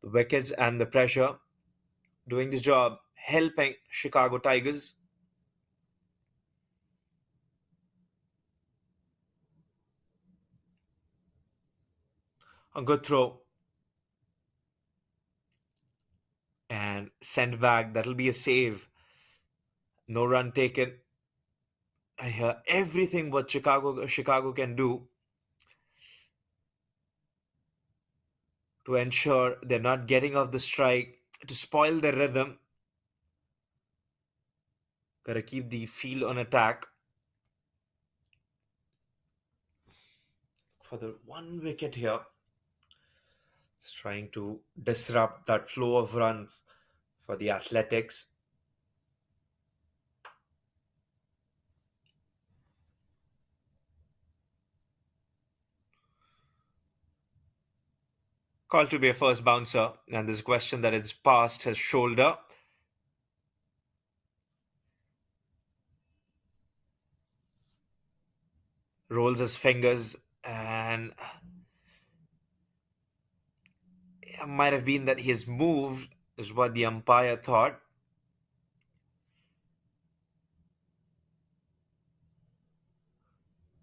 The wickets and the pressure doing the job, helping Chicago Tigers. A good throw and sent back. That'll be a save. No run taken. I hear everything what Chicago can do to ensure they're not getting off the strike, to spoil their rhythm. Gotta keep the field on attack. For the one wicket here, it's trying to disrupt that flow of runs for the Athletics. Called to be a first bouncer, and there's a question that it's past his shoulder. Rolls his fingers, and it might have been that he has moved, is what the umpire thought.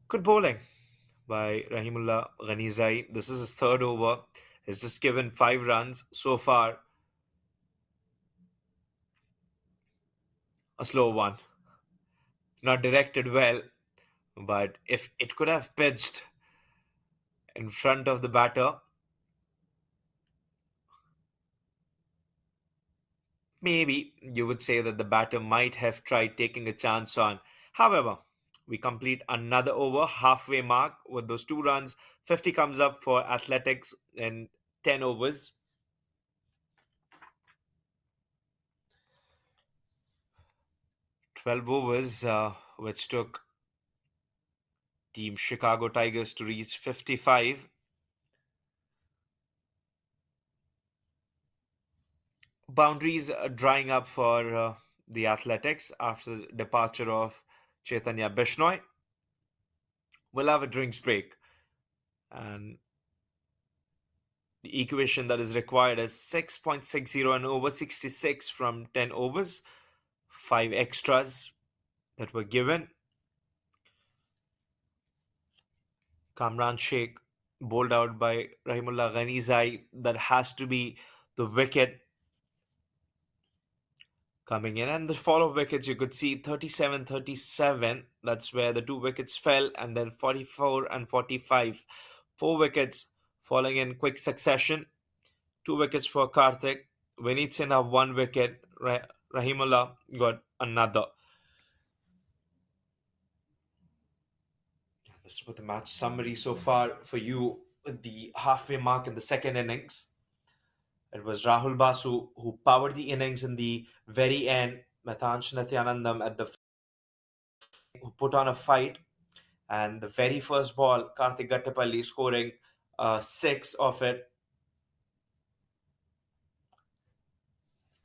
Good bowling by Rahimullah Ghanizai. This is his third over. He's just given 5 runs so far. A slow one. Not directed well, but if it could have pitched in front of the batter, maybe you would say that the batter might have tried taking a chance on. However, we complete another over, halfway mark with those 2 runs. 50 comes up for Athletics in 10 overs. 12 overs, which took Team Chicago Tigers to reach 55. Boundaries are drying up for the Athletics after the departure of Chaitanya Bishnoi. We'll have a drinks break, and the equation that is required is 6.60 and over 66 from 10 overs. 5 extras that were given. Kamran Sheikh bowled out by Rahimullah Ghanizai. That has to be the wicket coming in. And the follow wickets, you could see 37-37. That's where the 2 wickets fell. And then 44 and 45. 4 wickets falling in quick succession. 2 wickets for Karthik. Vineet Sinha 1 wicket. Rahimullah got another. This is what the match summary so far for you. The halfway mark in the second innings. It was Rahul Basu who powered the innings in the very end. Methansh Nithyanandam at the who put on a fight. And the very first ball, Karthik Gattapalli scoring 6 of it.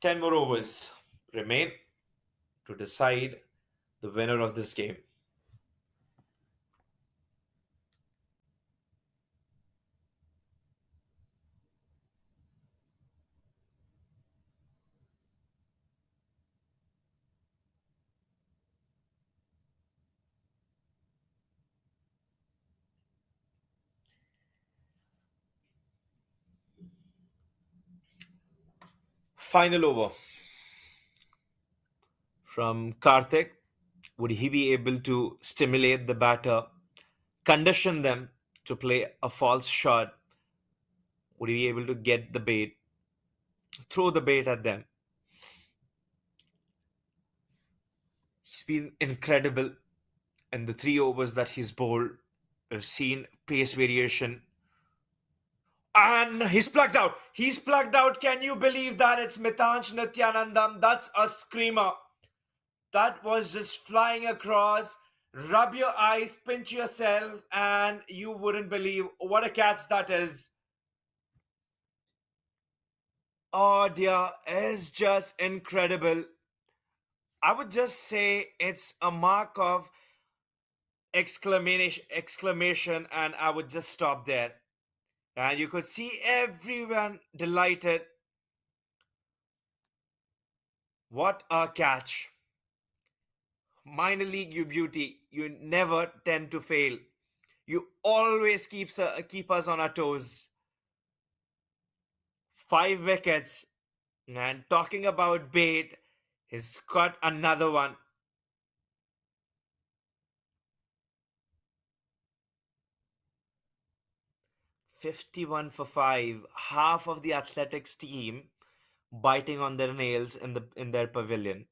10 more overs remain to decide the winner of this game. Final over from Karthik. Would he be able to stimulate the batter, condition them to play a false shot? Would he be able to get the bait, throw the bait at them? He's been incredible in the 3 overs that he's bowled. We've seen pace variation. And he's plugged out. He's plugged out. Can you believe that? It's Mitansh Nityanandam. That's a screamer. That was just flying across. Rub your eyes, pinch yourself, and you wouldn't believe what a catch that is. Oh dear, it's just incredible. I would just say it's a mark of exclamation, and I would just stop there. And you could see everyone delighted. What a catch. Minor league, you beauty. You never tend to fail. You always keep us on our toes. 5 wickets. And talking about bait, he's got another one. 51 for 5. Half of the Athletics team biting on their nails in their pavilion.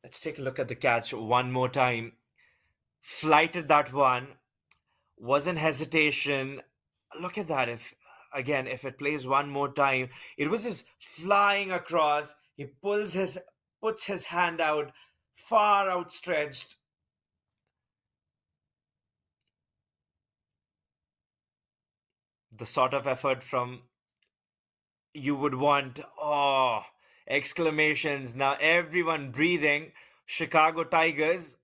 Let's take a look at the catch one more time. Flighted that one, wasn't hesitation. Look at that. If again, if it plays one more time, it was just flying across. He puts his hand out, far outstretched. The sort of effort from you would want. Oh, exclamations. Now everyone breathing. Chicago Tigers,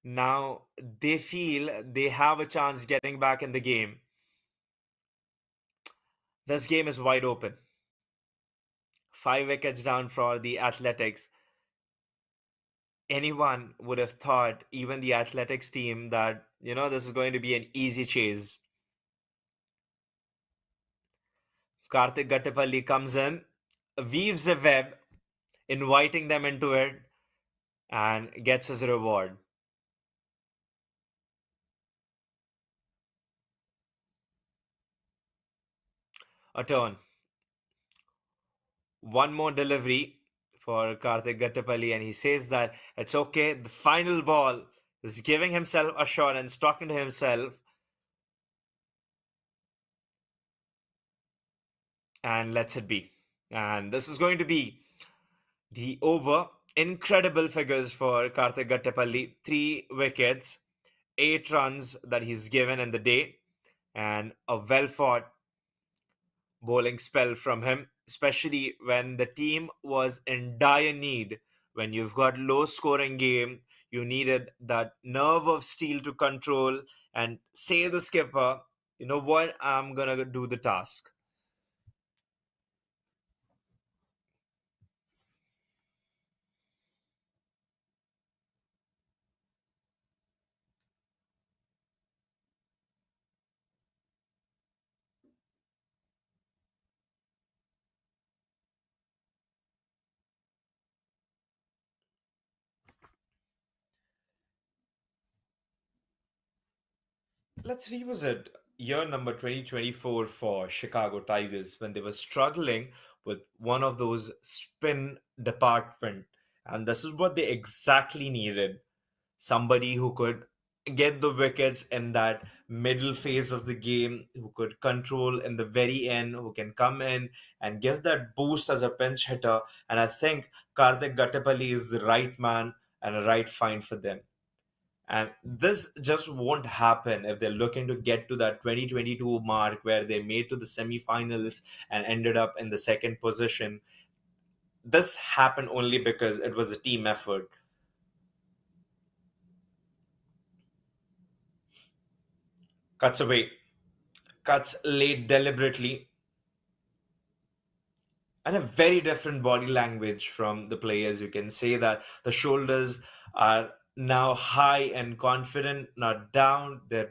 now they feel they have a chance getting back in the game. This game is wide open. 5 wickets down for the Athletics. Anyone would have thought, even the Athletics team, that this is going to be an easy chase. Karthik Gattipalli comes in, weaves a web, inviting them into it, and gets his reward. A turn. One more delivery for Karthik Gattipalli, and he says that it's okay. The final ball is giving himself assurance, talking to himself, and lets it be. And this is going to be the over. Incredible figures for Karthik Gattipalli. 3 wickets, 8 runs that he's given in the day, and a well fought bowling spell from him, especially when the team was in dire need. When you've got low scoring game, you needed that nerve of steel to control and say the skipper, you know what, I'm gonna do the task. Let's revisit year number 2024 for Chicago Tigers when they were struggling with one of those spin department. And this is what they exactly needed. Somebody who could get the wickets in that middle phase of the game, who could control in the very end, who can come in and give that boost as a pinch hitter. And I think Karthik Gattipalli is the right man and a right find for them. And this just won't happen if they're looking to get to that 2022 mark where they made to the semifinals and ended up in the second position. This happened only because it was a team effort. Cuts away, cuts late deliberately, and a very different body language from the players. You can say that the shoulders are now high and confident, not down. They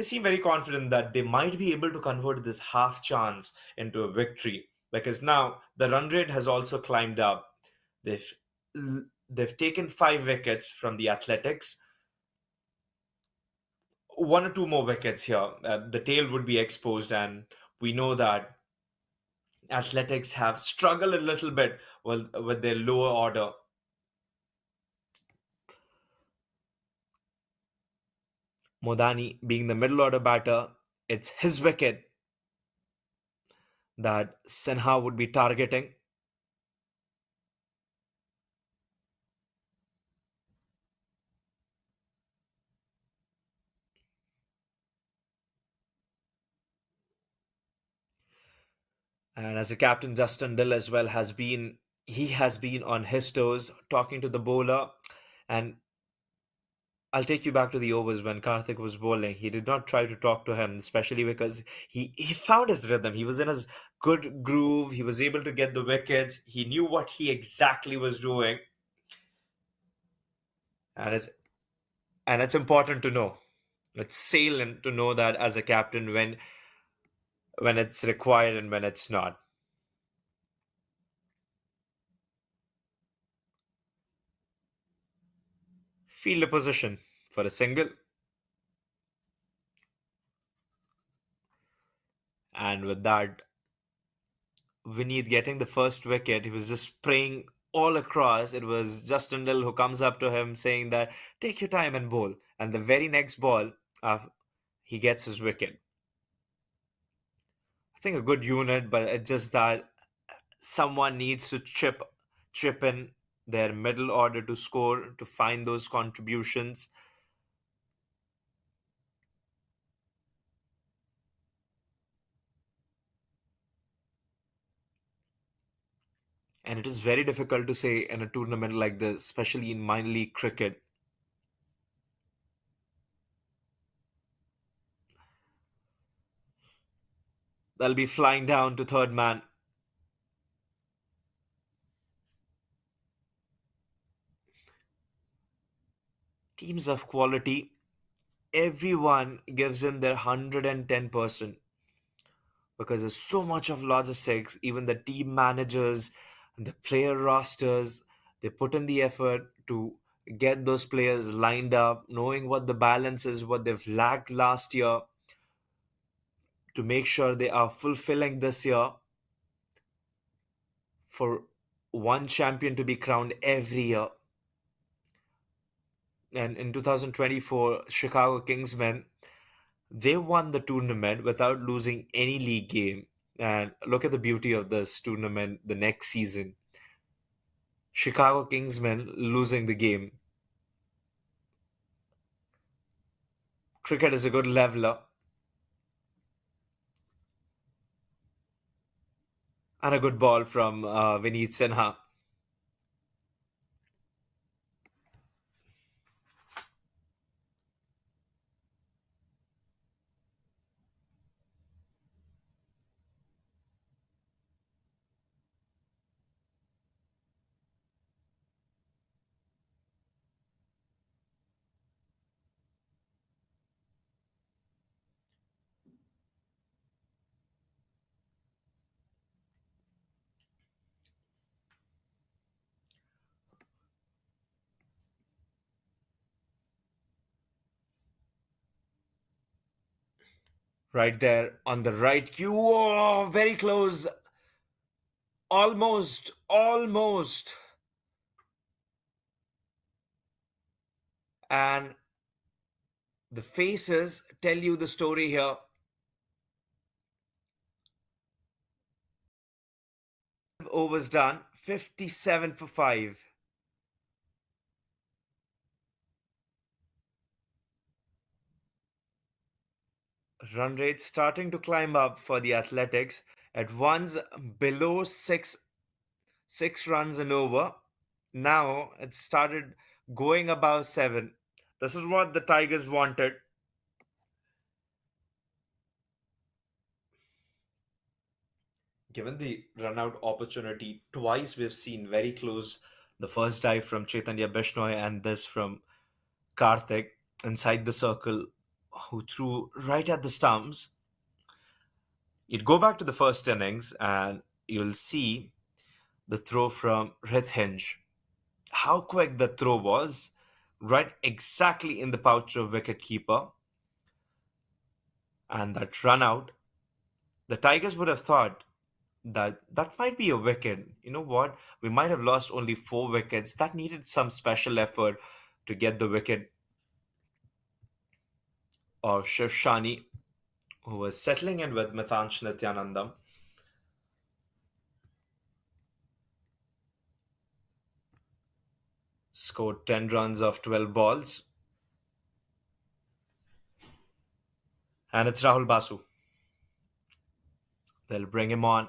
seem very confident that they might be able to convert this half chance into a victory because now the run rate has also climbed up. They've they've taken 5 wickets from the Athletics. One or two more wickets here, the tail would be exposed, and we know that Athletics have struggled a little bit with their lower order. Modani being the middle order batter, it's his wicket that Sinha would be targeting. And as a captain, Justin Dill as well he has been on his toes talking to the bowler. And I'll take you back to the overs when Karthik was bowling. He did not try to talk to him, especially because he found his rhythm. He was in his good groove. He was able to get the wickets. He knew what he exactly was doing. And it's important to know. It's salient to know that as a captain when it's required and when it's not. Field a position for a single, and with that, Vineet getting the first wicket, he was just spraying all across. It was Justin Lill who comes up to him saying that, take your time and bowl. And the very next ball, he gets his wicket. I think a good unit, but it's just that someone needs to chip in their middle order to score, to find those contributions. And it is very difficult to say in a tournament like this, especially in minor league cricket. They'll be flying down to third man. Teams of quality, everyone gives in their 110% because there's so much of logistics. Even the team managers and the player rosters, they put in the effort to get those players lined up, knowing what the balance is, what they've lacked last year, to make sure they are fulfilling this year for one champion to be crowned every year. And in 2024, Chicago Kingsmen, they won the tournament without losing any league game. And look at the beauty of this tournament the next season. Chicago Kingsmen losing the game. Cricket is a good leveler and a good ball from Vineet Sinha. Right there on the right cue. Oh, very close. Almost, almost. And the faces tell you the story here. Overs done, 57 for 5. Run rate starting to climb up for the Athletics at once below six runs and over. Now it started going above 7. This is what the Tigers wanted. Given the run out opportunity, twice we've seen very close. The first dive from Chaitanya Bishnoi and this from Karthik inside the circle, who threw right at the stumps. You'd go back to the first innings and you'll see the throw from Rithhinge. How quick the throw was, right exactly in the pouch of wicketkeeper, and that run out. The Tigers would have thought that that might be a wicket. You know what? We might have lost only 4 wickets. That needed some special effort to get the wicket of Shiv Shani, who was settling in with Mithansh Nityanandam. Scored 10 runs off 12 balls. And it's Rahul Basu. They'll bring him on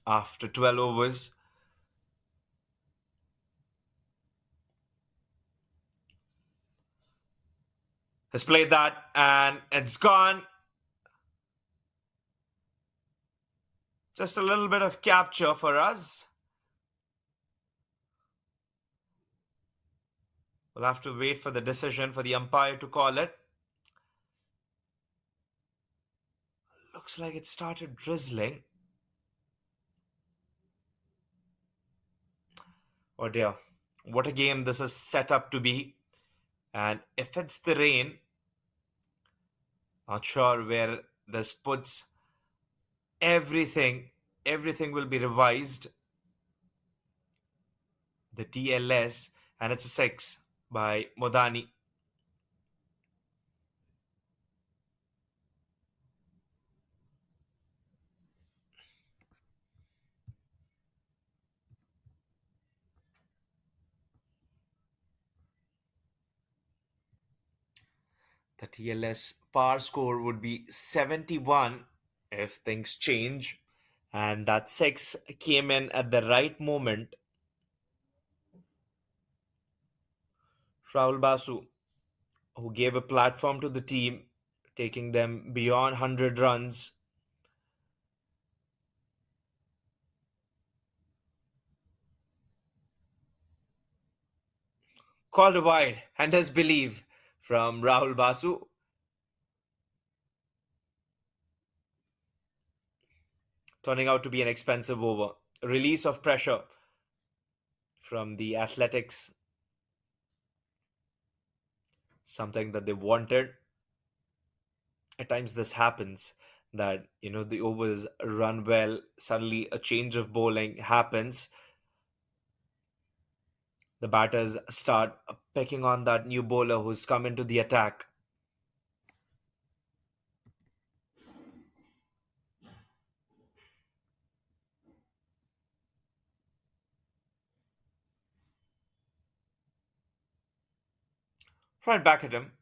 after 12 overs. Has played that and it's gone. Just a little bit of capture for us. We'll have to wait for the decision for the umpire to call it. Looks like it started drizzling. Oh dear. What a game this is set up to be. And if it's the rain, not sure where this puts everything everything will be revised, the TLS, and it's a six by Modani. The TLS par score would be 71 if things change, and that six came in at the right moment. Raul Basu, who gave a platform to the team, taking them beyond 100 runs, called a wide and his belief from Rahul Basu, turning out to be an expensive over. Release of pressure from the Athletics, something that they wanted. At times, this happens that the overs run well. Suddenly, a change of bowling happens. The batters start picking on that new bowler who's come into the attack. Right back at him.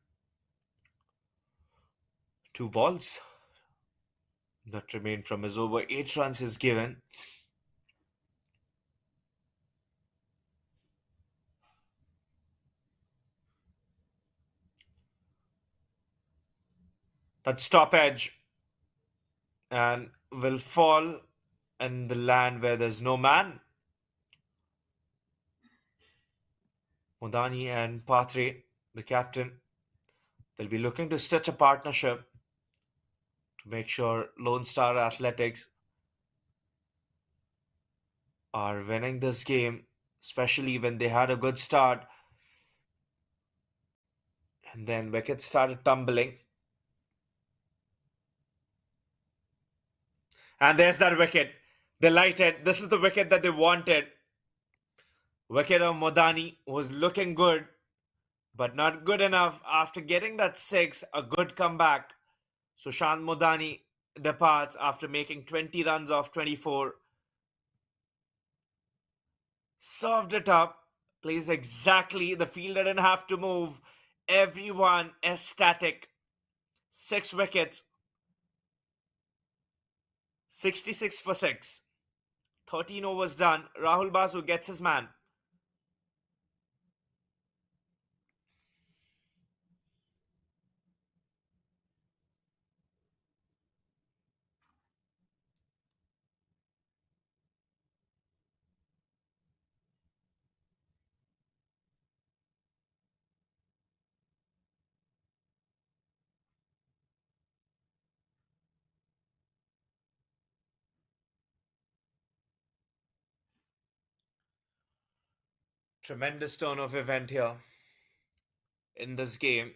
Two balls that remain from his over. 8 runs is given. That stop edge and will fall in the land where there's no man. Modani and Patre, the captain, they'll be looking to stitch a partnership to make sure Lone Star Athletics are winning this game, especially when they had a good start and then wickets started tumbling. And there's that wicket. Delighted. This is the wicket that they wanted. Wicket of Modani was looking good, but not good enough after getting that six. A good comeback. Sushant Modani departs after making 20 runs off 24. Served it up. Plays exactly. The fielder didn't have to move. Everyone ecstatic. 6 wickets. 66 for 6. 13 overs done. Rahul Basu gets his man. Tremendous turn of event here in this game.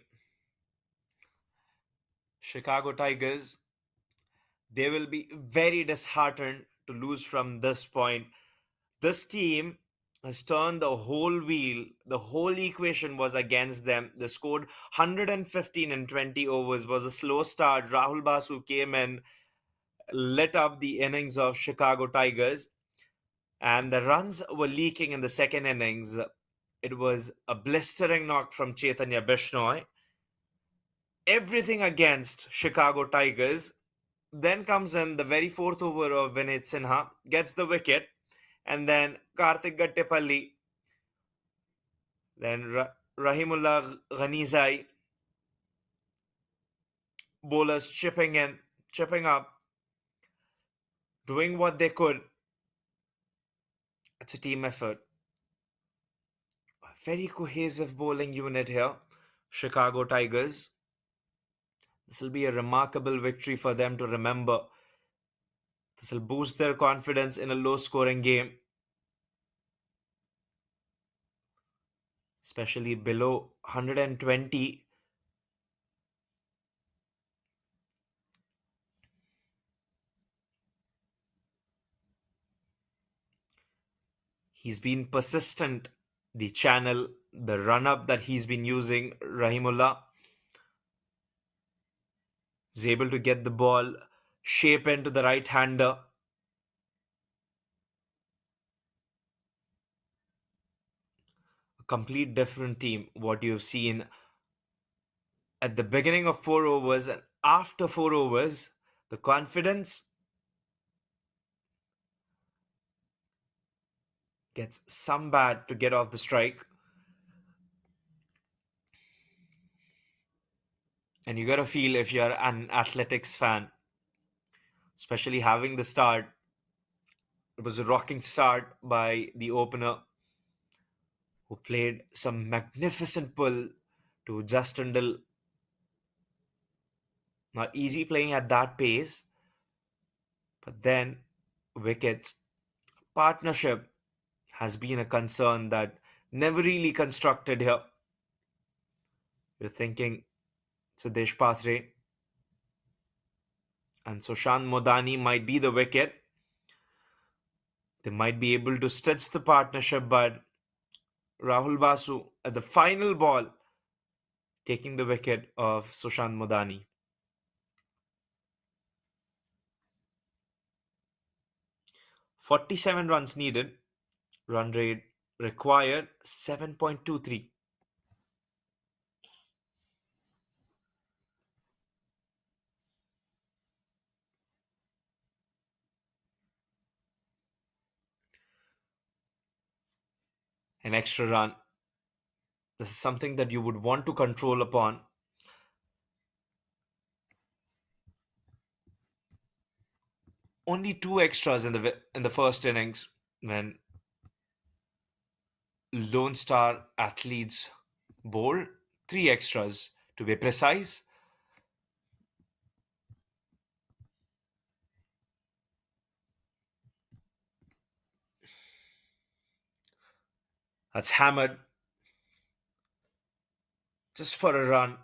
Chicago Tigers, they will be very disheartened to lose from this point. This team has turned the whole wheel. The whole equation was against them. They scored 115 in 20 overs. Was a slow start. Rahul Basu came in, lit up the innings of Chicago Tigers, and the runs were leaking in the second innings. It was a blistering knock from Chaitanya Bishnoi. Everything against Chicago Tigers. Then comes in the very fourth over of Vinay Sinha, gets the wicket, and then Karthik Gattepalli, then Rahimullah Ghanizai, bowlers chipping in, chipping up, doing what they could. It's a team effort. A very cohesive bowling unit here, Chicago Tigers. This will be a remarkable victory for them to remember. This will boost their confidence in a low scoring game, especially below 120. He's been persistent. The channel, the run up that he's been using, Rahimullah is able to get the ball, shape into the right hander. A complete different team, what you've seen at the beginning of 4 overs and after 4 overs. The confidence gets some bat to get off the strike. And you gotta feel if you're an athletics fan, especially having the start. It was a rocking start by the opener who played some magnificent pull to Justin Dill. Not easy playing at that pace, but then wickets. Partnership has been a concern that never really constructed here. You're thinking Siddhesh Patre and Sushant Modani might be the wicket. They might be able to stitch the partnership, but Rahul Basu at the final ball taking the wicket of Sushant Modani. 47 runs needed, run rate required 7.23. An extra run. This is something that you would want to control upon. Only two extras in the first innings when Lone Star athletes bowl. Three extras to be precise. That's hammered just for a run.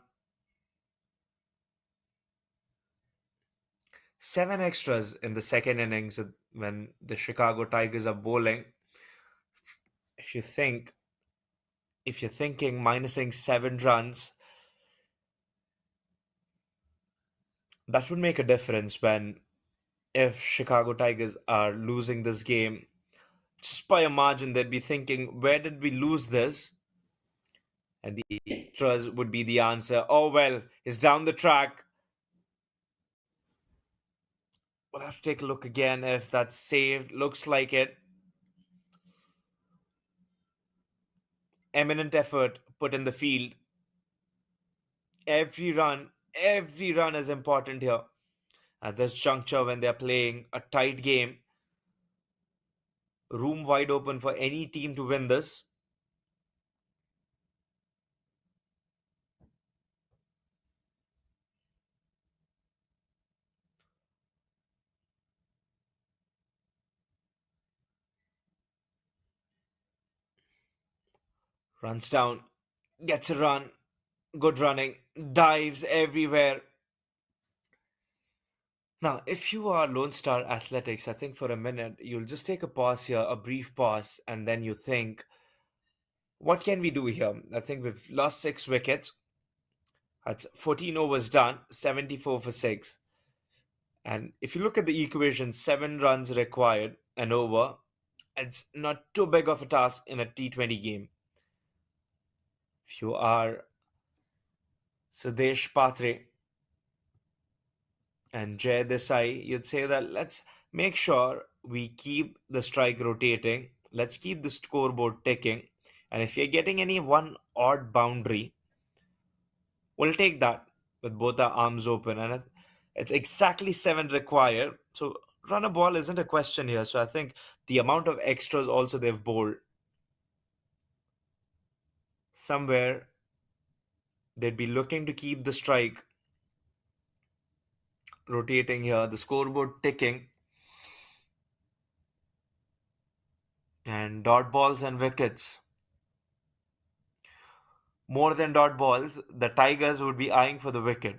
Seven extras in the second innings when the Chicago Tigers are bowling. If you think, if you're thinking minusing 7 runs, that would make a difference when if Chicago Tigers are losing this game just by a margin, they'd be thinking, where did we lose this? And the extras would be the answer. Oh, well, it's down the track. We'll have to take a look again if that's saved. Looks like it. Eminent effort put in the field. Every run is important here. At this juncture, when they're playing a tight game, room wide open for any team to win this. Runs down, gets a run, good running, dives everywhere. Now, if you are Lone Star Athletics, I think for a minute you'll just take a pause here, a brief pause, and then you think, what can we do here? I think we've lost 6 wickets. That's 14 overs done, 74 for 6. And if you look at the equation, 7 runs required an over, it's not too big of a task in a T20 game. If you are Sudesh Patre and Jay Desai, you'd say that let's make sure we keep the strike rotating, let's keep the scoreboard ticking, and if you're getting any one odd boundary, we'll take that with both our arms open. And it's exactly 7 required. So run a ball isn't a question here. So I think the amount of extras also they've bowled somewhere, they'd be looking to keep the strike rotating here, the scoreboard ticking, and dot balls and wickets. More than dot balls, the Tigers would be eyeing for the wicket.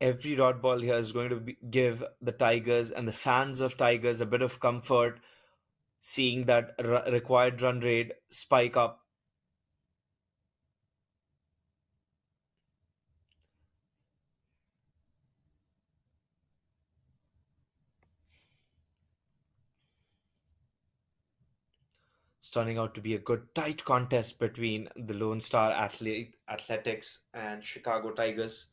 Every dot ball here is going to give the Tigers and the fans of Tigers a bit of comfort, seeing that required run rate spike up. It's turning out to be a good tight contest between the Lone Star Athletics and Chicago Tigers.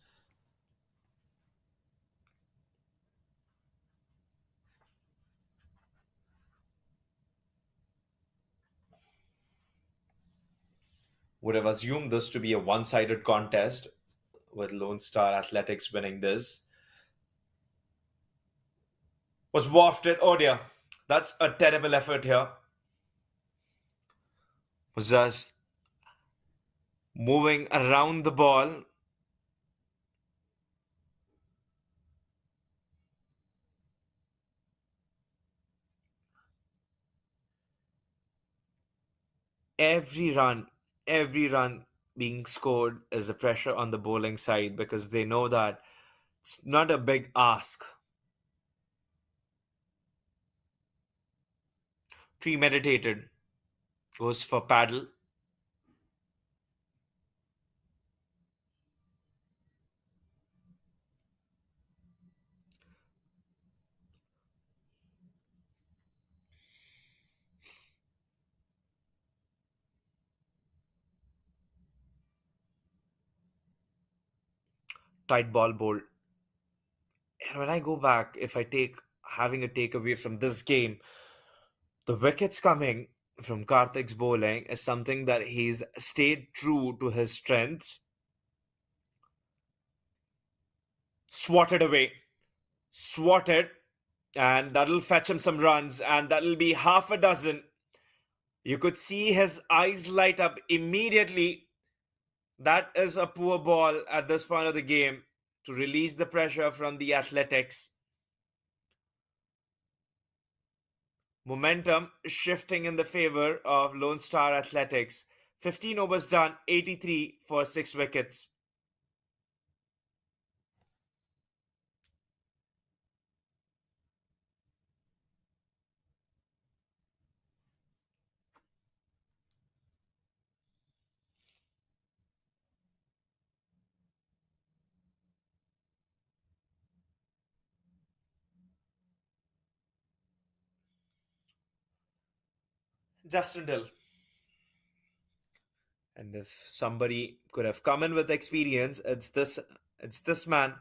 Would have assumed this to be a one-sided contest with Lone Star Athletics winning this. Was wafted. Oh dear. That's a terrible effort here. Was just moving around the ball. Every run, every run being scored is a pressure on the bowling side because they know that it's not a big ask. Premeditated goes for paddle. Tight ball bowled. And when I go back, if I take having a takeaway from this game, the wickets coming from Karthik's bowling is something that he's stayed true to his strengths. Swatted away, swatted, and that'll fetch him some runs, and that'll be half a dozen. You could see his eyes light up immediately. That is a poor ball at this point of the game to release the pressure from the Athletics. Momentum shifting in the favor of Lone Star Athletics. 15 overs done, 83 for 6 wickets. Justin Dill. And if somebody could have come in with experience, it's this man,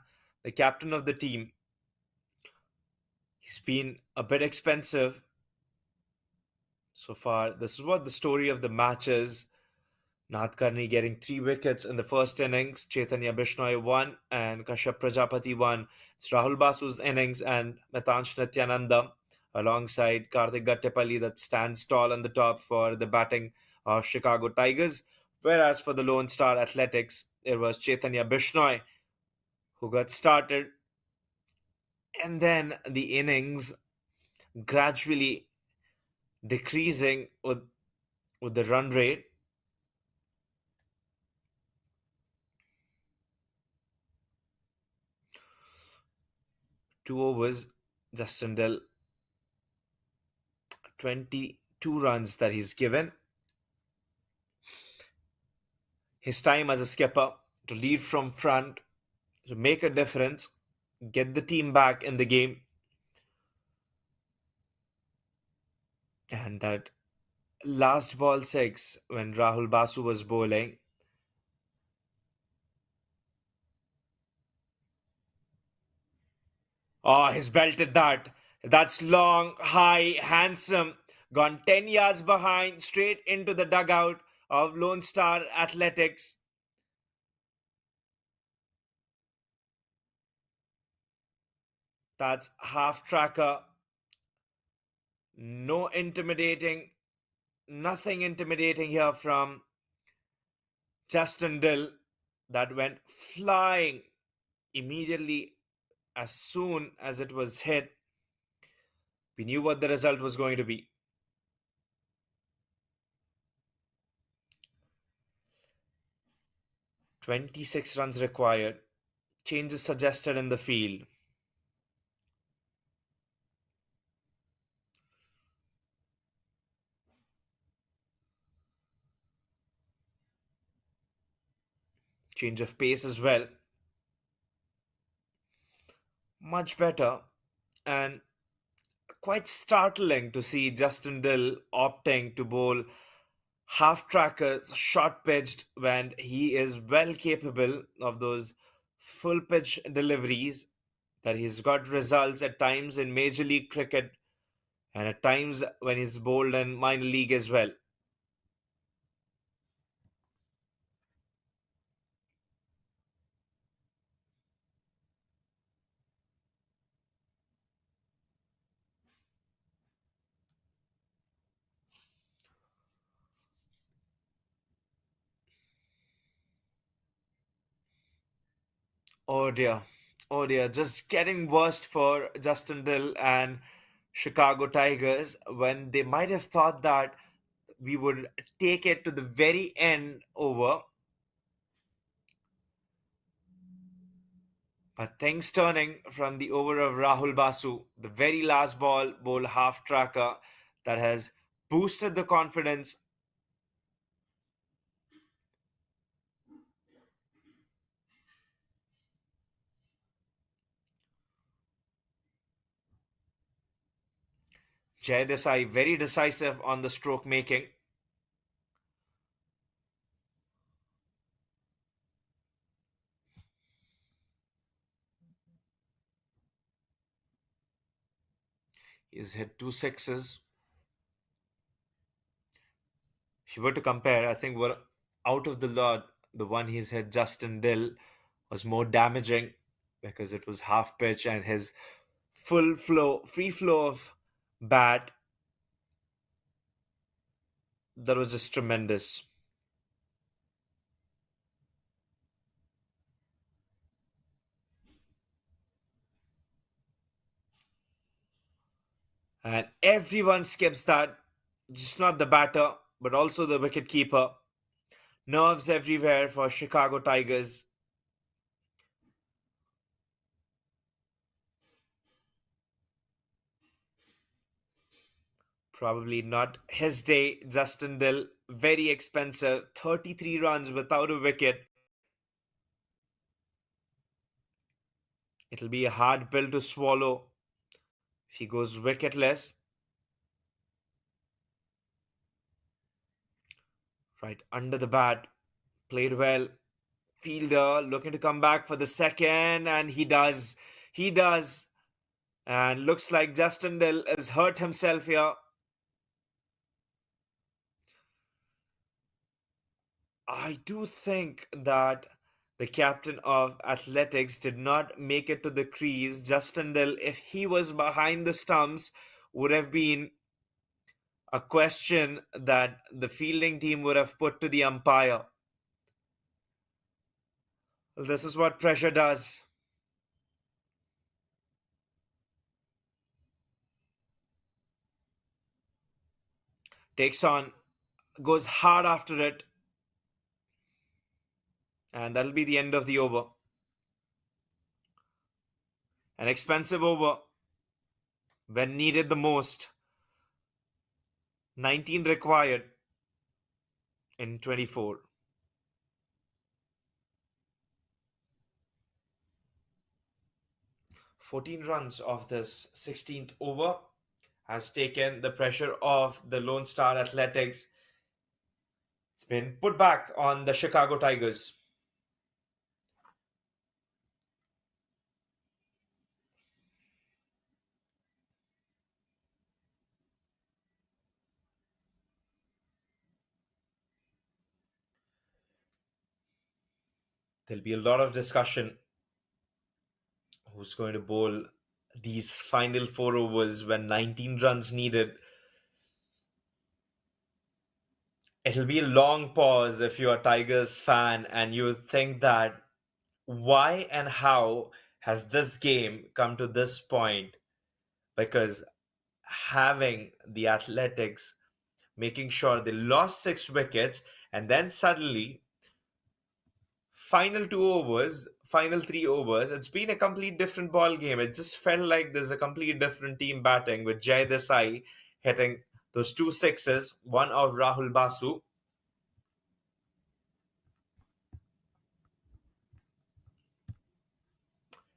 the captain of the team. He's been a bit expensive so far. This is what the story of the match is. Nadkarni getting 3 wickets in the first innings. Chaitanya Bishnoi won and Kashyap Prajapati won. It's Rahul Basu's innings and Metansh Nityananda alongside Karthik Gattepalli that stands tall on the top for the batting of Chicago Tigers. Whereas for the Lone Star Athletics, it was Chaitanya Bishnoi who got started. And then the innings gradually decreasing with the run rate. 2 overs, Justin Dill 22 runs that he's given. His time as a skipper to lead from front, to make a difference, get the team back in the game. And that last ball 6, when Rahul Basu was bowling, oh, he's belted that. That's long, high, handsome. Gone 10 yards behind, straight into the dugout of Lone Star Athletics. That's half tracker. No intimidating, nothing intimidating here from Justin Dill. That went flying immediately as soon as it was hit. We knew what the result was going to be. 26 runs required. Changes suggested in the field. Change of pace as well. Much better. And quite startling to see Justin Dill opting to bowl half trackers short pitched when he is well capable of those full pitch deliveries, that he's got results at times in Major League Cricket and at times when he's bowled in minor league as well. Oh dear. Oh dear. Just getting worst for Justin Dill and Chicago Tigers when they might have thought that we would take it to the very end over. But things turning from the over of Rahul Basu, the very last ball half tracker that has boosted the confidence. Jay Desai very decisive on the stroke making. He's hit two sixes. If you were to compare, I think we're out of the lot. The one he's hit, Justin Dill, was more damaging because it was half pitch and his free flow of bat, that was just tremendous. And everyone skips that, just not the batter, but also the wicket keeper. Nerves everywhere for Chicago Tigers. Probably not his day. Justin Dill, very expensive. 33 runs without a wicket. It'll be a hard pill to swallow if he goes wicketless. Right under the bat. Played well. Fielder looking to come back for the second, and he does. He does. And looks like Justin Dill has hurt himself here. I do think that the captain of Athletics did not make it to the crease. Justin Dill, if he was behind the stumps, would have been a question that the fielding team would have put to the umpire. Well, this is what pressure does. Takes on, goes hard after it, and that'll be the end of the over. An expensive over when needed the most. 19 required in 24. 14 runs of this 16th over has taken the pressure off the Lone Star Athletics. It's been put back on the Chicago Tigers. There'll be a lot of discussion who's going to bowl these final four overs when 19 runs needed. It'll be a long pause if you're a Tigers fan and you think that why and how has this game come to this point? Because having the Athletics making sure they lost six wickets, and then suddenly, final two overs, final 3 overs, it's been a complete different ball game. It just felt like there's a complete different team batting with Jay Desai hitting those two sixes, one of Rahul Basu,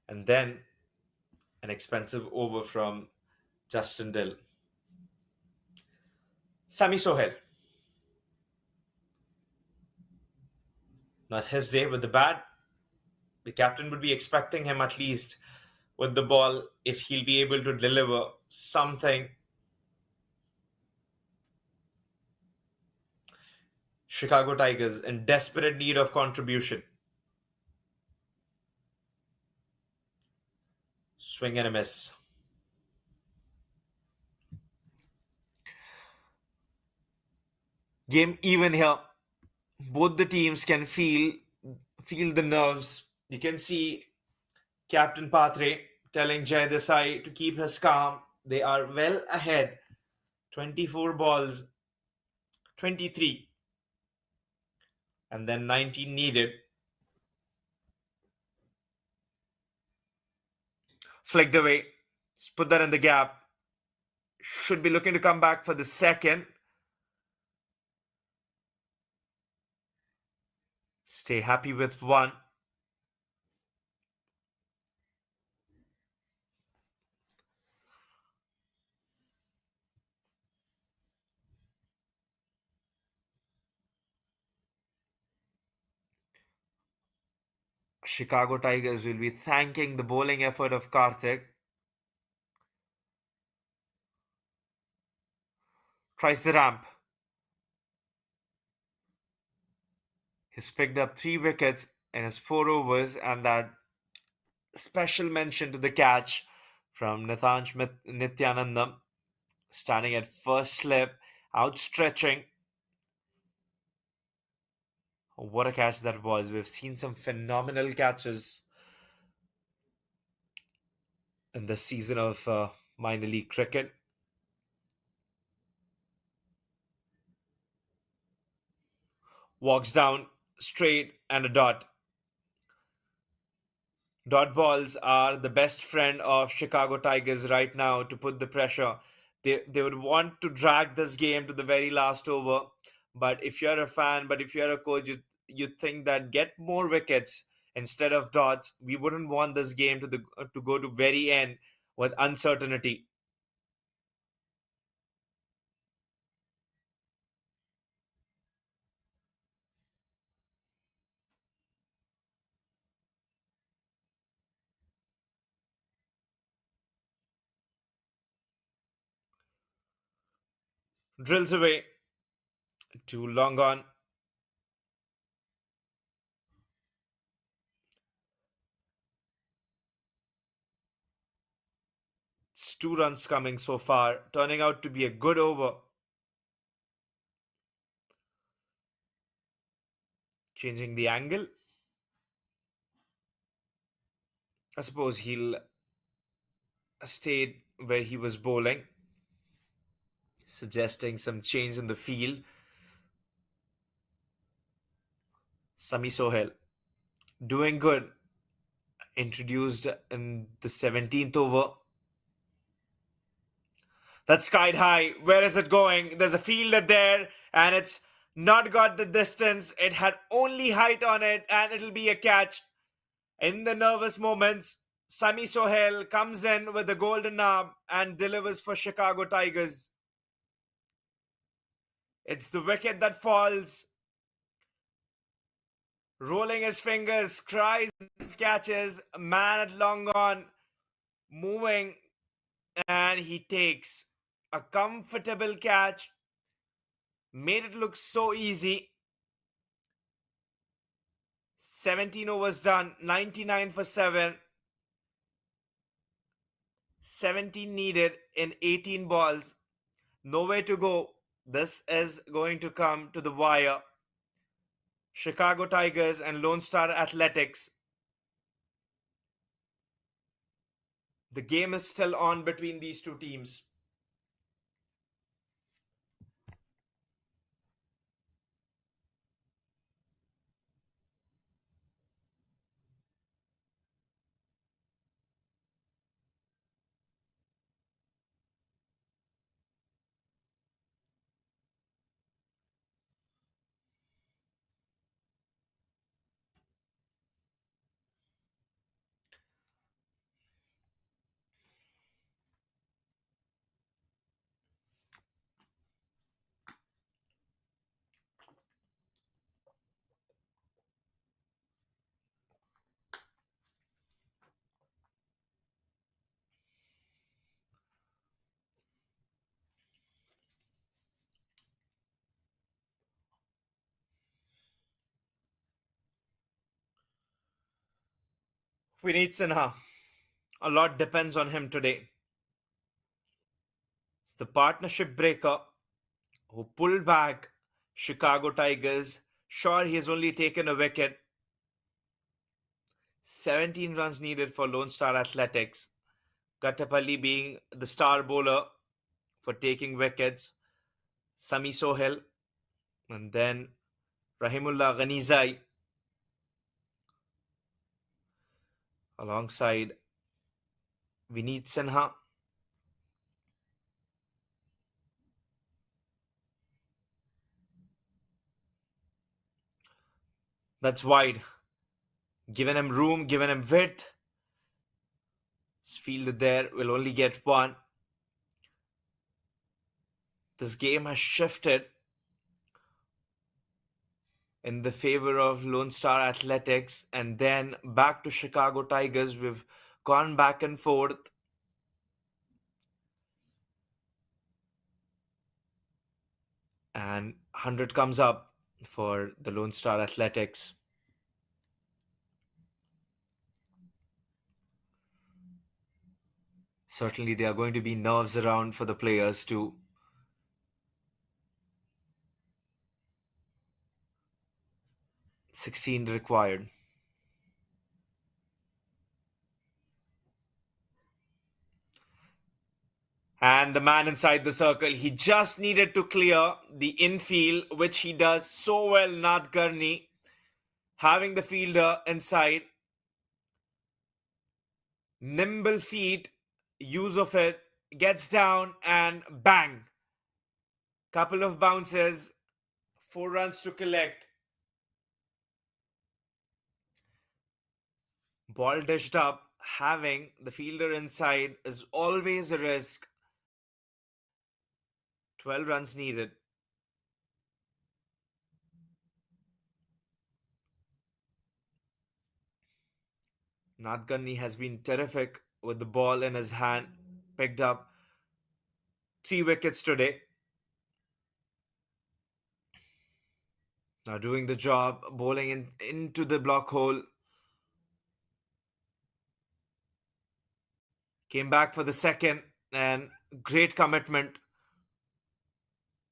and then an expensive over from Justin Dill. Sami Sohail, not his day with the bat. The captain would be expecting him at least with the ball if he'll be able to deliver something. Chicago Tigers in desperate need of contribution. Swing and a miss. Game even here. Both the teams can feel the nerves. You can see Captain Patre telling Jay Desai to keep his calm. They are well ahead. 24 balls, 23, and then 19 needed. Flicked away. Just put that in the gap. Should be looking to come back for the second. Stay happy with one. Chicago Tigers will be thanking the bowling effort of Karthik. Tries the ramp. He's picked up 3 wickets in his 4 overs, and that special mention to the catch from Nityanandam, standing at first slip, outstretching. What a catch that was. We've seen some phenomenal catches in this season of minor league cricket. Walks down straight and a dot. Dot balls are the best friend of Chicago Tigers right now to put the pressure. They would want to drag this game to the very last over. But if you're a fan, but if you're a coach, you think that get more wickets instead of dots. We wouldn't want this game to go to very end with uncertainty. Drills away, too long on. It's 2 runs coming so far, turning out to be a good over. Changing the angle. I suppose he'll stay where he was bowling, suggesting some change in the field. Sami Sohail doing good. Introduced in the 17th over. That's skied high. Where is it going? There's a fielder there, and it's not got the distance. It had only height on it, and it'll be a catch. In the nervous moments, Sami Sohail comes in with the golden arm and delivers for Chicago Tigers. It's the wicket that falls. Rolling his fingers, cries, catches, man at long on, moving, and he takes a comfortable catch. Made it look so easy. 17 overs done, 99 for 7. 17 needed in 18 balls. Nowhere to go. This is going to come to the wire. Chicago Tigers and Lone Star Athletics. The game is still on between these two teams. We need Sinha. A lot depends on him today. It's the partnership breaker who pulled back Chicago Tigers. Sure, he has only taken a wicket. 17 runs needed for Lone Star Athletics. Kattapalli being the star bowler for taking wickets. Sami Sohail and then Rahimullah Ghanizai alongside Vineet Sinha. That's wide. Given him room, given him width. His fielder there will only get one. This game has shifted in the favor of Lone Star Athletics and then back to Chicago Tigers. We've gone back and forth. And 100 comes up for the Lone Star Athletics. Certainly, there are going to be nerves around for the players too. 16 required. And the man inside the circle, he just needed to clear the infield, which he does so well, Nath Gurney. Having the fielder inside, nimble feet, use of it, gets down and bang. Couple of bounces, 4 runs to collect. Ball dished up, having the fielder inside is always a risk. 12 runs needed. Nadkarni has been terrific with the ball in his hand. Picked up 3 wickets today. Now doing the job, bowling into the block hole. Came back for the second and great commitment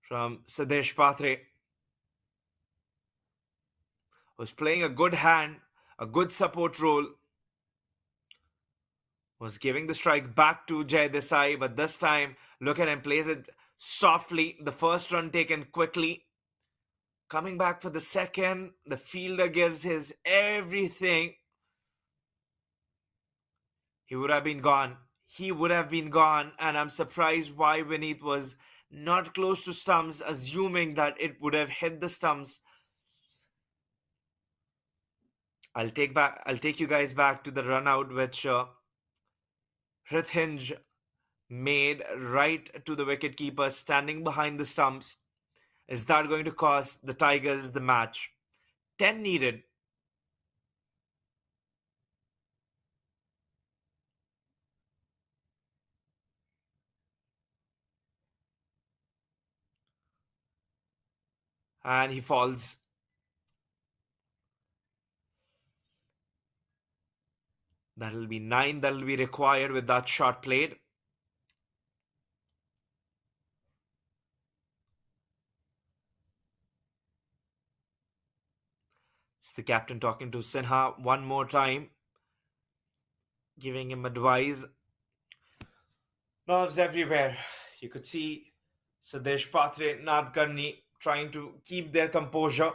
from Sadesh Patre. Was playing a good hand, a good support role. Was giving the strike back to Jay Desai, but this time, look at him, plays it softly. The first run taken quickly. Coming back for the second, the fielder gives his everything. He would have been gone. He would have been gone, and I'm surprised why Vineet was not close to stumps, assuming that it would have hit the stumps. I'll take you guys back to the run out which Hrithindj made right to the wicketkeeper standing behind the stumps. Is that going to cost the Tigers the match? 10 needed. And he falls. That'll be 9 that'll be required with that shot played. It's the captain talking to Sinha one more time, giving him advice. Nerves everywhere. You could see Sadesh Patre, Nadkarni trying to keep their composure.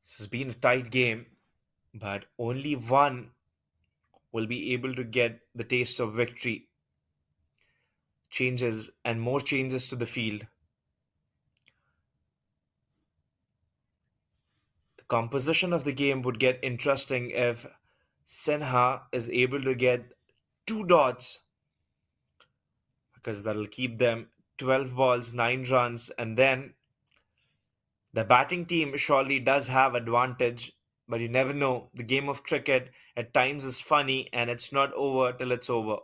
This has been a tight game, but only one will be able to get the taste of victory. Changes and more changes to the field. The composition of the game would get interesting if Sinha is able to get 2 dots, because that'll keep them 12 balls, 9 runs, and then the batting team surely does have advantage, but you never know. The game of cricket at times is funny and it's not over till it's over.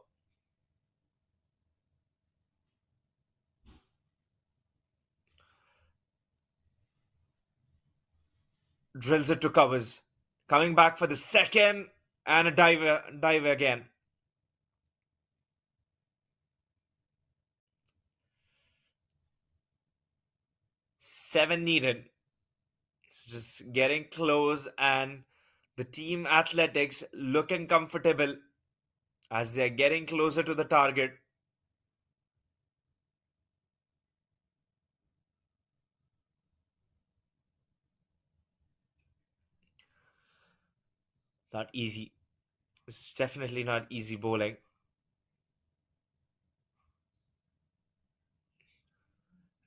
Drills it to covers. Coming back for the second and a dive again. Seven needed. It's just getting close, and the team athletics looking comfortable as they're getting closer to the target. Not easy. It's definitely not easy bowling.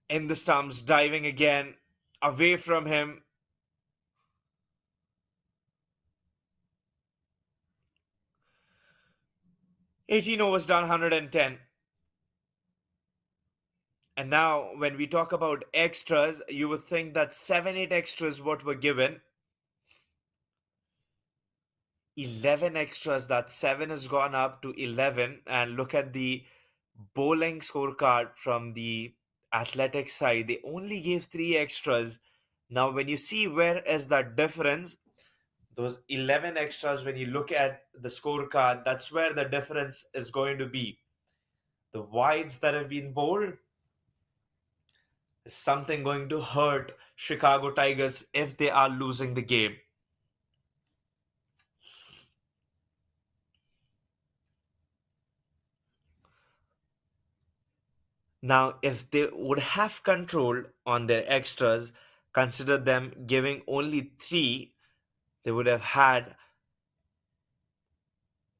In the stumps, diving again, away from him. 18 overs done, 110. And now, when we talk about extras, you would think that 7 8 extras what were given. 11 extras, that 7 has gone up to 11. And look at the bowling scorecard from the athletic side. They only gave 3 extras. Now, when you see where is that difference, those 11 extras, when you look at the scorecard, that's where the difference is going to be. The wides that have been bowled is something going to hurt Chicago Tigers if they are losing the game. Now, if they would have control on their extras, consider them giving only 3, they would have had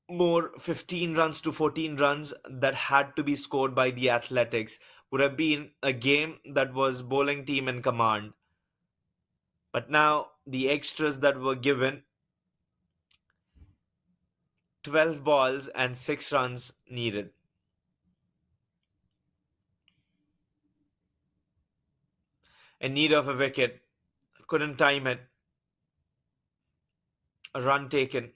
more 15 runs to 14 runs that had to be scored by the Athletics. Would have been a game that was bowling team in command. But now the extras that were given, 12 balls and 6 runs needed. In need of a wicket, couldn't time it. A run taken.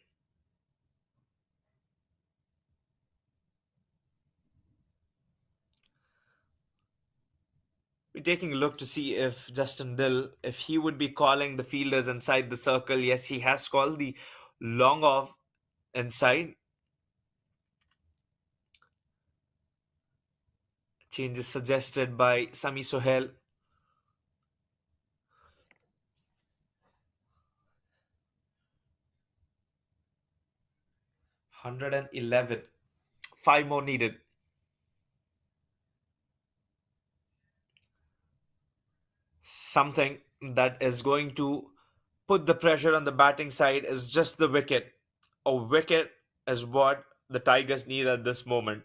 We're taking a look to see if Justin Dill, if he would be calling the fielders inside the circle. Yes, he has called the long off inside. Changes suggested by Sami Sohail. 111. 5 more needed. Something that is going to put the pressure on the batting side is just the wicket. A wicket is what the Tigers need at this moment.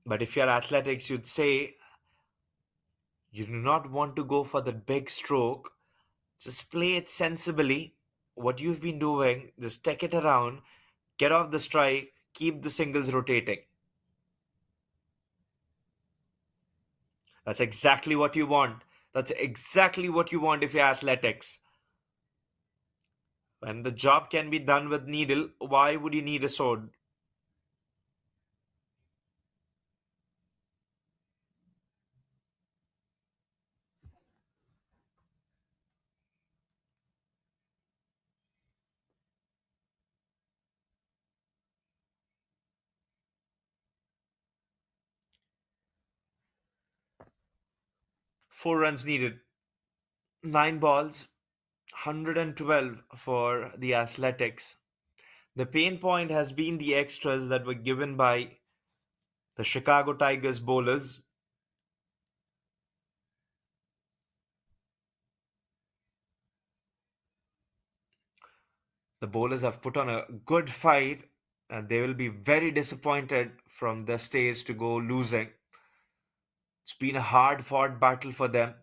But if you're athletics, you'd say you do not want to go for the big stroke. Just play it sensibly. What you've been doing, just take it around, get off the strike, keep the singles rotating. That's exactly what you want. That's exactly what you want if you're athletics. When the job can be done with needle, why would you need a sword? 4 runs needed. 9 balls, 112 for the athletics. The pain point has been the extras that were given by the Chicago Tigers bowlers. The bowlers have put on a good fight and they will be very disappointed from the stage to go losing. It's been a hard fought battle for them.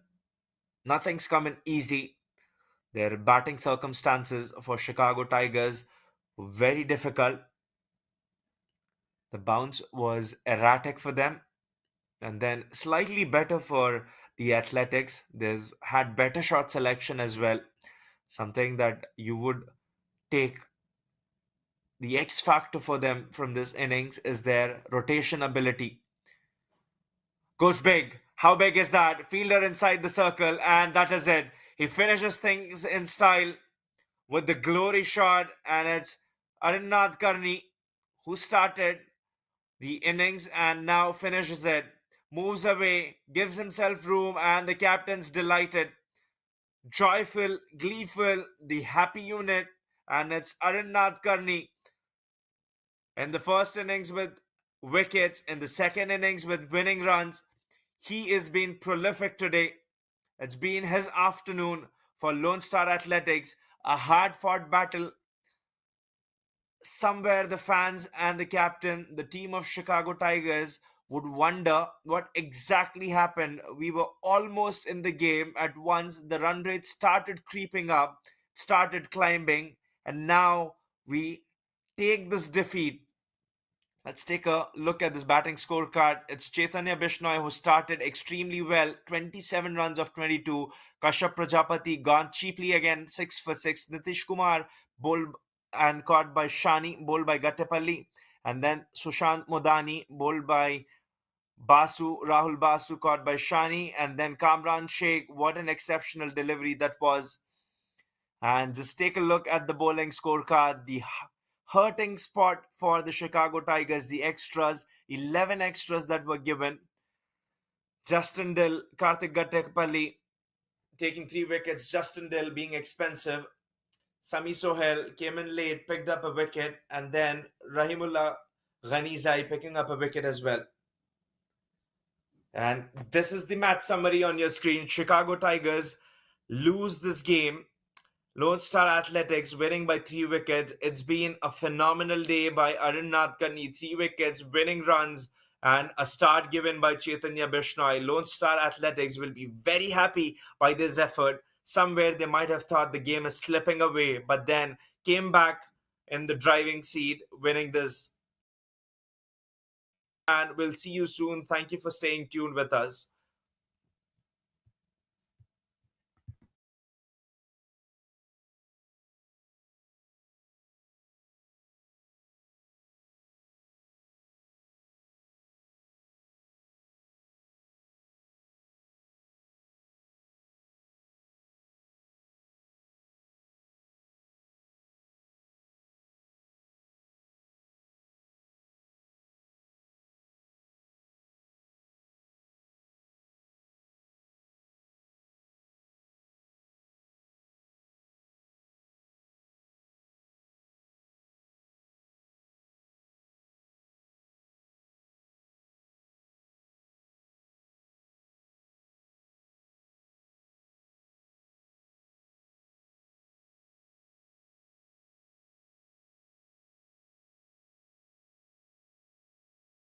Nothing's coming easy. Their batting circumstances for Chicago Tigers were very difficult. The bounce was erratic for them and then slightly better for the Athletics. They've had better shot selection as well. Something that you would take the X factor for them from this innings is their rotation ability. Goes big. How big is that? Fielder inside the circle, and that is it. He finishes things in style with the glory shot, and it's Arinath Karni who started the innings and now finishes it. Moves away, gives himself room, and the captain's delighted, joyful, gleeful, the happy unit, and it's Arinath Karni in the first innings with wickets, in the second innings with winning runs. He is being prolific today. It's been his afternoon for Lone Star Athletics, a hard fought battle. Somewhere the fans and the captain, the team of Chicago Tigers, would wonder what exactly happened. We were almost in the game at once. The run rate started creeping up, started climbing, and now we take this defeat. Let's take a look at this batting scorecard. It's Chaitanya Bishnoi who started extremely well, 27 runs of 22. Kashyap Prajapati gone cheaply again, 6 for 6. Nitish Kumar bowled and caught by Shani, bowled by Gattepalli. And then Sushant Modani bowled by Basu, Rahul Basu caught by Shani. And then Kamran Sheikh, what an exceptional delivery that was. And just take a look at the bowling scorecard. The hurting spot for the Chicago Tigers, the extras, 11 extras that were given. Justin Dill, Karthik Gattekapalli taking 3 wickets, Justin Dill being expensive. Sami Sohail came in late, picked up a wicket, and then Rahimullah Ghanizai picking up a wicket as well. And this is the match summary on your screen. Chicago Tigers lose this game. Lone Star Athletics winning by 3 wickets. It's been a phenomenal day by Arun Nadkarni. 3 wickets, winning runs, and a start given by Chaitanya Bishnoi. Lone Star Athletics will be very happy by this effort. Somewhere they might have thought the game is slipping away, but then came back in the driving seat, winning this. And we'll see you soon. Thank you for staying tuned with us.